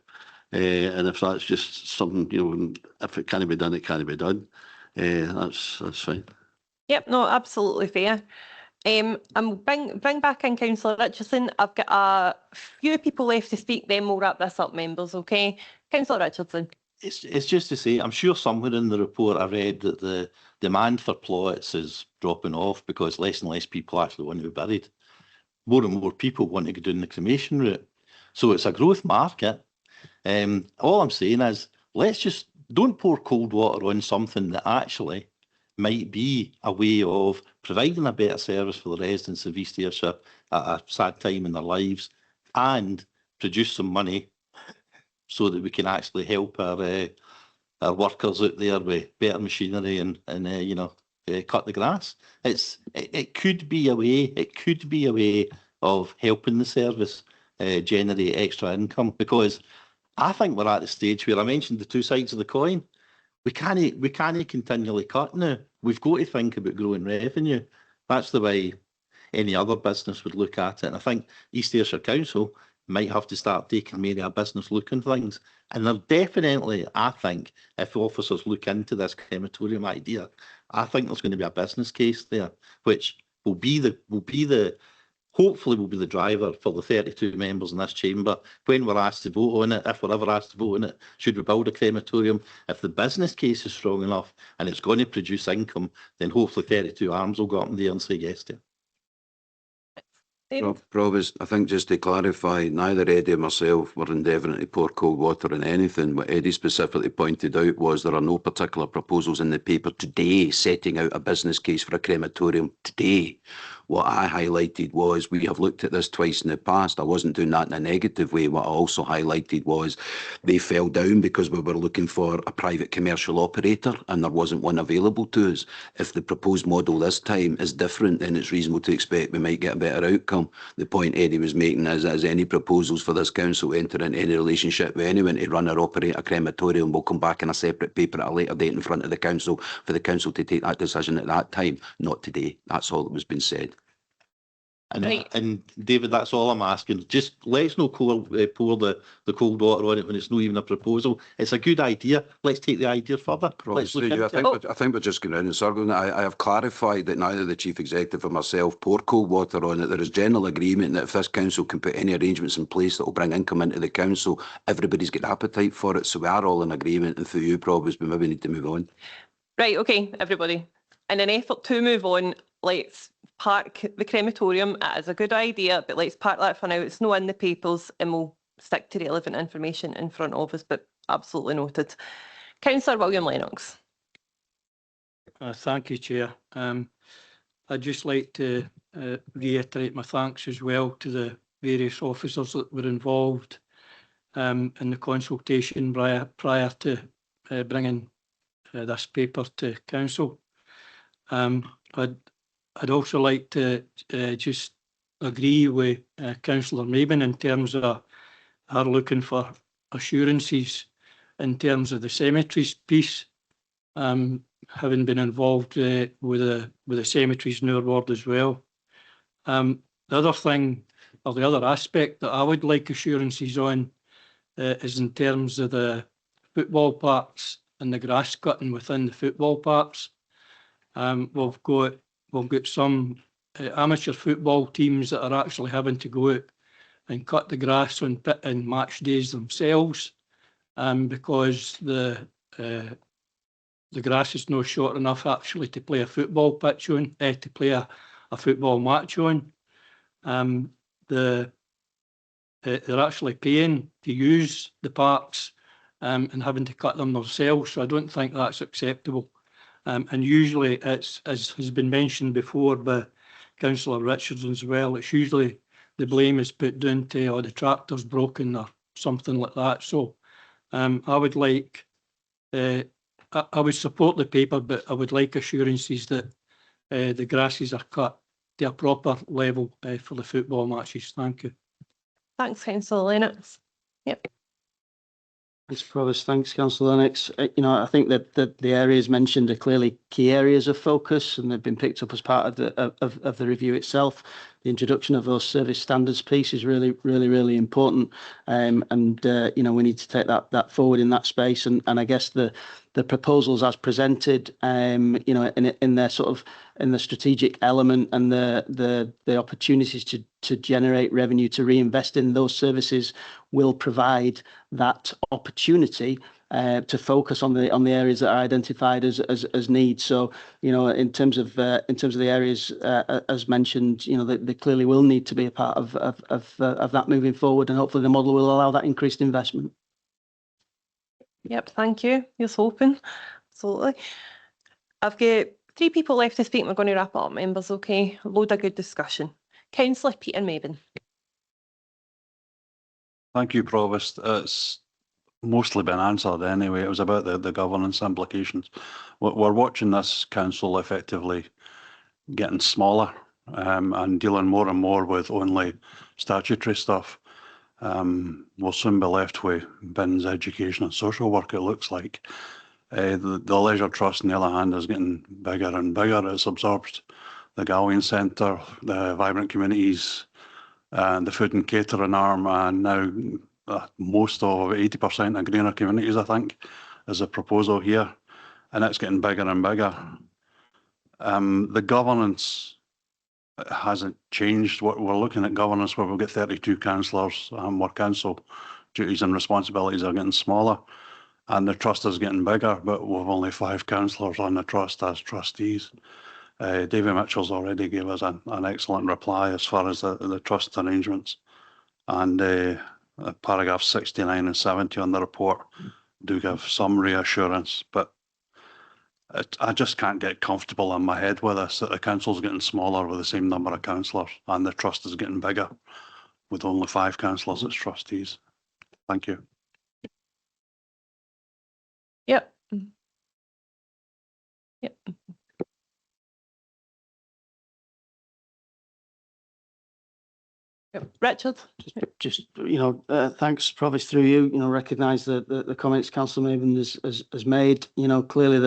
And if that's just something, if it can't be done, it can't be done. That's fine. Yep, no, absolutely fair. Bring back in Councillor Richardson. I've got a few people left to speak, then we'll wrap this up, members, okay? Councillor Richardson. It's just to say, I'm sure somewhere in the report I read that the demand for plots is dropping off because less and less people actually want to be buried. More and more people want to go down the cremation route. So it's a growth market. All I'm saying is, let's just don't pour cold water on something that actually might be a way of providing a better service for the residents of East Ayrshire at a sad time in their lives, and produce some money so that we can actually help our workers out there with better machinery and cut the grass. It could be a way. It could be a way of helping the service generate extra income, because I think we're at the stage where I mentioned the two sides of the coin. We can't continually cut now. We've got to think about growing revenue. That's the way any other business would look at it. And I think East Ayrshire Council might have to start taking maybe a business look on things. And there definitely, I think, if officers look into this crematorium idea, I think there's going to be a business case there, which hopefully will be the driver for the 32 members in this chamber when we're asked to vote on it, if we're ever asked to vote on it. Should we build a crematorium? If the business case is strong enough and it's going to produce income, then hopefully 32 arms will go up in there and say yes to it. Provost, I think just to clarify, neither Eddie or myself were endeavouring to pour cold water on anything. What Eddie specifically pointed out was there are no particular proposals in the paper today setting out a business case for a crematorium today. What I highlighted was we have looked at this twice in the past. I wasn't doing that in a negative way. What I also highlighted was they fell down because we were looking for a private commercial operator and there wasn't one available to us. If the proposed model this time is different, then it's reasonable to expect we might get a better outcome. The point Eddie was making is, as any proposals for this council enter into any relationship with anyone to run or operate a crematorium, will come back in a separate paper at a later date in front of the council for the council to take that decision at that time, not today. That's all that was being said. And David, that's all I'm asking. Just let's not pour the cold water on it when it's not even a proposal. It's a good idea. Let's take the idea further. Let's look into it. I think we're just going around in circles. I have clarified that neither the Chief Executive or myself pour cold water on it. There is general agreement that if this council can put any arrangements in place that will bring income into the council, everybody's got appetite for it. So we are all in agreement. And for you, Provost, we maybe need to move on. Right, okay, everybody. In an effort to move on, let's park the crematorium as a good idea, but let's park that for now. It's not in the papers and we'll stick to relevant information in front of us, but absolutely noted. Councillor William Lennox. Thank you, Chair. I'd just like to reiterate my thanks as well to the various officers that were involved in the consultation prior to bringing this paper to Council. I'd also like to just agree with Councillor Maben in terms of her looking for assurances in terms of the cemeteries piece, having been involved with the cemeteries in our ward as well. The other thing, or the other aspect that I would like assurances on is in terms of the football parks and the grass cutting within the football parks. We've got some amateur football teams that are actually having to go out and cut the grass on match days themselves, because the grass is not short enough actually to play a football pitch on, to play a football match on. They're actually paying to use the parks and having to cut them themselves, so I don't think that's acceptable. And usually it's, as has been mentioned before by Councillor Richardson as well, it's usually the blame is put down to the tractor's broken or something like that. So I would like, I would support the paper, but I would like assurances that the grasses are cut to a proper level for the football matches. Thank you. Thanks, Councillor Lennox. Yep. Thanks, Provost. Thanks, Councillor Lennox. I think that the areas mentioned are clearly key areas of focus, and they've been picked up as part of the review itself. The introduction of those service standards piece is really important, and we need to take that forward in that space. And I guess the proposals as presented, in their sort of in the strategic element and the opportunities to generate revenue to reinvest in those services will provide that opportunity to focus on the areas that are identified as needs. So in terms of the areas as mentioned, they clearly will need to be a part of that moving forward, and hopefully the model will allow that increased investment. Yep, thank you. Here's hoping. Absolutely. I've got 3 people left to speak. We're going to wrap it up, members, okay? Load of good discussion. Councillor Peter Mabin. Thank you, Provost. It's mostly been answered anyway. It was about the governance implications. We're watching this council effectively getting smaller and dealing more and more with only statutory stuff. We'll soon be left with bins, education and social work, it looks like. The Leisure Trust, on the other hand, is getting bigger and bigger. It's absorbed the Galleon Centre, the Vibrant Communities, and the Food and Catering arm, and now most of 80% of greener communities, I think, is a proposal here, and it's getting bigger and bigger. The governance hasn't changed. We're looking at governance where we've got 32 councillors, and our council duties and responsibilities are getting smaller, and the trust is getting bigger, but we've only 5 councillors on the trust as trustees. David Mitchell's already gave us an excellent reply as far as the trust arrangements, and paragraphs 69 and 70 on the report do give some reassurance, but I just can't get comfortable in my head with this, that the council's getting smaller with the same number of councillors and the trust is getting bigger with only 5 councillors as trustees. Thank you. Yep. Yep. Yep. Richard. Just thanks, Provost, through you. Recognise the comments Councillor Mabin has made. Clearly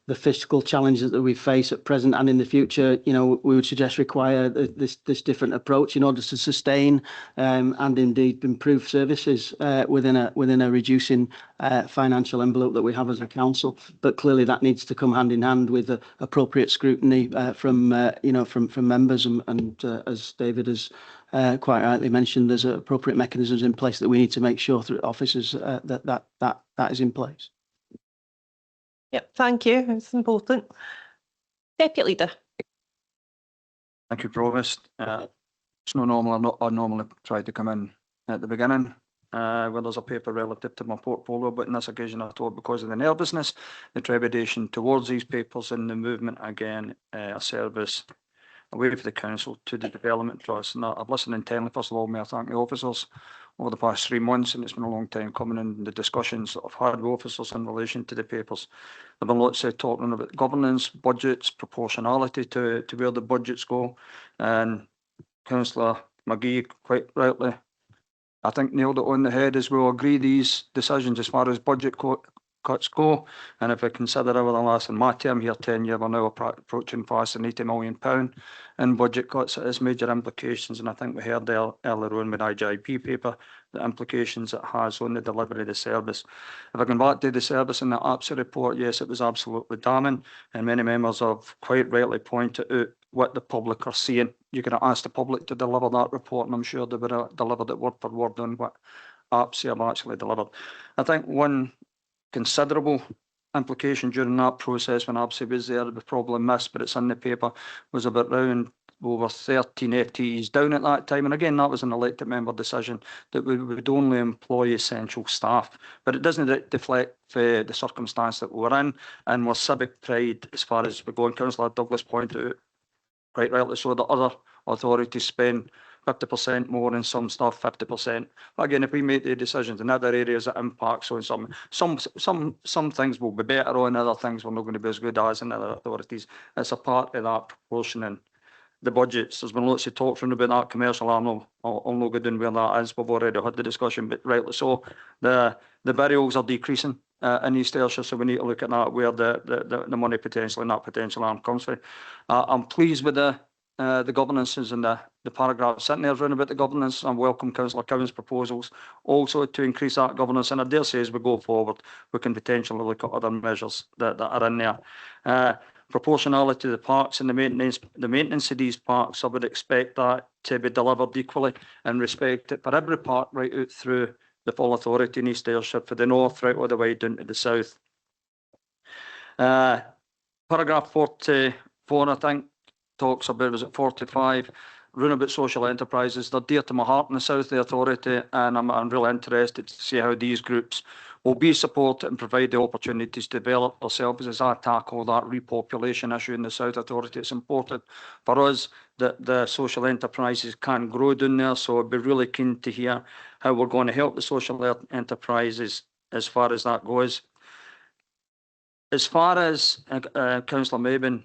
the fiscal challenges that we face at present and in the future, we would suggest require this different approach in order to sustain and indeed improve services within a reducing financial envelope that we have as a council. But clearly that needs to come hand in hand with appropriate scrutiny from members, and as David has quite rightly mentioned, there's appropriate mechanisms in place that we need to make sure through officers that is in place. Yep, thank you. It's important. Deputy Leader. Thank you, Provost. It's not normal. I normally try to come in at the beginning where there's a paper relative to my portfolio, but in this occasion I thought because of the nervousness, the trepidation towards these papers and the movement again, a service away from the council to the development trust. And I've listened intently. First of all, may I thank the officers over the past 3 months, and it's been a long time coming in the discussions that I've had with officers in relation to the papers. There've been lots of talking about governance, budgets, proportionality to where the budgets go, and Councillor McGee quite rightly, I think, nailed it on the head as well. Agree these decisions as far as budget cuts go, and if I consider over the last, in my term here, 10 years, we're now approaching fast an £80 million in budget cuts. It has major implications, and I think we heard earlier on with IGIP paper the implications it has on the delivery of the service. If I come back to the service in the APSA report, yes, it was absolutely damning, and many members have quite rightly pointed out what the public are seeing. You can ask the public to deliver that report, and I'm sure they would have delivered it word for word on what APSA have actually delivered. I think one considerable implication during that process when APSA was there, the problem missed, but it's in the paper, was about round over 13 FTEs down at that time. And again, that was an elected member decision that we would only employ essential staff. But it doesn't deflect the circumstance that we're in, and with civic pride as far as we're going. Councillor Douglas pointed out, quite rightly so, that other authorities spend 50% more in some stuff, 50%. But again, if we make the decisions in other areas that impacts on some things will be better on, other things we're not going to be as good as in other authorities. It's a part of that proportion in the budgets. There's been lots of talk from about that commercial. I'm not good in where that is. We've already had the discussion, but rightly so. The burials are decreasing in East Ayrshire, so we need to look at that, where the money potentially and that potential arm comes from. I'm pleased with the governances and the paragraph sitting there around about the governance, and welcome Councillor Cowan's proposals also to increase that governance. And I dare say as we go forward, we can potentially look at other measures that are in there. Proportionality to the parks and the maintenance of these parks, I would expect that to be delivered equally and respect it for every park right out through the full authority in East Ayrshire, for the north right all the way down to the south. Paragraph 44, I think, talks about, was it 45, round about social enterprises. They're dear to my heart in the south, the authority, and I'm really interested to see how these groups will be supported and provide the opportunities to develop ourselves as I tackle that repopulation issue in the South Authority. It's important for us that the social enterprises can grow down there, so I'd be really keen to hear how we're going to help the social enterprises as far as that goes. As far as Councillor Mabin,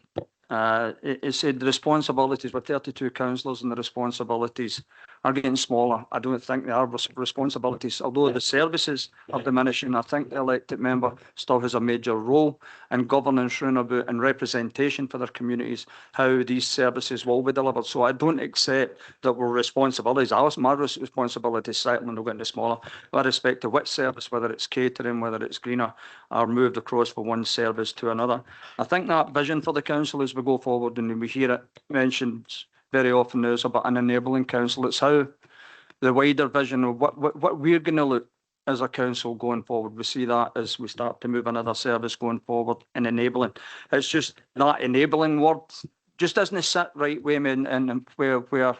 it said the responsibilities were 32 councillors and the responsibilities are getting smaller. I don't think they are responsibilities, although the services are diminishing. I think the elected member still has a major role in governance round about and representation for their communities, how these services will be delivered. So I don't accept that we're responsibilities. My responsibilities certainly are getting smaller. With respect to which service, whether it's catering, whether it's greener, are moved across from one service to another. I think that vision for the council as we go forward, and we hear it mentioned very often, is about an enabling council. It's how the wider vision of what we're going to look as a council going forward. We see that as we start to move another service going forward and enabling. It's just that enabling word just doesn't sit right with me and where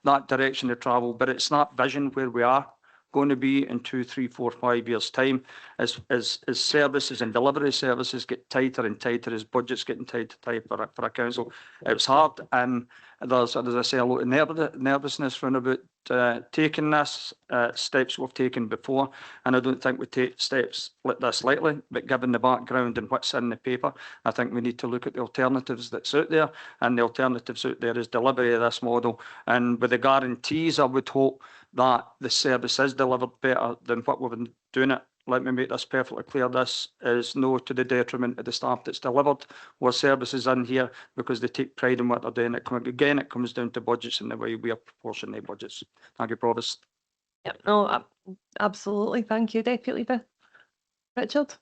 that direction to travel, but it's that vision where we are going to be in 2, 3, 4, 5 years' time as services and delivery services get tighter and tighter, as budgets getting tighter for a council. It's hard, and there's, as I say, a lot of nervousness around about taking this steps we've taken before, and I don't think we take steps like this lightly, but given the background and what's in the paper, I think we need to look at the alternatives that's out there, and the alternatives out there is delivery of this model, and with the guarantees, I would hope that the service is delivered better than what we've been doing it. Let me make this perfectly clear. This is no to the detriment of the staff that's delivered our services in here, because they take pride in what they're doing. Again, it comes down to budgets and the way we apportion the budgets. Thank you, Provost. Yep, no, absolutely. Thank you, Deputy Leader. Richard?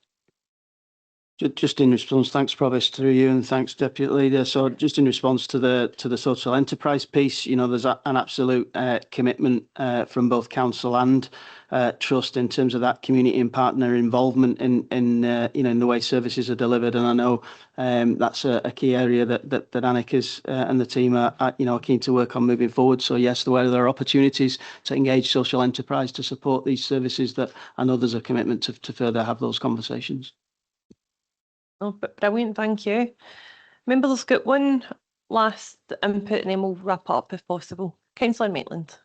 Just in response, thanks Provost through you, and thanks Deputy Leader. So just in response to the social enterprise piece, you know, there's an absolute commitment from both council and trust in terms of that community and partner involvement in you know, in the way services are delivered. And I know that's a key area that Annika and the team are you know, keen to work on moving forward. So yes, where there are opportunities to engage social enterprise to support these services, that I know there's a commitment to further have those conversations. Oh, brilliant, thank you. Members, got one last input and then we'll wrap up if possible. Councillor Maitland.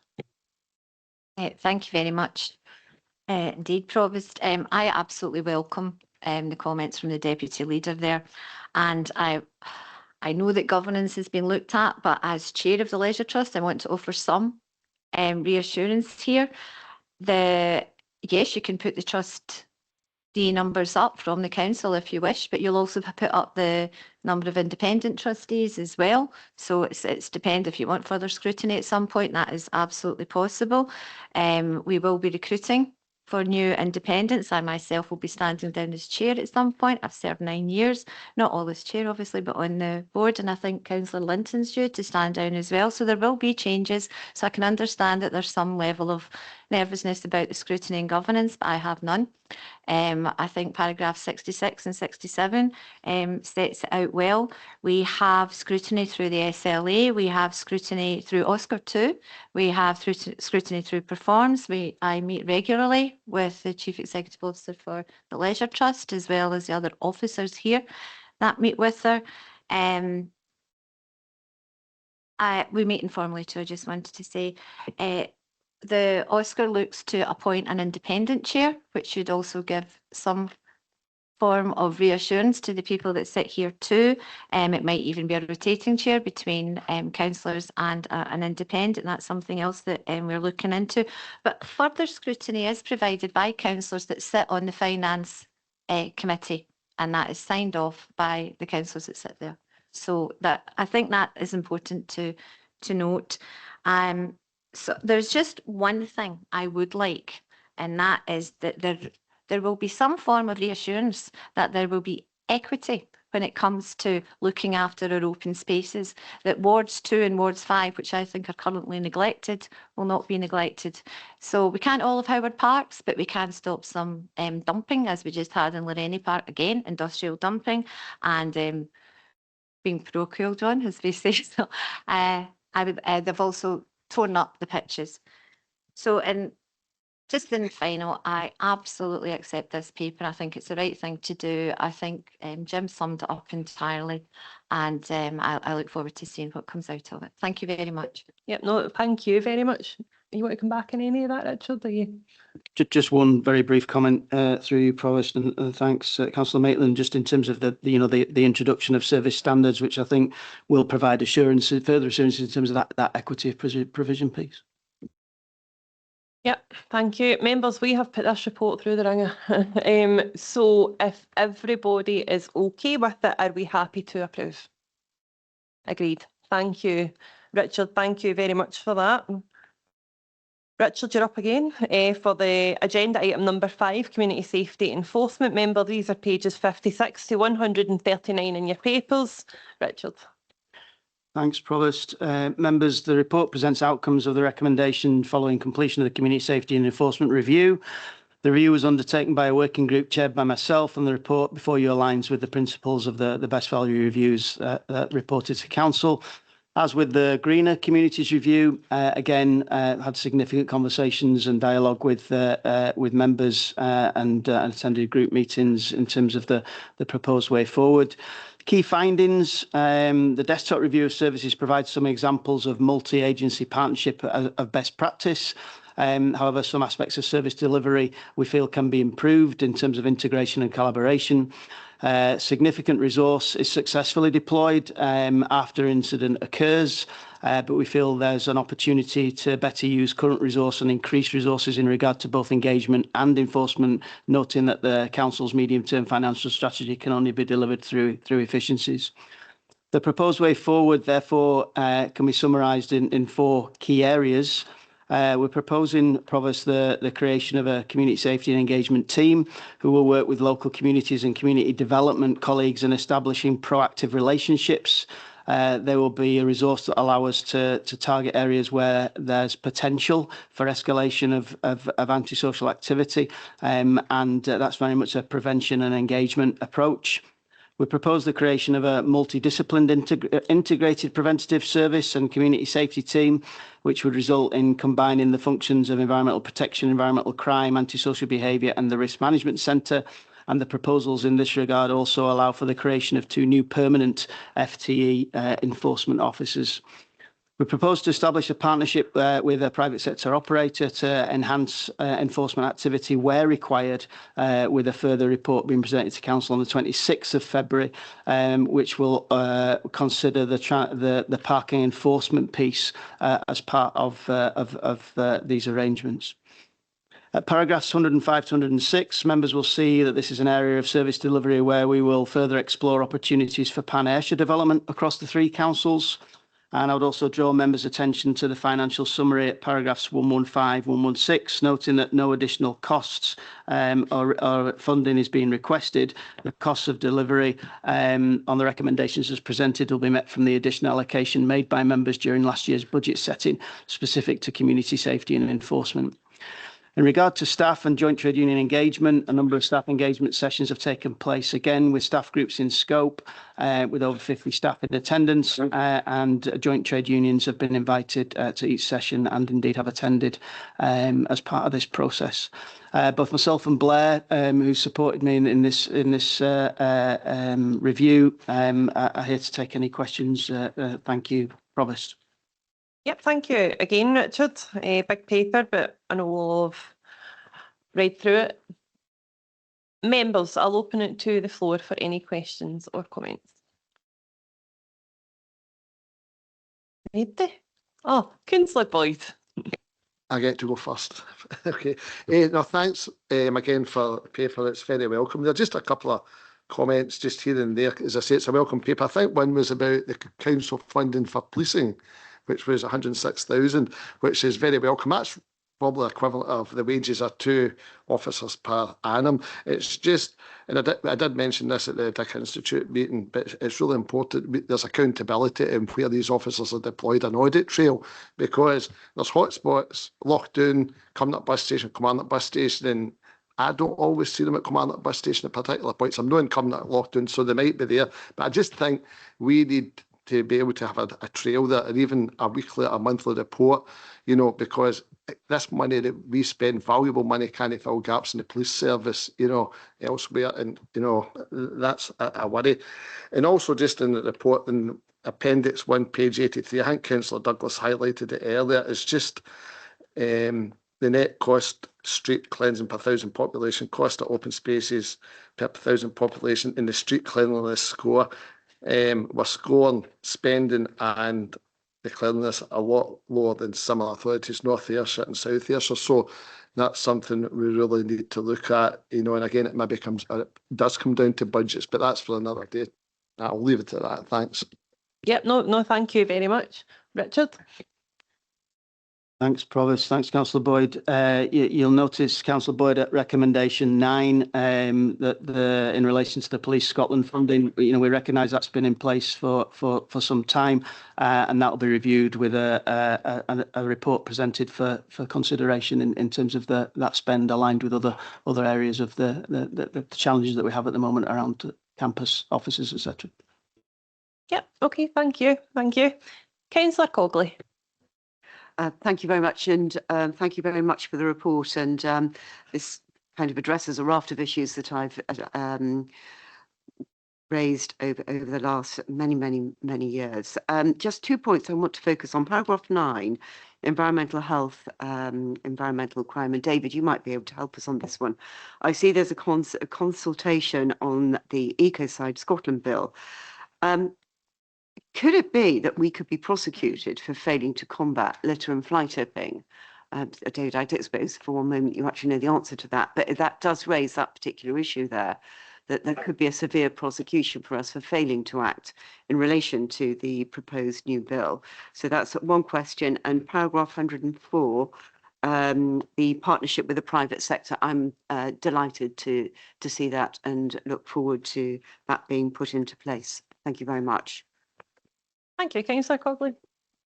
Thank you very much. Indeed, Provost. I absolutely welcome the comments from the Deputy Leader there. And I know that governance has been looked at, but as Chair of the Leisure Trust, I want to offer some reassurance here. Yes, you can put the trust numbers up from the council if you wish, but you'll also put up the number of independent trustees as well. So it's depend if you want further scrutiny at some point, that is absolutely possible. We will be recruiting for new independents. I myself will be standing down as chair at some point. I've served 9 years, not all as chair obviously, but on the board, and I think Councillor Linton's due to stand down as well. So there will be changes. So I can understand that there's some level of nervousness about the scrutiny and governance, but I have none. I think paragraph 66 and 67 sets it out well. We have scrutiny through the SLA, we have scrutiny through Oscar 2, we have scrutiny through Performs. I meet regularly with the Chief Executive Officer for the Leisure Trust, as well as the other officers here that meet with her. We meet informally too, I just wanted to say. The Oscar looks to appoint an independent chair, which should also give some form of reassurance to the people that sit here too. It might even be a rotating chair between councillors and an independent. That's something else that we're looking into. But further scrutiny is provided by councillors that sit on the Finance Committee, and that is signed off by the councillors that sit there. So that, I think that is important to note. So there's just one thing I would like, and that is that there will be some form of reassurance that there will be equity when it comes to looking after our open spaces, that wards 2 and wards 5, which I think are currently neglected, will not be neglected. So we can't all have Howard Parks, but we can stop some dumping, as we just had in Lorraine Park, again, industrial dumping, and being parochial, John, as we say. So they've also torn up the pitches. So in Just in final, I absolutely accept this paper. I think it's the right thing to do. I think Jim summed it up entirely, and I look forward to seeing what comes out of it. Thank you very much. Yep, no, thank you very much. You want to come back on any of that, Richard? Are you? Just one very brief comment through you, Provost, and thanks, Councillor Maitland. Just in terms of the introduction of service standards, which I think will provide assurance, further assurance in terms of that equity of provision piece. Yep, thank you. Members, we have put this report through the ringer. So if everybody is okay with it, are we happy to approve? Agreed. Thank you. Richard, thank you very much for that. Richard, you're up again for the agenda item number 5, community safety enforcement. Member, these are pages 56 to 139 in your papers. Richard. Thanks, Provost. Members, the report presents outcomes of the recommendation following completion of the Community Safety and Enforcement Review. The review was undertaken by a working group chaired by myself, and the report before you aligns with the principles of the best value reviews reported to Council. As with the Greener Communities Review, again, had significant conversations and dialogue with members and attended group meetings in terms of the proposed way forward. Key findings, the desktop review of services provides some examples of multi-agency partnership of best practice. However, some aspects of service delivery we feel can be improved in terms of integration and collaboration. Significant resource is successfully deployed after incident occurs, but we feel there's an opportunity to better use current resource and increase resources in regard to both engagement and enforcement, noting that the Council's medium-term financial strategy can only be delivered through efficiencies. The proposed way forward, therefore, can be summarised in 4 key areas. We're proposing, Provost, the creation of a community safety and engagement team who will work with local communities and community development colleagues in establishing proactive relationships. There will be a resource that allow us to target areas where there's potential for escalation of antisocial activity, and that's very much a prevention and engagement approach. We propose the creation of a multidisciplined integrated preventative service and community safety team, which would result in combining the functions of environmental protection, environmental crime, antisocial behaviour and the risk management centre. And the proposals in this regard also allow for the creation of 2 new permanent FTE enforcement officers. We propose to establish a partnership with a private sector operator to enhance enforcement activity where required, with a further report being presented to Council on the 26th of February, which will consider the parking enforcement piece as part of these arrangements. At paragraphs 105 to 106, members will see that this is an area of service delivery where we will further explore opportunities for Ayrshire development across the 3 councils. And I would also draw members' attention to the financial summary at paragraphs 115, 116, noting that no additional costs or funding is being requested. The costs of delivery on the recommendations as presented will be met from the additional allocation made by members during last year's budget setting, specific to community safety and enforcement. In regard to staff and joint trade union engagement, a number of staff engagement sessions have taken place, again with staff groups in scope, with over 50 staff in attendance, and joint trade unions have been invited to each session and indeed have attended as part of this process. Both myself and Blair, who supported me in this review, are here to take any questions. Thank you, Provost. Yep, thank you again, Richard. Big paper, but I know we'll have read through it. Members, I'll open it to the floor for any questions or comments. Ready? Oh, Councillor Boyd. I get to go first. Okay. No, thanks again for the paper. It's very welcome. There are just a couple of comments just here and there. As I say, it's a welcome paper. I think one was about the council funding for policing, which was 106,000, which is very welcome. That's probably equivalent of the wages of 2 officers per annum. It's just, and I did mention this at the Dick Institute meeting, but it's really important. There's accountability in where these officers are deployed, an audit trail, because there's hotspots, Lochdown, Cumnock bus station, Kilmarnock bus station, and I don't always see them at Kilmarnock bus station at particular points. I'm not in Cumnock, Lochdown, so they might be there. But I just think we need to be able to have a trail there, or even a weekly or monthly report, you know, because this money that we spend, valuable money, can't fill gaps in the police service, you know, elsewhere. And, you know, that's a worry. And also just in the report, in Appendix 1, page 83, I think Councillor Douglas highlighted it earlier, it's just the net cost street cleansing per thousand population, cost of open spaces per thousand population in the street cleanliness score. We're scoring spending and the cleanliness a lot lower than similar authorities, North Ayrshire and South Ayrshire. So that's something that we really need to look at, you know, and again, it maybe does come down to budgets, but that's for another day. I'll leave it at that. Thanks. Yep, no, thank you very much. Richard? Thanks, Provost. Thanks, Councillor Boyd. You'll notice, Councillor Boyd, at recommendation 9, that in relation to the Police Scotland funding, you know, we recognise that's been in place for some time, and that will be reviewed with a report presented for consideration in terms of that spend aligned with other areas of the challenges that we have at the moment around campus offices, etc. Yep, okay, thank you. Councillor Cogley. Thank you very much, and thank you very much for the report. And this kind of addresses a raft of issues that I've raised over the last many years. Just 2 points I want to focus on. Paragraph 9, environmental health, environmental crime. And David, you might be able to help us on this one. I see there's a consultation on the Ecocide Scotland bill. Could it be that we could be prosecuted for failing to combat litter and fly tipping? David, I don't suppose for one moment you actually know the answer to that, but that does raise that particular issue there, that there could be a severe prosecution for us for failing to act in relation to the proposed new bill. So that's one question. And paragraph 104, the partnership with the private sector, I'm delighted to see that and look forward to that being put into place. Thank you very much. Thank you, Councillor Cogley.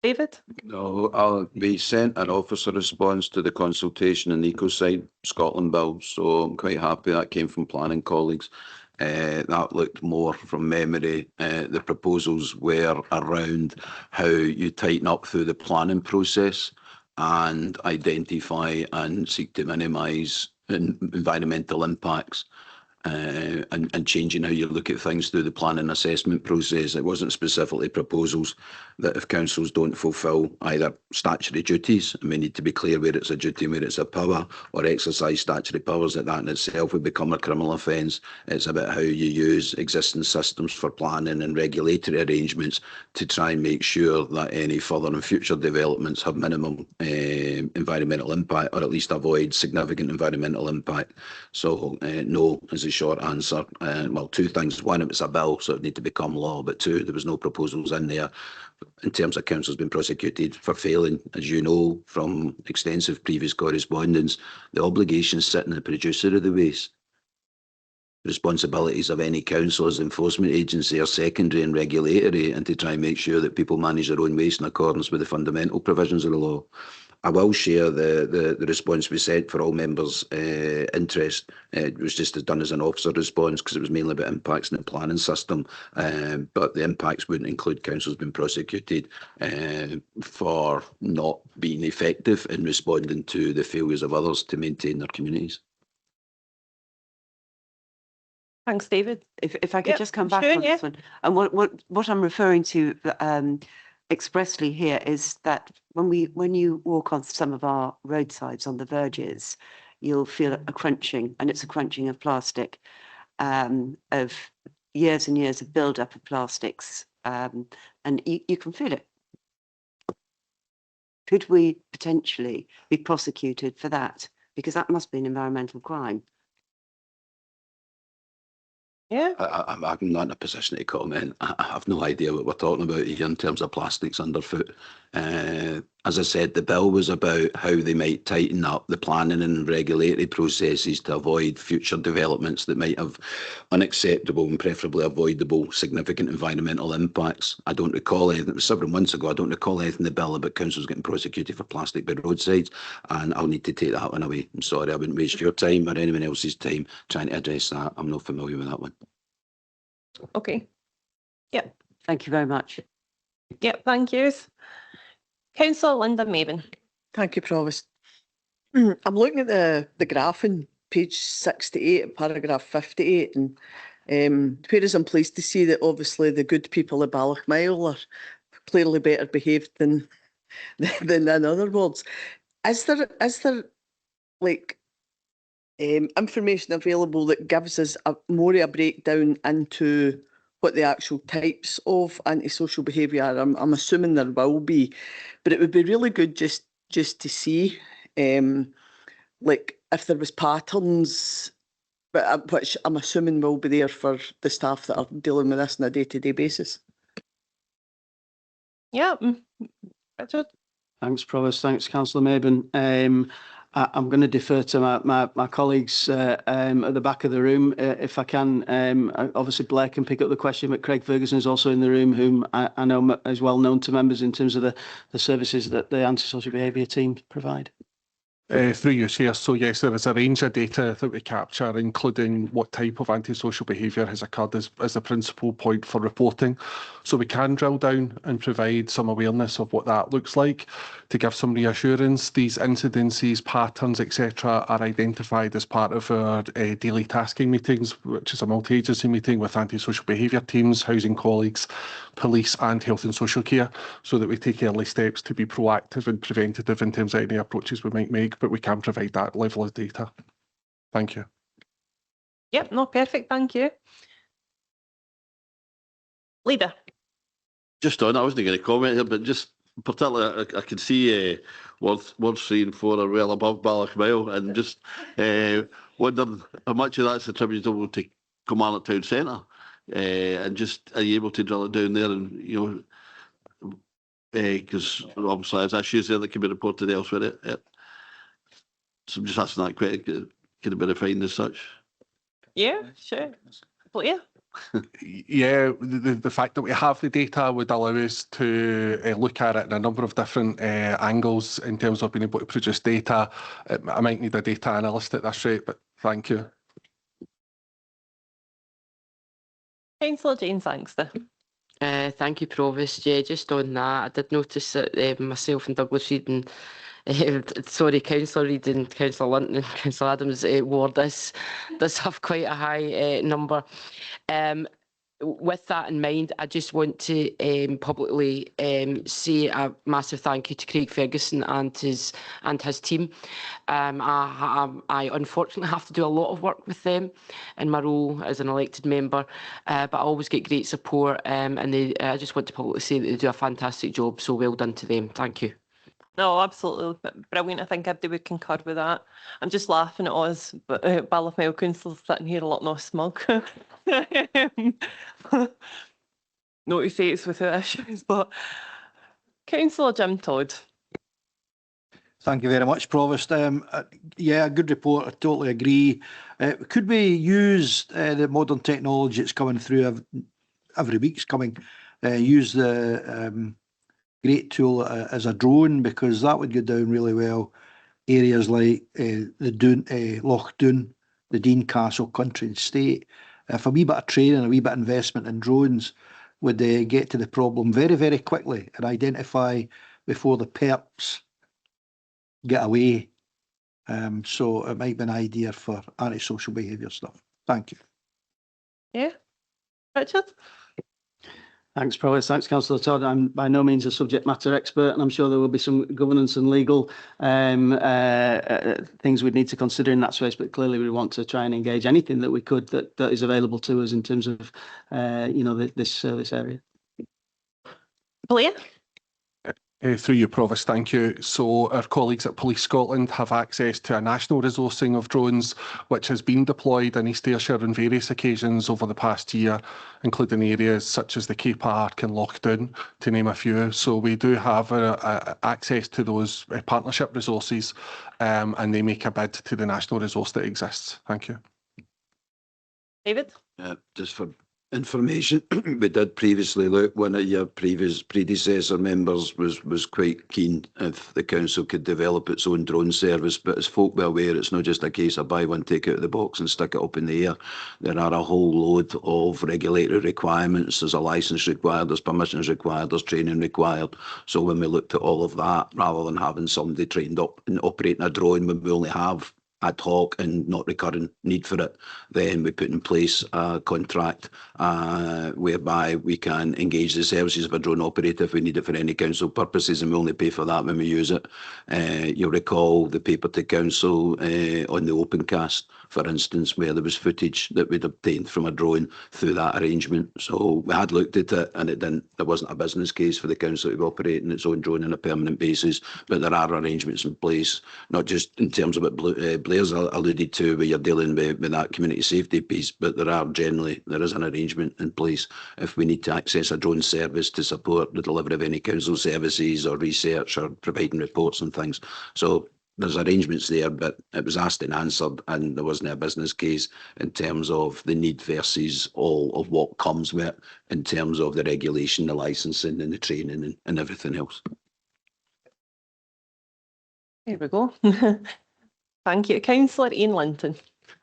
David? No, we sent an officer response to the consultation in the Ecocide Scotland bill, so I'm quite happy that came from planning colleagues. That looked more from memory. The proposals were around how you tighten up through the planning process and identify and seek to minimise environmental impacts. And changing how you look at things through the planning assessment process. It wasn't specifically proposals that if councils don't fulfil either statutory duties, and we need to be clear where it's a duty and where it's a power, or exercise statutory powers, that in itself would become a criminal offence. It's about how you use existing systems for planning and regulatory arrangements to try and make sure that any further and future developments have minimum environmental impact, or at least avoid significant environmental impact. So no is a short answer. Well, 2 things. 1, it was a bill, so it need to become law, but 2, there was no proposals in there in terms of councils being prosecuted for failing. As you know from extensive previous correspondence, the obligations sit in the producer of the waste. The responsibilities of any council as enforcement agency are secondary and regulatory, and to try and make sure that people manage their own waste in accordance with the fundamental provisions of the law. I will share the response we sent for all members' interest. It was just done as an officer response because it was mainly about impacts in the planning system, but the impacts wouldn't include councils being prosecuted for not being effective in responding to the failures of others to maintain their communities. Thanks, David. If I could just come back on this one. And what I'm referring to expressly here is that when you walk on some of our roadsides on the verges, you'll feel a crunching, and it's a crunching of plastic, of years and years of build-up of plastics, and you can feel it. Could we potentially be prosecuted for that? Because that must be an environmental crime. Yeah. I'm not in a position to comment. I have no idea what we're talking about here in terms of plastics underfoot. As I said, the bill was about how they might tighten up the planning and regulatory processes to avoid future developments that might have unacceptable and preferably avoidable significant environmental impacts. I don't recall anything. It was several months ago. I don't recall anything in the bill about councils getting prosecuted for plastic by roadsides, and I'll need to take that one away. I'm sorry, I wouldn't waste your time or anyone else's time trying to address that. I'm not familiar with that one. Okay. Yep. Thank you very much. Yep, thank you. Councillor Linda Maben. Thank you, Provost. I'm looking at the graph in page 68, paragraph 58, and whereas I'm pleased to see that obviously the good people of Ballochmyle are clearly better behaved than in other wards. Is there like information available that gives us more of a breakdown into what the actual types of antisocial behaviour are? I'm assuming there will be, but it would be really good just to see like if there was patterns, but which I'm assuming will be there for the staff that are dealing with this on a day-to-day basis. Yeah, Richard. Thanks, Provost. Thanks, Councillor Maben. I'm going to defer to my colleagues at the back of the room, if I can. Obviously, Blair can pick up the question, but Craig Ferguson is also in the room, whom I know is well known to members in terms of the services that the antisocial behaviour team provide. Through you, Chair. So yes, there is a range of data that we capture, including what type of antisocial behaviour has occurred as the principal point for reporting. So we can drill down and provide some awareness of what that looks like to give some reassurance. These incidences, patterns, etc. are identified as part of our daily tasking meetings, which is a multi-agency meeting with antisocial behaviour teams, housing colleagues, police and health and social care, so that we take early steps to be proactive and preventative in terms of any approaches we might make, but we can provide that level of data. Thank you. Yep, no, perfect, thank you. Leader. Just on, I wasn't going to comment here, but just particularly, I can see Wards 3 and 4 are well above Ballochmyle, and just wondering how much of that's attributable to Kilmarnock Town Centre, and just are you able to drill it down there, and because obviously there's issues there that can be reported elsewhere. So I'm just asking that question, can it be refined as such? Yeah, sure. Blair. Yeah, the fact that we have the data would allow us to look at it in a number of different angles in terms of being able to produce data. I might need a data analyst at this rate, but thank you. Councillor Jane Sangster. Thank you, Provost. Yeah, just on that, I did notice that myself and Douglas Reid and Councillor Reid and Councillor Lunton and Councillor Adams ward does have quite a high number. With that in mind, I just want to publicly say a massive thank you to Craig Ferguson and his team. I unfortunately have to do a lot of work with them in my role as an elected member, but I always get great support, and I just want to publicly say that they do a fantastic job, so well done to them. Thank you. No, absolutely brilliant. I think everybody would concur with that. I'm just laughing at us, but Ballochmyle councillors sitting here a lot more smug. Not to say it's without issues, but Councillor Jim Todd. Thank you very much, Provost. Yeah, good report. I totally agree. Could we use the modern technology that's coming through every week's coming? Use the great tool as a drone, because that would go down really well. Areas like the Loch Doon, the Dean Castle, country and state. If a wee bit of training, a wee bit of investment in drones would get to the problem very, very quickly and identify before the perps get away. So it might be an idea for antisocial behaviour stuff. Thank you. Yeah. Richard? Thanks, Provost. Thanks, Councillor Todd. I'm by no means a subject matter expert, and I'm sure there will be some governance and legal things we'd need to consider in that space, but clearly we want to try and engage anything that we could that is available to us in terms of this service area. Blair? Through you, Provost, thank you. So our colleagues at Police Scotland have access to a national resourcing of drones, which has been deployed in East Ayrshire on various occasions over the past year, including areas such as the Cape Park and Loch Doon, to name a few. So we do have access to those partnership resources, and they make a bid to the national resource that exists. Thank you. David? Just for information. We did previously look, one of your predecessor members was quite keen if the council could develop its own drone service, but as folk be aware, it's not just a case of buy one, take it out of the box and stick it up in the air. There are a whole load of regulatory requirements. There's a licence required, there's permissions required, there's training required. So when we looked at all of that, rather than having somebody trained up and operating a drone when we only have ad hoc and not recurring need for it, then we put in place a contract whereby we can engage the services of a drone operator if we need it for any council purposes, and we only pay for that when we use it. You'll recall the paper to council on the Opencast, for instance, where there was footage that we'd obtained from a drone through that arrangement. So we had looked at it, and there wasn't a business case for the council to be operating its own drone on a permanent basis, but there are arrangements in place, not just in terms of what Blair's alluded to, where you're dealing with that community safety piece, but there is an arrangement in place if we need to access a drone service to support the delivery of any council services or research or providing reports and things. So there's arrangements there, but it was asked and answered, and there wasn't a business case in terms of the need versus all of what comes with it in terms of the regulation, the licensing and the training and everything else. There we go. Thank you. Councillor Ian Linton.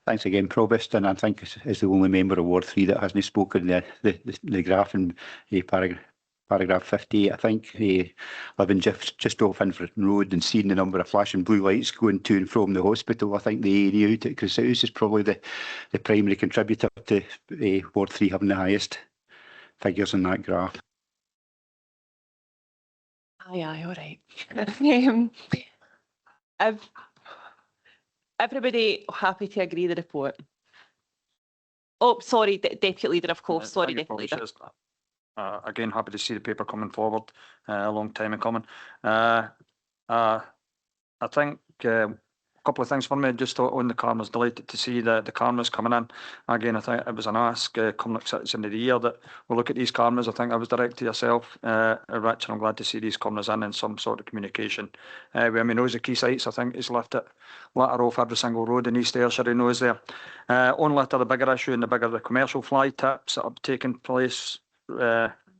Thanks again, Provost, and I think as the only member of Ward 3 that hasn't spoken, the graph in paragraph 58, I think, living just off Infant Road and seeing the number of flashing blue lights going to and from the hospital, I think the area out at Crusoe is probably the primary contributor to Ward 3 having the highest figures in that graph. Aye, all right. Everybody happy to agree the report? Oh, sorry, Deputy Leader, of course. Sorry, Deputy Leader. Again, happy to see the paper coming forward. A long time in coming. I think a couple of things for me, just on the cameras. Delighted to see the cameras coming in. Again, I think it was an ask coming up Citizen of the Year that we'll look at these cameras. I think that was direct to yourself, Rich, and I'm glad to see these cameras in some sort of communication. When we know the key sites, I think is left at litter off every single road in East Ayrshire, he knows there. On litter, the bigger issue and the bigger the commercial fly tips that have taken place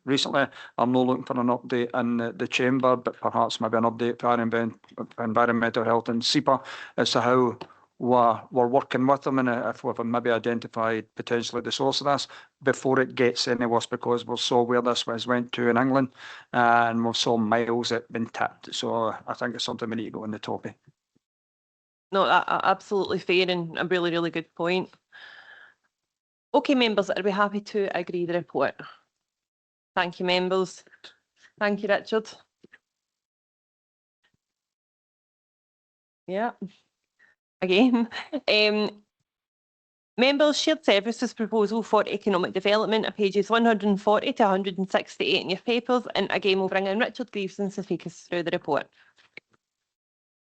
recently. I'm not looking for an update in the chamber, but perhaps maybe an update for environmental health and SEPA as to how we're working with them, and if we've maybe identified potentially the source of this before it gets any worse, because we saw where this went to in England, and we saw miles that been tipped. So I think it's something we need to go on the topic. No, absolutely fair and a really, really good point. Okay, members, are we happy to agree the report? Thank you, members. Thank you, Richard. Yeah. Again. Members, shared services proposal for economic development are pages 140 to 168 in your papers. And again, we'll bring in Richard Gleeson to take us through the report.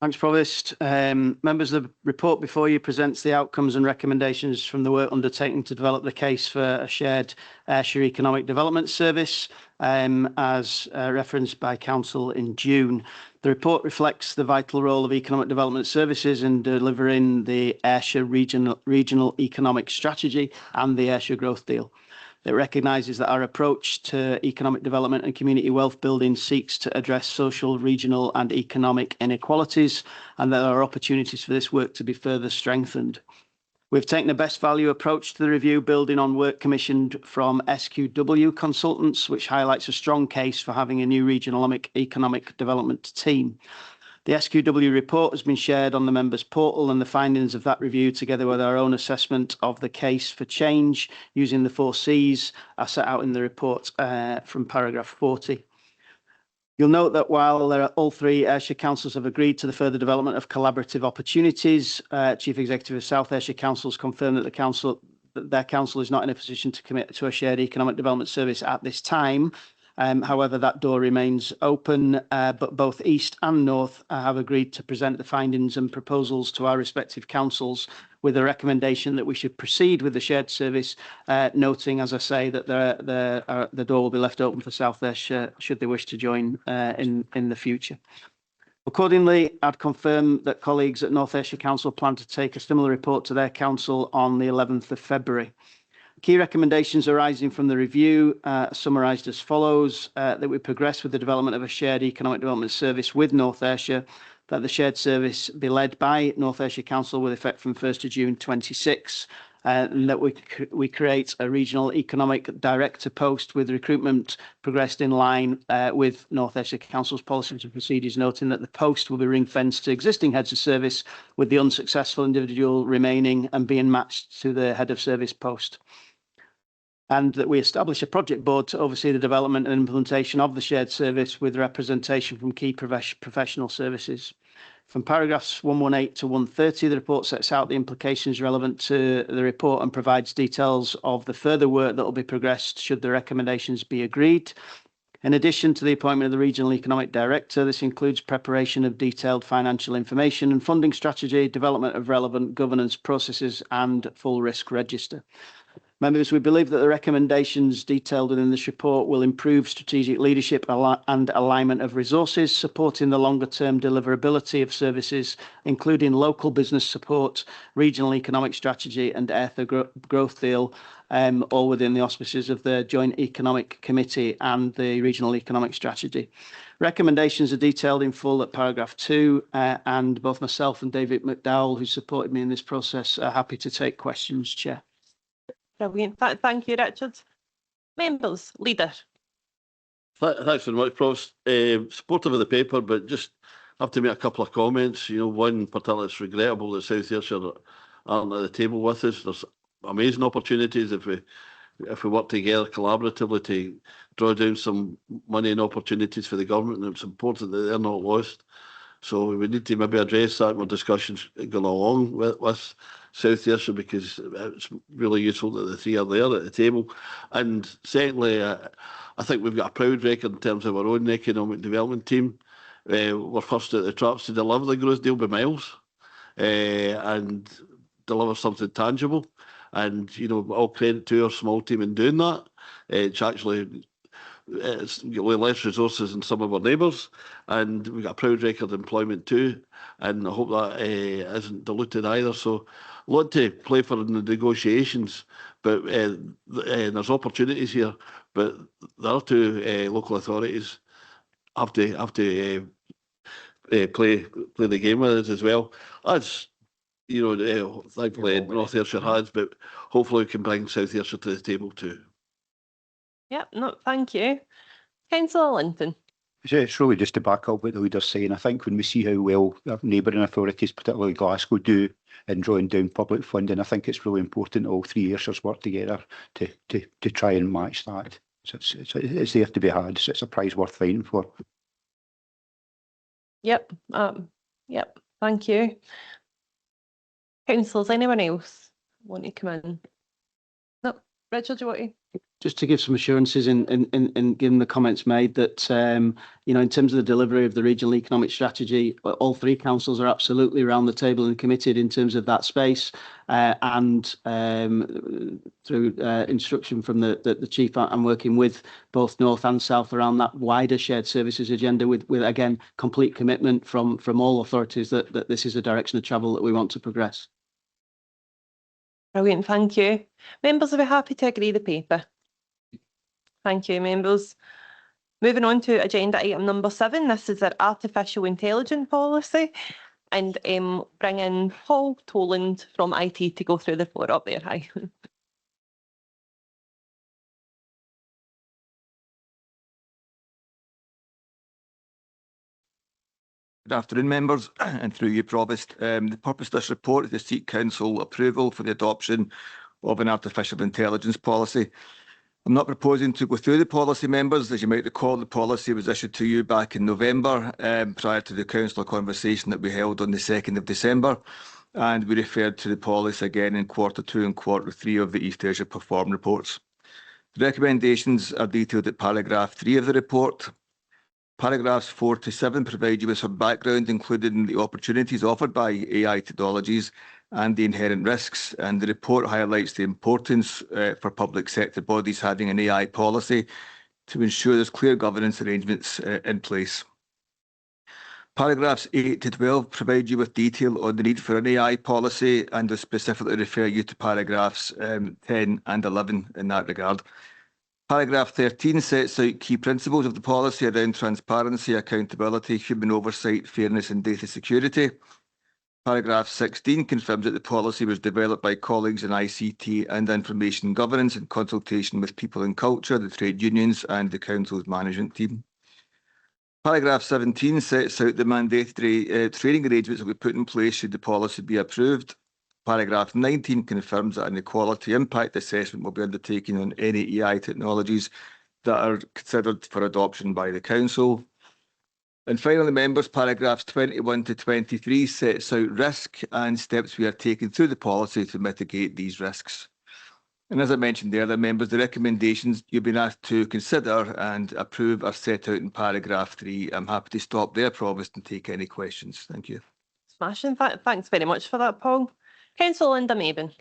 Thanks, Provost. Members, the report before you presents the outcomes and recommendations from the work undertaken to develop the case for a shared Ayrshire Economic Development Service, as referenced by Council in June. The report reflects the vital role of economic development services in delivering the Ayrshire Regional Economic Strategy and the Ayrshire Growth Deal. It recognises that our approach to economic development and community wealth building seeks to address social, regional and economic inequalities, and that there are opportunities for this work to be further strengthened. We've taken a best value approach to the review, building on work commissioned from SQW consultants, which highlights a strong case for having a new regional economic development team. The SQW report has been shared on the members' portal, and the findings of that review, together with our own assessment of the case for change using the 4 Cs, are set out in the report from paragraph 40. You'll note that while all 3 Ayrshire councils have agreed to the further development of collaborative opportunities, Chief Executive of South Ayrshire Councils confirmed that their council is not in a position to commit to a shared economic development service at this time. However, that door remains open, but both East and North have agreed to present the findings and proposals to our respective councils with a recommendation that we should proceed with the shared service, noting, as I say, that the door will be left open for South Ayrshire should they wish to join in the future. Accordingly, I'd confirm that colleagues at North Ayrshire Council plan to take a similar report to their council on the 11th of February. Key recommendations arising from the review are summarised as follows: that we progress with the development of a shared economic development service with North Ayrshire, that the shared service be led by North Ayrshire Council with effect from 1st of June 26, and that we create a regional economic director post with recruitment progressed in line with North Ayrshire Council's policies and procedures, noting that the post will be ring-fenced to existing heads of service, with the unsuccessful individual remaining and being matched to the head of service post. And that we establish a project board to oversee the development and implementation of the shared service with representation from key professional services. From paragraphs 118 to 130, the report sets out the implications relevant to the report and provides details of the further work that will be progressed should the recommendations be agreed. In addition to the appointment of the Regional Economic Director, this includes preparation of detailed financial information and funding strategy, development of relevant governance processes and full risk register. Members, we believe that the recommendations detailed within this report will improve strategic leadership and alignment of resources, supporting the longer-term deliverability of services, including local business support, regional economic strategy and Ayrshire growth deal, all within the auspices of the Joint Economic Committee and the Regional Economic Strategy. Recommendations are detailed in full at paragraph 2, and both myself and David McDowell, who supported me in this process, are happy to take questions, Chair. Brilliant. Thank you, Richard. Members, Leader. Thanks very much, Provost. Supportive of the paper, but just have to make a couple of comments. You know, one, particularly it's regrettable that South Ayrshire aren't at the table with us. There's amazing opportunities if we work together collaboratively to draw down some money and opportunities for the government, and it's important that they're not lost. So we need to maybe address that in our discussions going along with South Ayrshire, because it's really useful that the three are there at the table. And secondly, I think we've got a proud record in terms of our own economic development team. We're first at the traps to deliver the growth deal by miles and deliver something tangible. And, you know, all credit to our small team in doing that. It's actually it's got less resources than some of our neighbours, and we've got a proud record of employment too, and I hope that isn't diluted either. So a lot to play for in the negotiations, but there's opportunities here, but the other two local authorities have to play the game with us as well. As you know, thankfully North Ayrshire has, but hopefully we can bring South Ayrshire to the table too. Yep, no, thank you. Councillor Linton. It's really just to back up what the leader's saying. I think when we see how well our neighbouring authorities, particularly Glasgow, do in drawing down public funding, I think it's really important all three Ayrshires work together to try and match that. So it's there to be had. So it's a prize worth fighting for. Yep. Yep. Thank you. Councillors, anyone else want to come in? No, Richard, do you want to? Just to give some assurances in given the comments made that, you know, in terms of the delivery of the regional economic strategy, all three councils are absolutely around the table and committed in terms of that space, and through instruction from the chief, I'm working with both North and South around that wider shared services agenda with again, complete commitment from all authorities that this is a direction of travel that we want to progress. Brilliant, thank you. Members, are we happy to agree the paper? Thank you, members. Moving on to agenda item number 7. This is our artificial intelligence policy, and bring in Paul Toland from IT to go through the floor up there. Hi. Good afternoon, members, and through you, Provost. The purpose of this report is to seek Council approval for the adoption of an artificial intelligence policy. I'm not proposing to go through the policy, members. As you might recall, the policy was issued to you back in November, prior to the Council conversation that we held on the 2nd of December, and we referred to the policy again in Q2 and Q3 of the East Ayrshire Perform reports. The recommendations are detailed at paragraph 3 of the report. Paragraphs 4 to 7 provide you with some background, including the opportunities offered by AI technologies and the inherent risks, and the report highlights the importance for public sector bodies having an AI policy to ensure there's clear governance arrangements in place. Paragraphs 8 to 12 provide you with detail on the need for an AI policy, and will specifically refer you to paragraphs 10 and 11 in that regard. Paragraph 13 sets out key principles of the policy around transparency, accountability, human oversight, fairness and data security. Paragraph 16 confirms that the policy was developed by colleagues in ICT and information governance in consultation with people in culture, the trade unions and the Council's management team. Paragraph 17 sets out the mandatory training arrangements that will be put in place should the policy be approved. Paragraph 19 confirms that an equality impact assessment will be undertaken on any AI technologies that are considered for adoption by the Council. And finally, members, paragraphs 21 to 23 sets out risk and steps we are taking through the policy to mitigate these risks. And as I mentioned earlier, members, the recommendations you've been asked to consider and approve are set out in paragraph 3. I'm happy to stop there, Provost, and take any questions. Thank you. Smashing. Thanks very much for that, Paul. Councillor Linda Maben.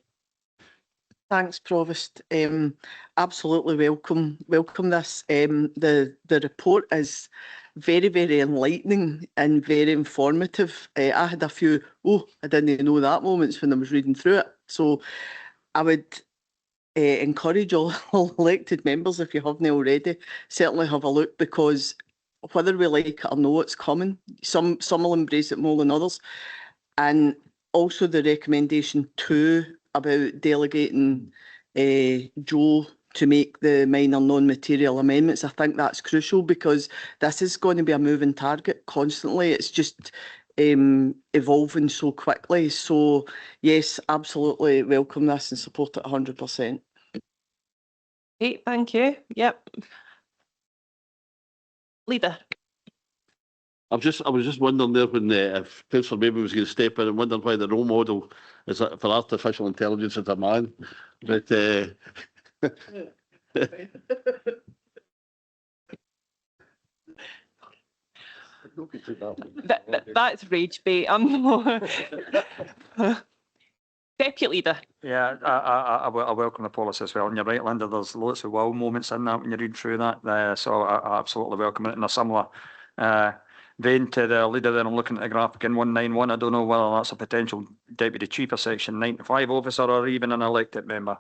Thanks, Provost. Absolutely welcome this. The report is very, very enlightening and very informative. I had a few, I didn't know that moments when I was reading through it. So I would encourage all elected members, if you haven't already, certainly have a look, because whether we like it or no, it's coming. Some will embrace it more than others. And also the recommendation 2 about delegating Joe to make the minor non-material amendments. I think that's crucial, because this is going to be a moving target constantly. It's just evolving so quickly. So yes, absolutely welcome this and support it 100%. Okay, thank you. Yep. Leader. I was just wondering there when if Councillor Maben was going to step in, and wondering why the role model is for artificial intelligence is a man. But That's rage bait. Deputy Leader. Yeah, I welcome the policy as well. And you're right, Linda, there's lots of wow moments in that when you read through that. So I absolutely welcome it. In a similar vein to the leader there, I'm looking at the graphic in 191. I don't know whether that's a potential Deputy Chief or Section 95 officer or even an elected member.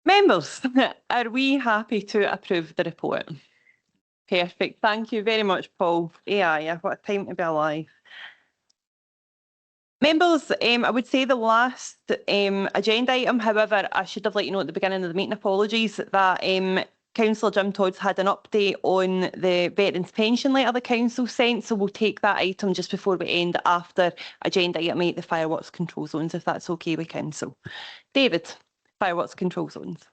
Members, are we happy to approve the report? Perfect. Thank you very much, Paul. AI, what a time to be alive. Members, I would say the last agenda item, however, I should have let you know at the beginning of the meeting, apologies, that Councillor Jim Todd's had an update on the Veterans Pension Letter the Council sent, so we'll take that item just before we end after agenda item 8, the fireworks control zones, if that's okay with Council. David, fireworks control zones.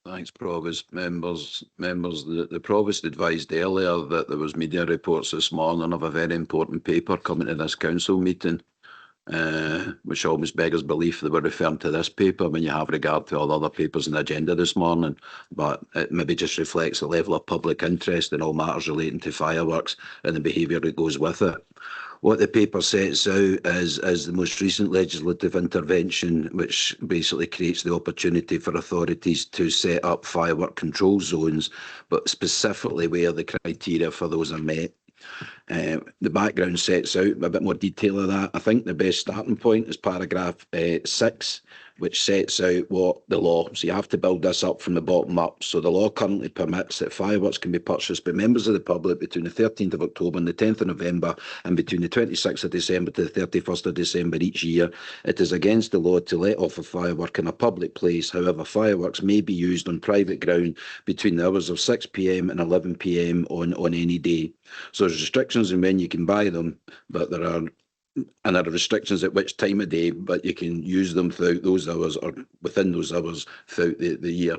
Thanks, Provost. Members, the Provost advised earlier that there was media reports this morning of a very important paper coming to this council meeting, which almost beggars belief they were referring to this paper when you have regard to all the other papers on the agenda this morning. But it maybe just reflects the level of public interest in all matters relating to fireworks and the behaviour that goes with it. What the paper sets out is the most recent legislative intervention, which basically creates the opportunity for authorities to set up firework control zones, but specifically where the criteria for those are met. The background sets out a bit more detail of that. I think the best starting point is paragraph 6, which sets out what the law, so you have to build this up from the bottom up. So the law currently permits that fireworks can be purchased by members of the public between the 13th of October and the 10th of November and between the 26th of December to the 31st of December each year. It is against the law to let off a firework in a public place. However, fireworks may be used on private ground between the hours of 6 p.m. and 11 p.m. on any day. So there's restrictions on when you can buy them, but there are restrictions at which time of day, but you can use them throughout those hours or within those hours throughout the year.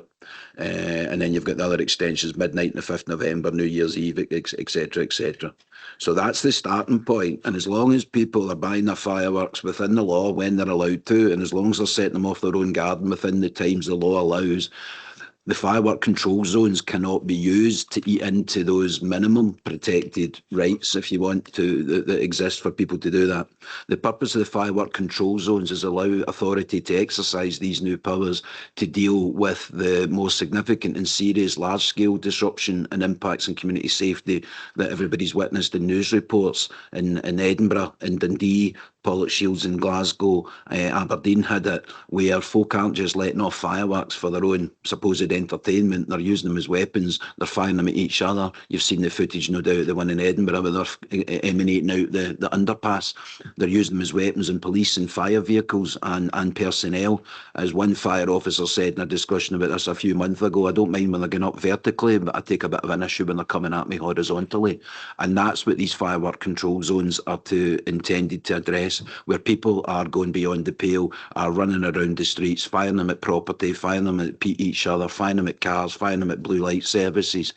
And then you've got the other extensions, midnight on the 5th of November, New Year's Eve, etc., etc. So that's the starting point. And as long as people are buying their fireworks within the law when they're allowed to, and as long as they're setting them off their own garden within the times the law allows, the firework control zones cannot be used to eat into those minimum protected rights, if you want to, that exist for people to do that. The purpose of the firework control zones is allow authority to exercise these new powers to deal with the most significant and serious large-scale disruption and impacts on community safety that everybody's witnessed in news reports in Edinburgh, in Dundee, Pollokshields in Glasgow, Aberdeen had it, where folk aren't just letting off fireworks for their own supposed entertainment. They're using them as weapons. They're firing them at each other. You've seen the footage, no doubt, the one in Edinburgh where they're emanating out the underpass. They're using them as weapons in police and fire vehicles and personnel. As one fire officer said in a discussion about this a few months ago, I don't mind when they're going up vertically, but I take a bit of an issue when they're coming at me horizontally. And that's what these firework control zones are intended to address, where people are going beyond the pale, are running around the streets, firing them at property, firing them at each other, firing them at cars, firing them at blue light services.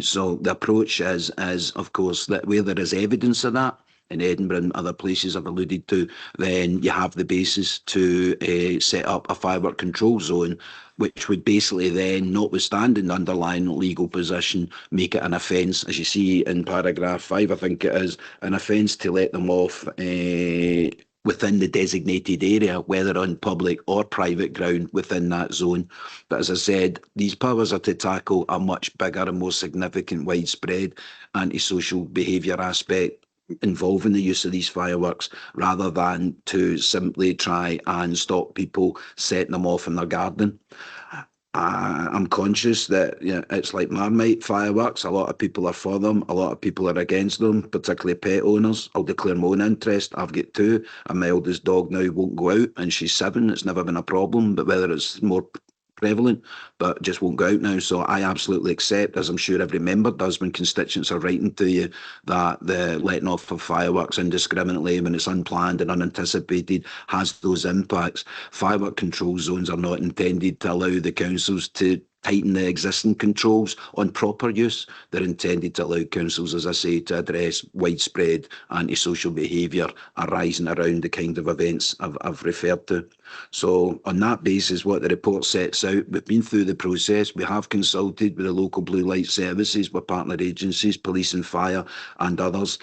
So the approach is, of course, that where there is evidence of that, in Edinburgh and other places I've alluded to, then you have the basis to set up a firework control zone, which would basically then, notwithstanding the underlying legal position, make it an offence. As you see in paragraph 5, I think it is, an offence to let them off within the designated area, whether on public or private ground within that zone. But as I said, these powers are to tackle a much bigger and more significant, widespread antisocial behaviour aspect involving the use of these fireworks, rather than to simply try and stop people setting them off in their garden. I'm conscious that it's like Marmite fireworks. A lot of people are for them. A lot of people are against them, particularly pet owners. I'll declare my own interest. I've got 2, and my eldest dog now won't go out, and she's 7. It's never been a problem, but whether it's more prevalent, but just won't go out now. So I absolutely accept, as I'm sure every member does when constituents are writing to you, that the letting off of fireworks indiscriminately when it's unplanned and unanticipated has those impacts. Firework control zones are not intended to allow the councils to tighten the existing controls on proper use. They're intended to allow councils, as I say, to address widespread antisocial behaviour arising around the kind of events I've referred to. So on that basis, what the report sets out, we've been through the process. We have consulted with the local blue light services, with partner agencies, police and fire and others,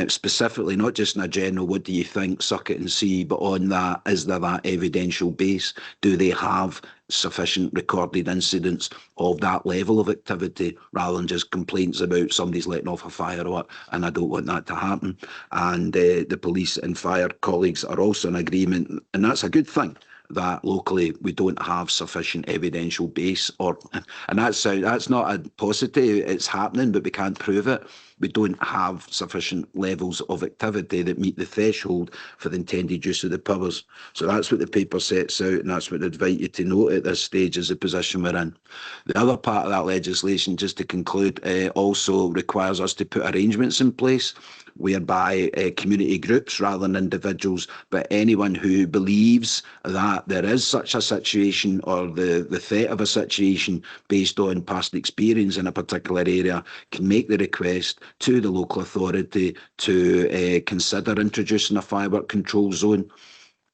specifically not just in a general, what do you think, suck it and see, but on that, is there that evidential base? Do they have sufficient recorded incidents of that level of activity, rather than just complaints about somebody's letting off a firework, and I don't want that to happen. And the police and fire colleagues are also in agreement, and that's a good thing, that locally we don't have sufficient evidential base, and that's not a paucity, it's happening, but we can't prove it. We don't have sufficient levels of activity that meet the threshold for the intended use of the powers. So that's what the paper sets out, and that's what I'd invite you to note at this stage, is the position we're in. The other part of that legislation, just to conclude, also requires us to put arrangements in place whereby community groups, rather than individuals, but anyone who believes that there is such a situation, or the threat of a situation based on past experience in a particular area, can make the request to the local authority to consider introducing a firework control zone.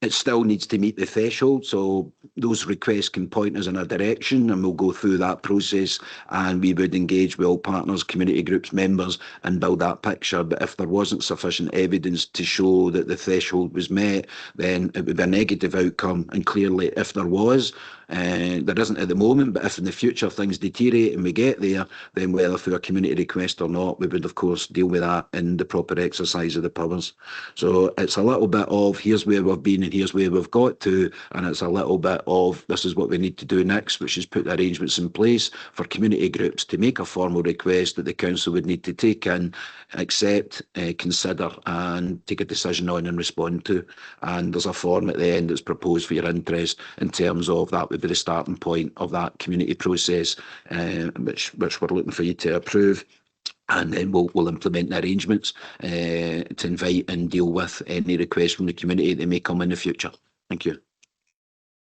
It still needs to meet the threshold, so those requests can point us in a direction, and we'll go through that process, and we would engage with all partners, community groups, members, and build that picture. But if there wasn't sufficient evidence to show that the threshold was met, then it would be a negative outcome. And clearly, if there was, there isn't at the moment, but if in the future things deteriorate and we get there, then whether through a community request or not, we would of course deal with that in the proper exercise of the powers. So it's a little bit of here's where we've been and here's where we've got to, and it's a little bit of this is what we need to do next, which is put the arrangements in place for community groups to make a formal request that the council would need to take in, accept, consider, and take a decision on and respond to. And there's a form at the end that's proposed for your interest in terms of that would be the starting point of that community process, which we're looking for you to approve. And then we'll implement the arrangements to invite and deal with any requests from the community that may come in the future. Thank you.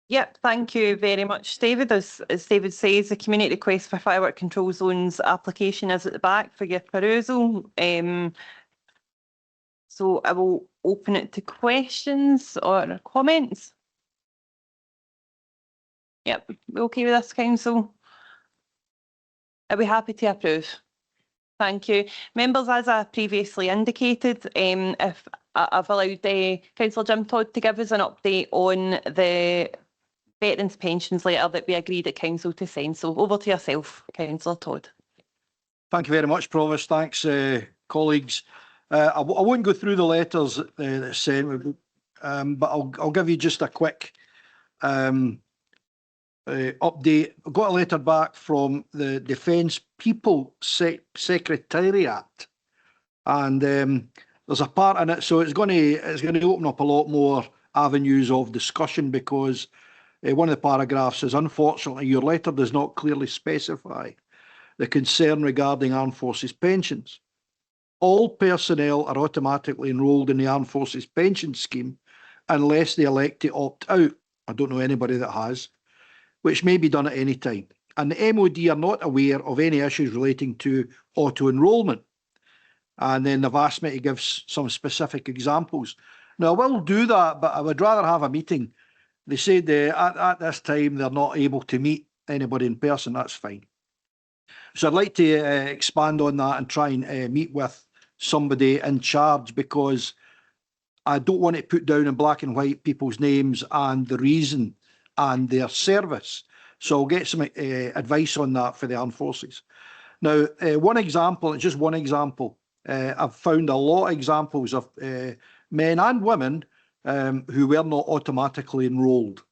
Yep, thank you very much, David. As David says, the community request for firework control zones application is at the back for your perusal. So I will open it to questions or comments. Yep, okay with this, council? Are we happy to approve? Thank you. Members, as I previously indicated, if I've allowed Councillor Jim Todd to give us an update on the Veterans Pensions letter that we agreed at Council to sign. So over to yourself, Councillor Todd. Thank you very much, Provost. Thanks, colleagues. I won't go through the letters that's sent, but I'll give you just a quick update. I got a letter back from the Defence People Secretariat, and there's a part in it, so it's going to open up a lot more avenues of discussion, because one of the paragraphs says, unfortunately, your letter does not clearly specify the concern regarding Armed Forces pensions. All personnel are automatically enrolled in the Armed Forces pension scheme unless they elect to opt out. I don't know anybody that has, which may be done at any time. And the MOD are not aware of any issues relating to auto-enrolment. And then they've asked me to give some specific examples. Now, I will do that, but I would rather have a meeting. They said at this time they're not able to meet anybody in person. That's fine. So I'd like to expand on that and try and meet with somebody in charge, because I don't want to put down in black and white people's names and the reason and their service. So I'll get some advice on that for the Armed Forces. Now, one example, just one example, I've found a lot of examples of men and women who were not automatically enrolled.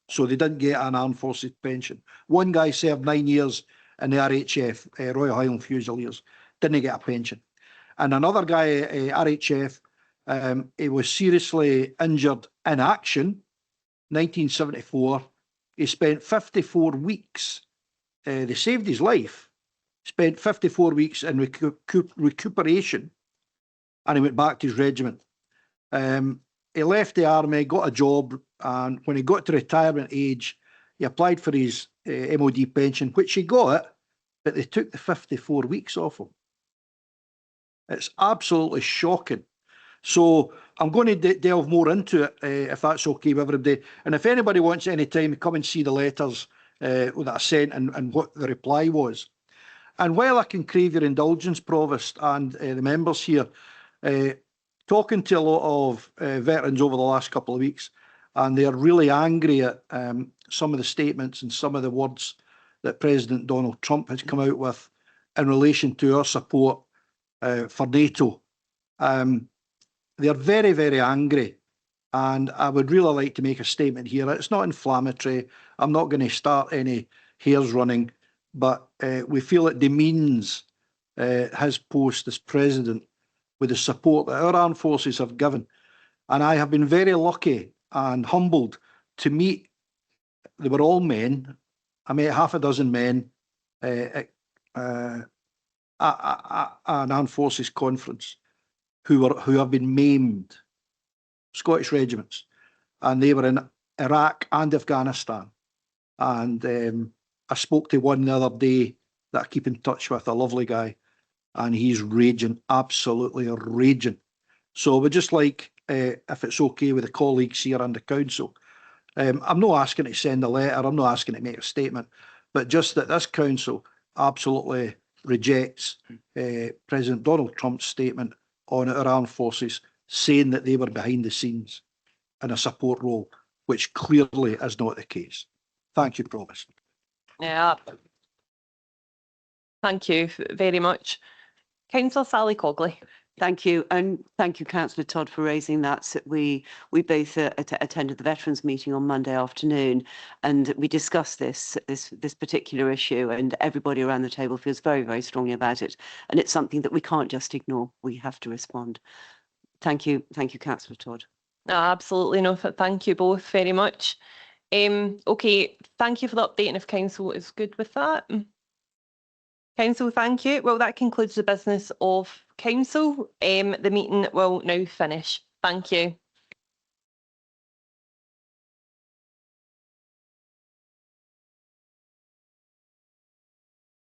So they didn't get an Armed Forces pension. One guy served 9 years in the RHF, Royal Highland Fusiliers, didn't get a pension. And another guy, RHF, he was seriously injured in action, 1974. He spent 54 weeks. They saved his life. Spent 54 weeks in recuperation, and he went back to his regiment. He left the army, got a job, and when he got to retirement age, he applied for his MOD pension, which he got, but they took the 54 weeks off him. It's absolutely shocking. So I'm going to delve more into it, if that's okay with everybody. And if anybody wants any time, come and see the letters that I sent and what the reply was. And while I can crave your indulgence, Provost, and the members here, talking to a lot of veterans over the last couple of weeks, and they're really angry at some of the statements and some of the words that President Donald Trump has come out with in relation to our support for NATO. They're very, very angry, and I would really like to make a statement here. It's not inflammatory. I'm not going to start any hairs running, but we feel it demeans his post as president with the support that our armed forces have given. And I have been very lucky and humbled to meet, they were all men. I met half a dozen men at an armed forces conference who have been maimed, Scottish regiments, and they were in Iraq and Afghanistan. And I spoke to one the other day that I keep in touch with, a lovely guy, and he's raging, absolutely raging. So we'd just like, if it's okay with the colleagues here and the council, I'm not asking to send a letter, I'm not asking to make a statement, but just that this council absolutely rejects President Donald Trump's statement on our armed forces, saying that they were behind the scenes in a support role, which clearly is not the case. Thank you, Provost. Yeah. Thank you very much. Councillor Sally Cogley. Thank you, and thank you, Councillor Todd, for raising that. So we both attended the Veterans meeting on Monday afternoon, and we discussed this particular issue, and everybody around the table feels very, very strongly about it. And it's something that we can't just ignore. We have to respond. Thank you, Councillor Todd. Absolutely, no, thank you both very much. Okay, thank you for the update, and if council is good with that. Council, thank you. Well, that concludes the business of council. The meeting will now finish. Thank you.